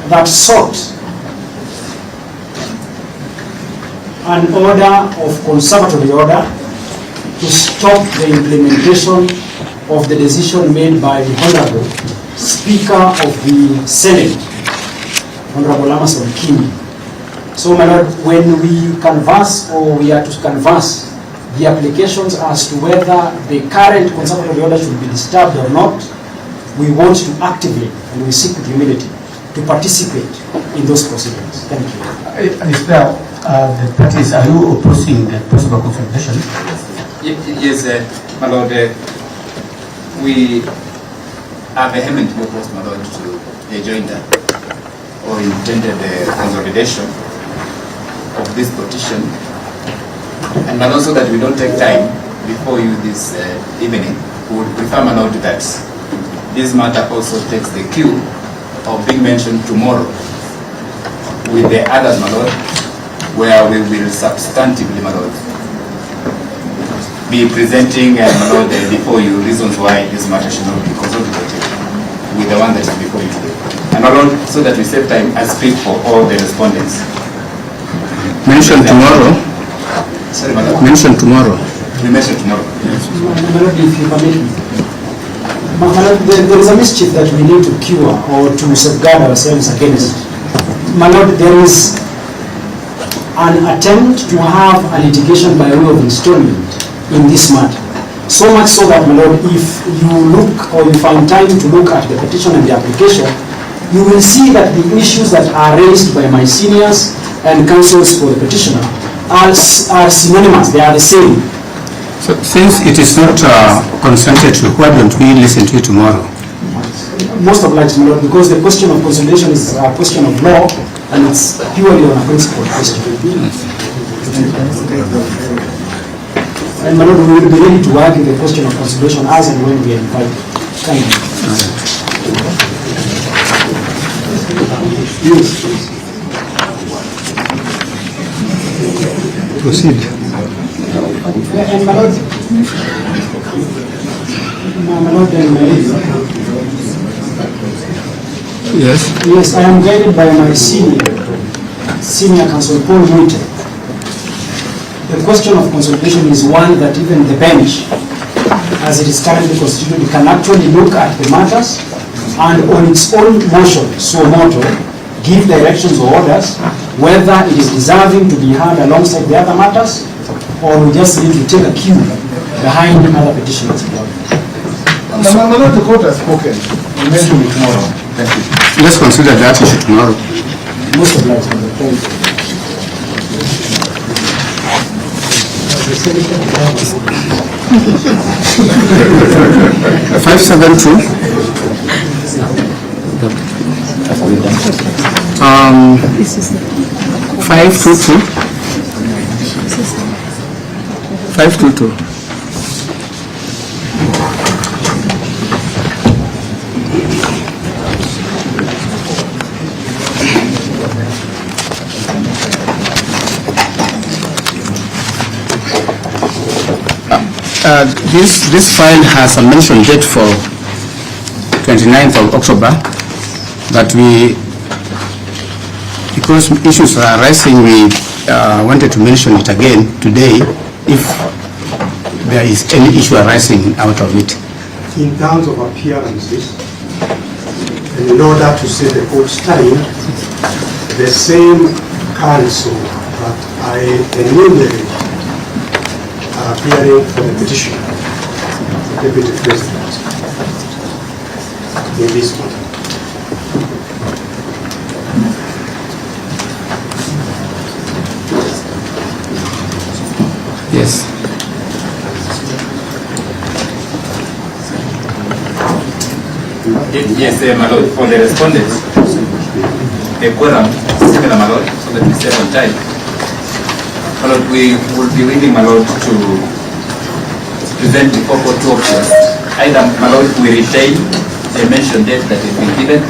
that sought an order of conservatory order to stop the implementation of the decision made by the Honorable Speaker of the Senate, Honorable Amason Kingi. So, my lord, when we canvass, or we are to canvass the applications as to whether the current conservatory order should be disturbed or not, we want to actively, and we seek with humility, to participate in those proceedings. Thank you.
The parties, are you opposing the possible consolidation?
Yes, my lord. We are vehemently opposed, my lord, to the joinder or intended consolidation of this petition, and also that we don't take time before you this evening. We would prefer, my lord, that this matter also takes the cue of being mentioned tomorrow with the others, my lord, where we will substantively, my lord, be presenting, my lord, before you reasons why this matter should not be consolidated with the one that is before you today. And my lord, so that we save time, I speak for all the respondents.
Mention tomorrow.
Sorry, my lord.
Mention tomorrow.
We mention tomorrow.
My lord, if you permit me. My lord, there is a mischief that we need to cure or to safeguard ourselves against. My lord, there is an attempt to have a litigation by way of installment in this matter. So much so that, my lord, if you look or you find time to look at the petition and the application, you will see that the issues that are raised by my seniors and counsels for the petitioner are synonymous, they are the same.
So since it is not consented to, why don't we listen to it tomorrow?
Most obliged, my lord, because the question of consolidation is a question of law and it's purely on a principle question. And my lord, we will be ready to argue the question of consolidation as and when we are invited. Thank you. Yes.
Proceed.
And my lord,
yes.
Yes, I am guided by my senior counsel, Paul Mute. The question of consolidation is one that even the bench, as it is currently constituted, can actually look at the matters and on its own motion, suo moto, give directions or orders whether it is deserving to be heard alongside the other matters or we just need to take a cue behind other petitioners.
My lord, the court has spoken. We'll mention it tomorrow. Thank you.
Let's consider that issue tomorrow.
Most obliged, thank you.
572. 522. 522. This file has a mention date for 29th of October, but because issues are arising, we wanted to mention it again today if there is any issue arising out of it.
In terms of appearances, and in order to save the court's time, the same counsel that I enumerate are appearing for the petition, the Deputy President, in this matter.
Yes.
Yes, my lord, for the respondents, the quorum, similar, my lord, so that we stay on time. My lord, we will be willing, my lord, to present before court 2 options. Either, my lord, we retain the mentioned date that has been given,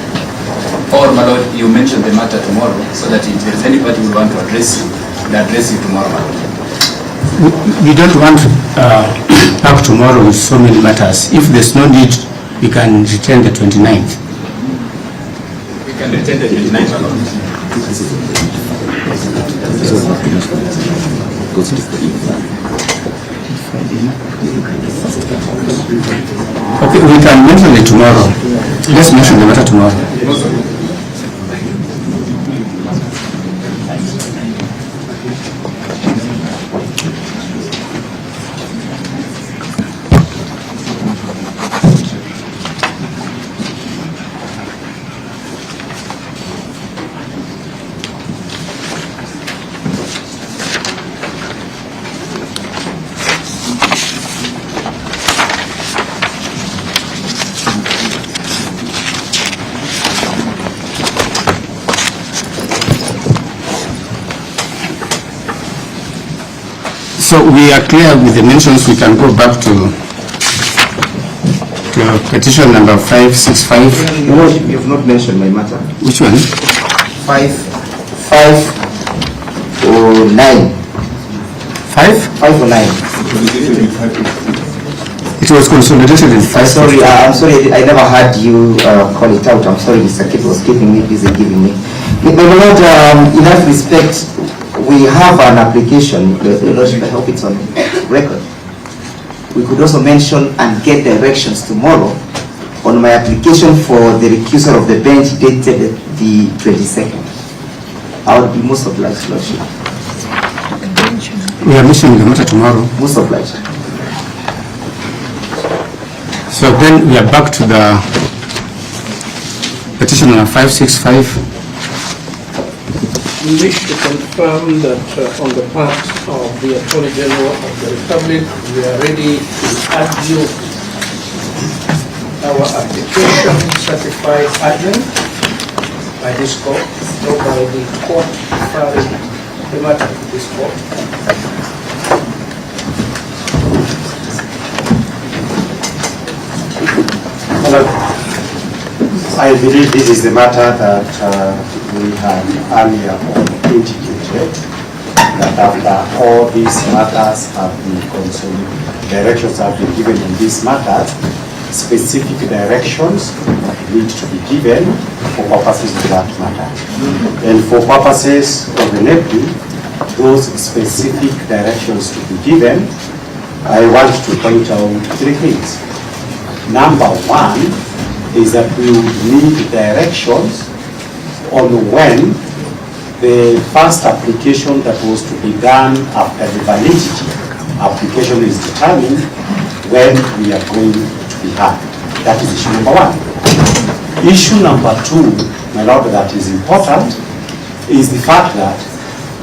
or, my lord, you mention the matter tomorrow, so that if there is anybody who want to address you, we'll address you tomorrow, my lord.
We don't want to pack tomorrow with so many matters. If there's no need, we can retain the 29th.
We can retain the 29th, my lord.
Okay, we can mention it tomorrow. Let's mention the matter tomorrow. So we are clear with the mentions. We can go back to petition number 565.
No, you have not mentioned my matter.
Which one?
509.
509. It was consolidated in 5.
Sorry, I'm sorry, I never heard you call it out. I'm sorry, Mr. Kip was keeping me busy giving me. But Lord, in that respect, we have an application, I hope it's on record. We could also mention and get directions tomorrow on my application for the recusal of the bench dated the 22nd. I would be most obliged, Lordship.
We are mentioning the matter tomorrow.
Most obliged.
So then we are back to the petition number 565.
We wish to confirm that on the part of the Attorney General of the Republic, we are ready to argue our application certified urgent by this court, or by the court referring the matter to this court.
I believe this is the matter that we have earlier indicated, that after all these matters have been consolidated, directions have been given in these matters, specific directions need to be given for purposes of that matter. And for purposes of the NEPI, those specific directions to be given, I want to point out 3 things. Number 1 is that we would need directions on when the first application that was to be done after the validity application is determined, when we are going to be had. That is issue number 1. Issue number 2, my lord, that is important, is the fact that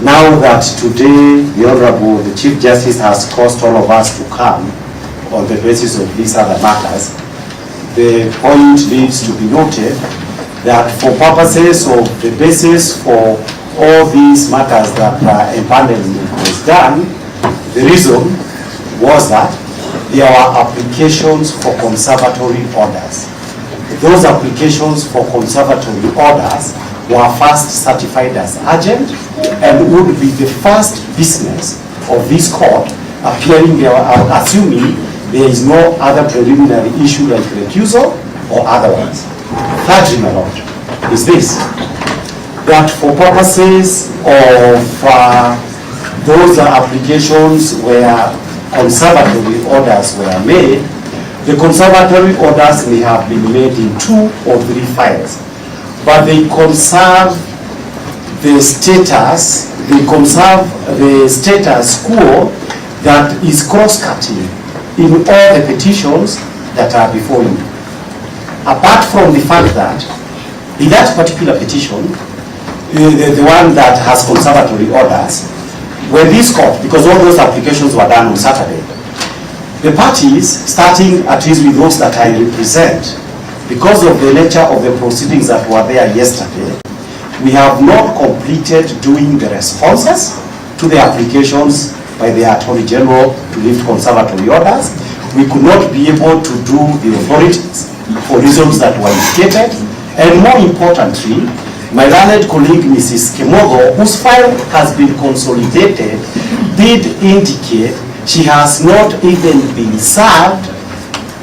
now that today the Honorable, the Chief Justice has caused all of us to come on the basis of these other matters, the point needs to be noted that for purposes of the basis for all these matters that empanelment was done, the reason was that there were applications for conservatory orders. Those applications for conservatory orders were first certified as urgent and would be the first business of this court appearing there, assuming there is no other preliminary issue like recusal or otherwise. Thirdly, my lord, is this, that for purposes of those applications where conservatory orders were made, the conservatory orders may have been made in 2 or 3 files, but they conserve the status, status quo that is cross-cutting in all the petitions that are before you. Apart from the fact that in that particular petition, the one that has conservatory orders, when this court, because all those applications were done on Saturday, the parties, starting at least with those that I represent, because of the nature of the proceedings that were there yesterday, we have not completed doing the responses to the applications by the Attorney General to lift conservatory orders. We could not be able to do the authorities for reasons that were indicated. And more importantly, my learned colleague Mrs. Kemogo, whose file has been consolidated, did indicate she has not even been served,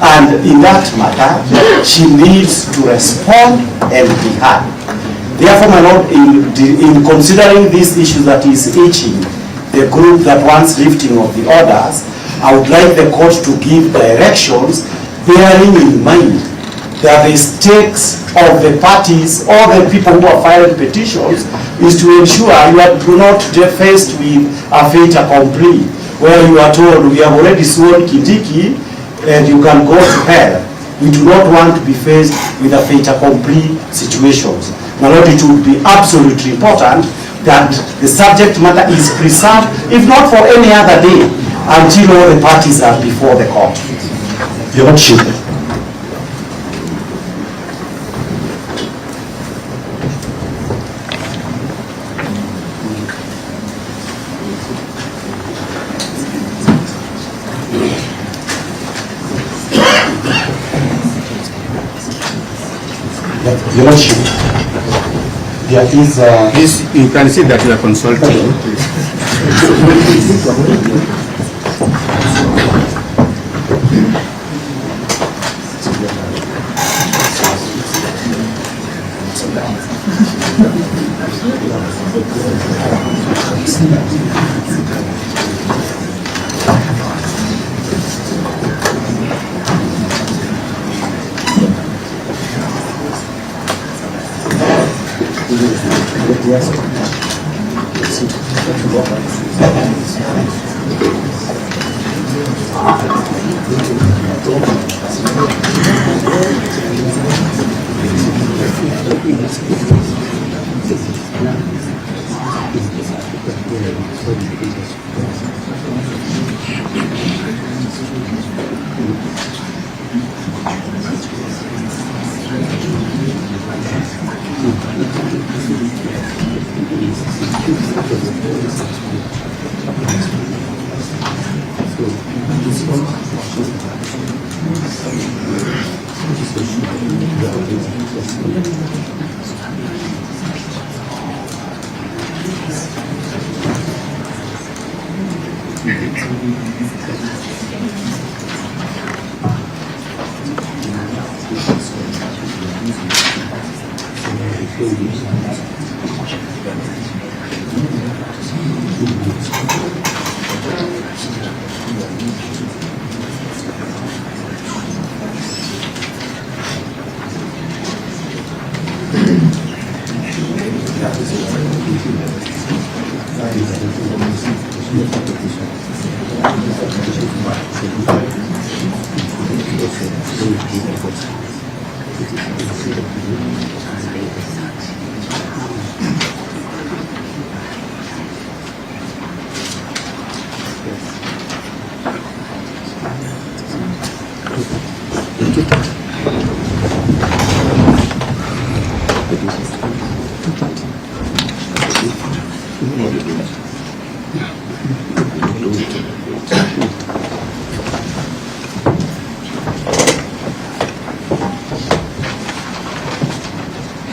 and in that matter, she needs to respond and be heard. Therefore, my lord, in considering this issue that is itching the group that wants lifting of the orders, I would like the court to give directions bearing in mind that the stakes of the parties, all the people who are filing petitions, is to ensure you are not faced with a fait accompli, where you are told we have already sworn Kindiki and you can go to hell. We do not want to be faced with a fait accompli situations. My lord, it would be absolutely important that the subject matter is preserved, if not for any other day, until all the parties are before the court. Your Lordship. Your Lordship, there is
you can see that you are consulting.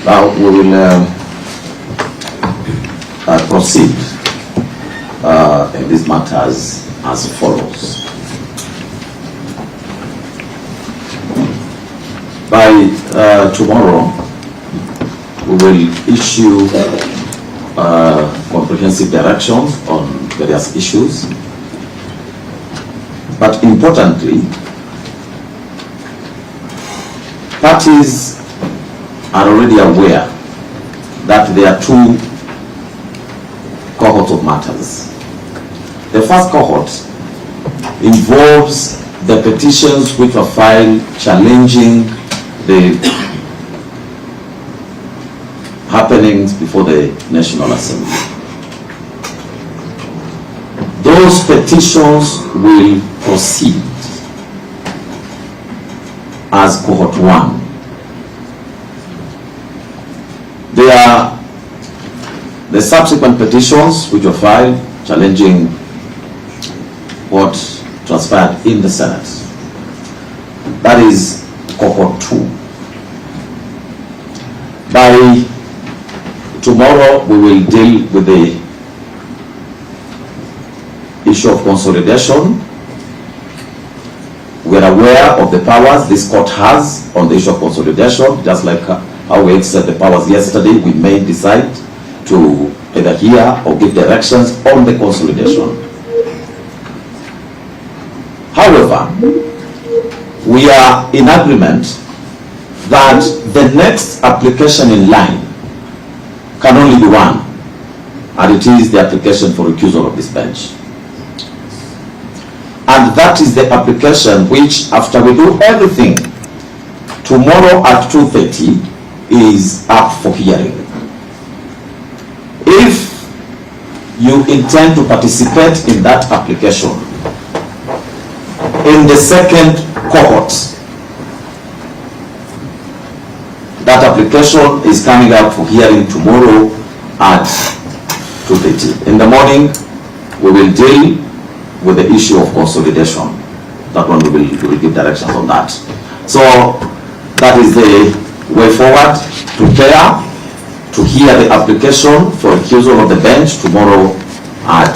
Now we will proceed in these matters as follows. By tomorrow, we will issue comprehensive directions on various issues. But importantly, parties are already aware that there are two cohorts of matters. The first cohort involves the petitions which were filed challenging the happenings before the National Assembly. Those petitions will proceed as cohort 1. They are the subsequent petitions which were filed challenging what transpired in the Senate. That is cohort 2. By tomorrow, we will deal with the issue of consolidation. We are aware of the powers this court has on the issue of consolidation, just like how we exercised the powers yesterday. We may decide to either hear or give directions on the consolidation. However, we are in agreement that the next application in line can only be one, and it is the application for recusal of this bench. And that is the application which, after we do everything, tomorrow at 2:30 is up for hearing. If you intend to participate in that application, in the second cohort, that application is coming up for hearing tomorrow at 2:30. In the morning, we will deal with the issue of consolidation. That one we will give directions on that. So that is the way forward. Prepare to hear the application for recusal of the bench tomorrow at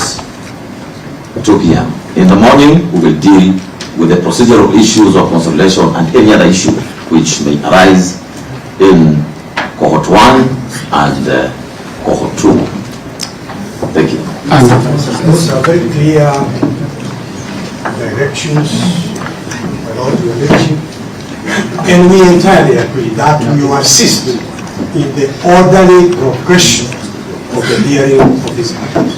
2 p.m. In the morning, we will deal with the procedural issues of consolidation and any other issue which may arise in cohort 1 and cohort 2. Thank you.
Those are very clear directions about your leadership, and we entirely agree that we will assist in the orderly progression of the hearing of this matter.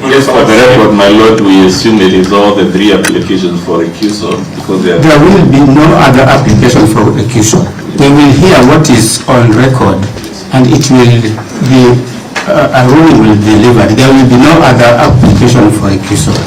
Yes, for the record, my lord, we assume it is all the 3 applications for recusal because they are...
There will be no other application for recusal. We will hear what is on record, and it will be a ruling will be delivered. There will be no other application for recusal.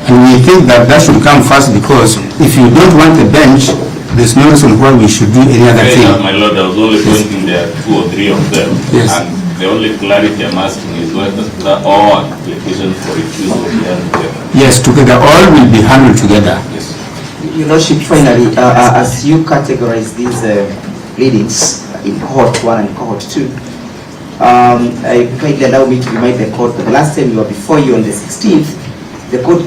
And we think that that should come first, because if you don't want a bench, there's no reason why we should do any other thing.
My Lord, I was only pointing there are 2 or 3 of them.
Yes.
And the only clarity I'm asking is whether all applications for refusal will be handled together.
Yes, together, all will be handled together.
Yes.
Your Lordship, finally, as you categorize these pleadings in cohort 1 and cohort 2, kindly allow me to remind the court that the last time you were before you on the 16th, the court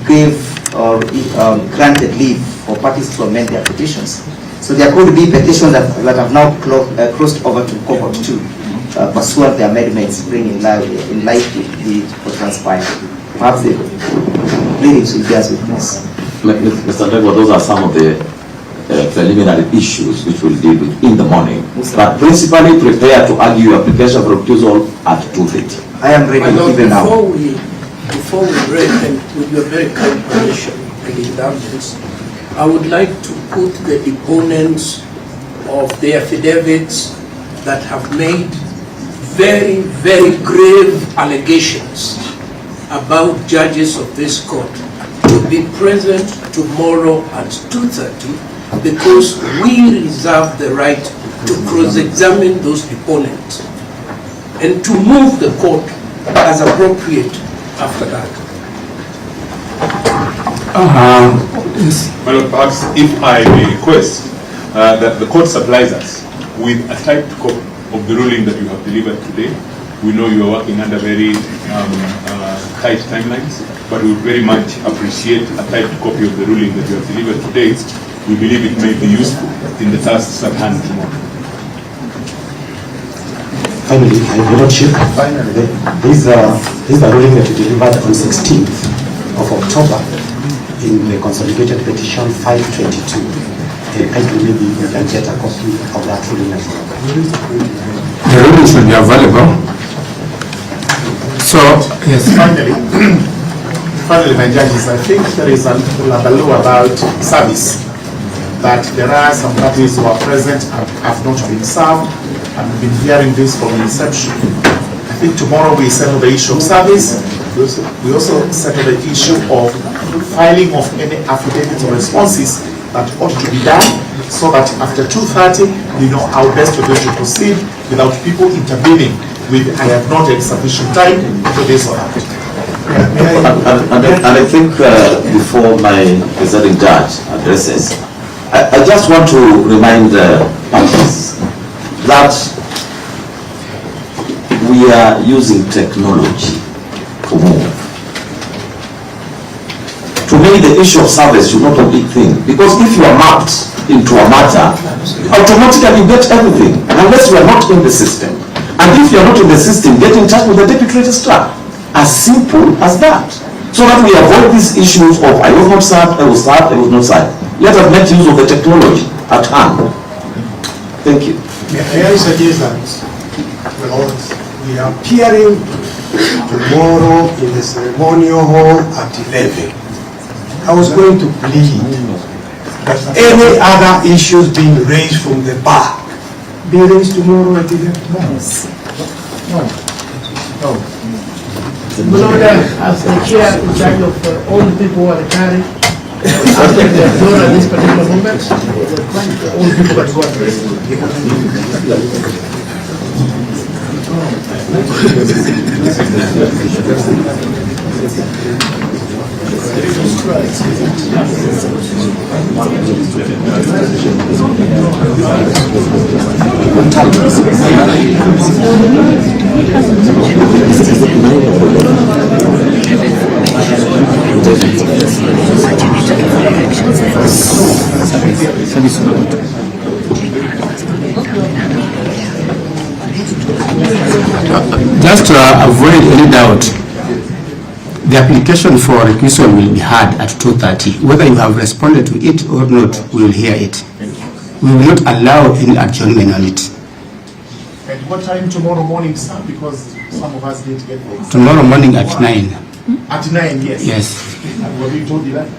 gave or granted leave for parties to amend their petitions. So there could be petitions that have now crossed over to cohort 2, pursuant the amendments bringing in light what transpired. Perhaps the pleadings will bear witness.
Mr. Ndegwa, those are some of the preliminary issues which we'll deal with in the morning. But principally prepare to argue your application for refusal at 2:30.
I am ready even now.
Before we break, and with your very kind permission and indulgence, I would like to put the deponents of the affidavits that have made very, very grave allegations about judges of this court to be present tomorrow at 2:30, because we reserve the right to cross-examine those deponents and to move the court as appropriate after that.
Well, perhaps if I may request that the court supplies us with a typed copy of the ruling that you have delivered today. We know you are working under very tight timelines, but we very much appreciate a typed copy of the ruling that you have delivered today. We believe it may be useful in the tasks at hand tomorrow.
Finally, Your Lordship, these are ruling that you delivered on 16th of October in the consolidated petition 522. And I believe you can get a copy of that ruling as well.
The ruling should be available. So, yes.
Finally, my judges, I think there is a law about service, that there are some parties who are present and have not been served, and we've been hearing this from inception. I think tomorrow we settle the issue of service. We also settle the issue of filing of any affidavits or responses that ought to be done, so that after 2:30 we know how best we're going to proceed without people intervening with "I have not had sufficient time to this or that."
And I think before my presiding judge addresses, I just want to remind the parties that we are using technology to move. To me, the issue of service should not be a big thing, because if you are mapped into a matter, automatically you get everything, unless you are not in the system. And if you are not in the system, get in touch with the deputy registrar. As simple as that. So that we avoid these issues of I was not served, I was served, I was not served. Let us make use of the technology at hand. Thank you.
May I suggest that we are appearing tomorrow in the ceremonial hall at 11. I was going to plead that any other issues being raised from the bar be raised tomorrow at 11. No.
Beloved, as the chair in charge of all the people who are retiring, I take the floor at this particular moment. All the people that were
Just to avoid any doubt, the application for recusal will be heard at 2:30. Whether you have responded to it or not, we will hear it. We will not allow any adjournment on it.
At what time tomorrow morning, sir? Because some of us didn't get there.
Tomorrow morning at 9.
At 9, yes.
Yes.
And were we told 11?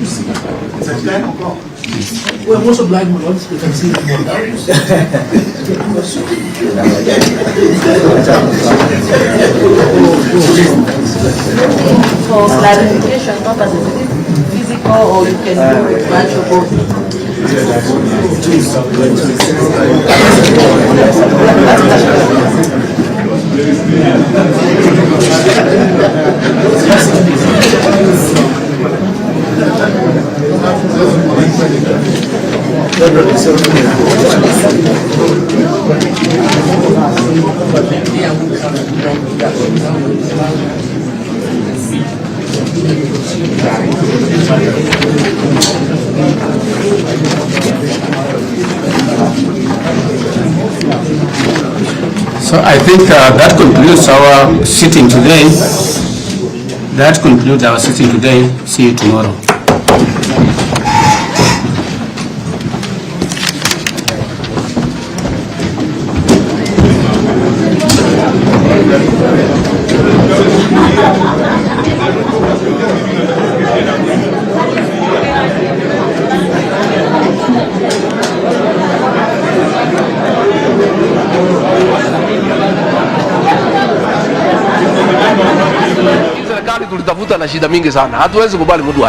It's at 9 o'clock. We're most obliged, my lords. We can see them more now.
For clarification, not as a physical or you can do it virtual.
So I think that concludes our sitting today. That concludes our sitting today. See you tomorrow.
Serikali tulitafuta na shida mingi sana, hatuwezi kubali mtu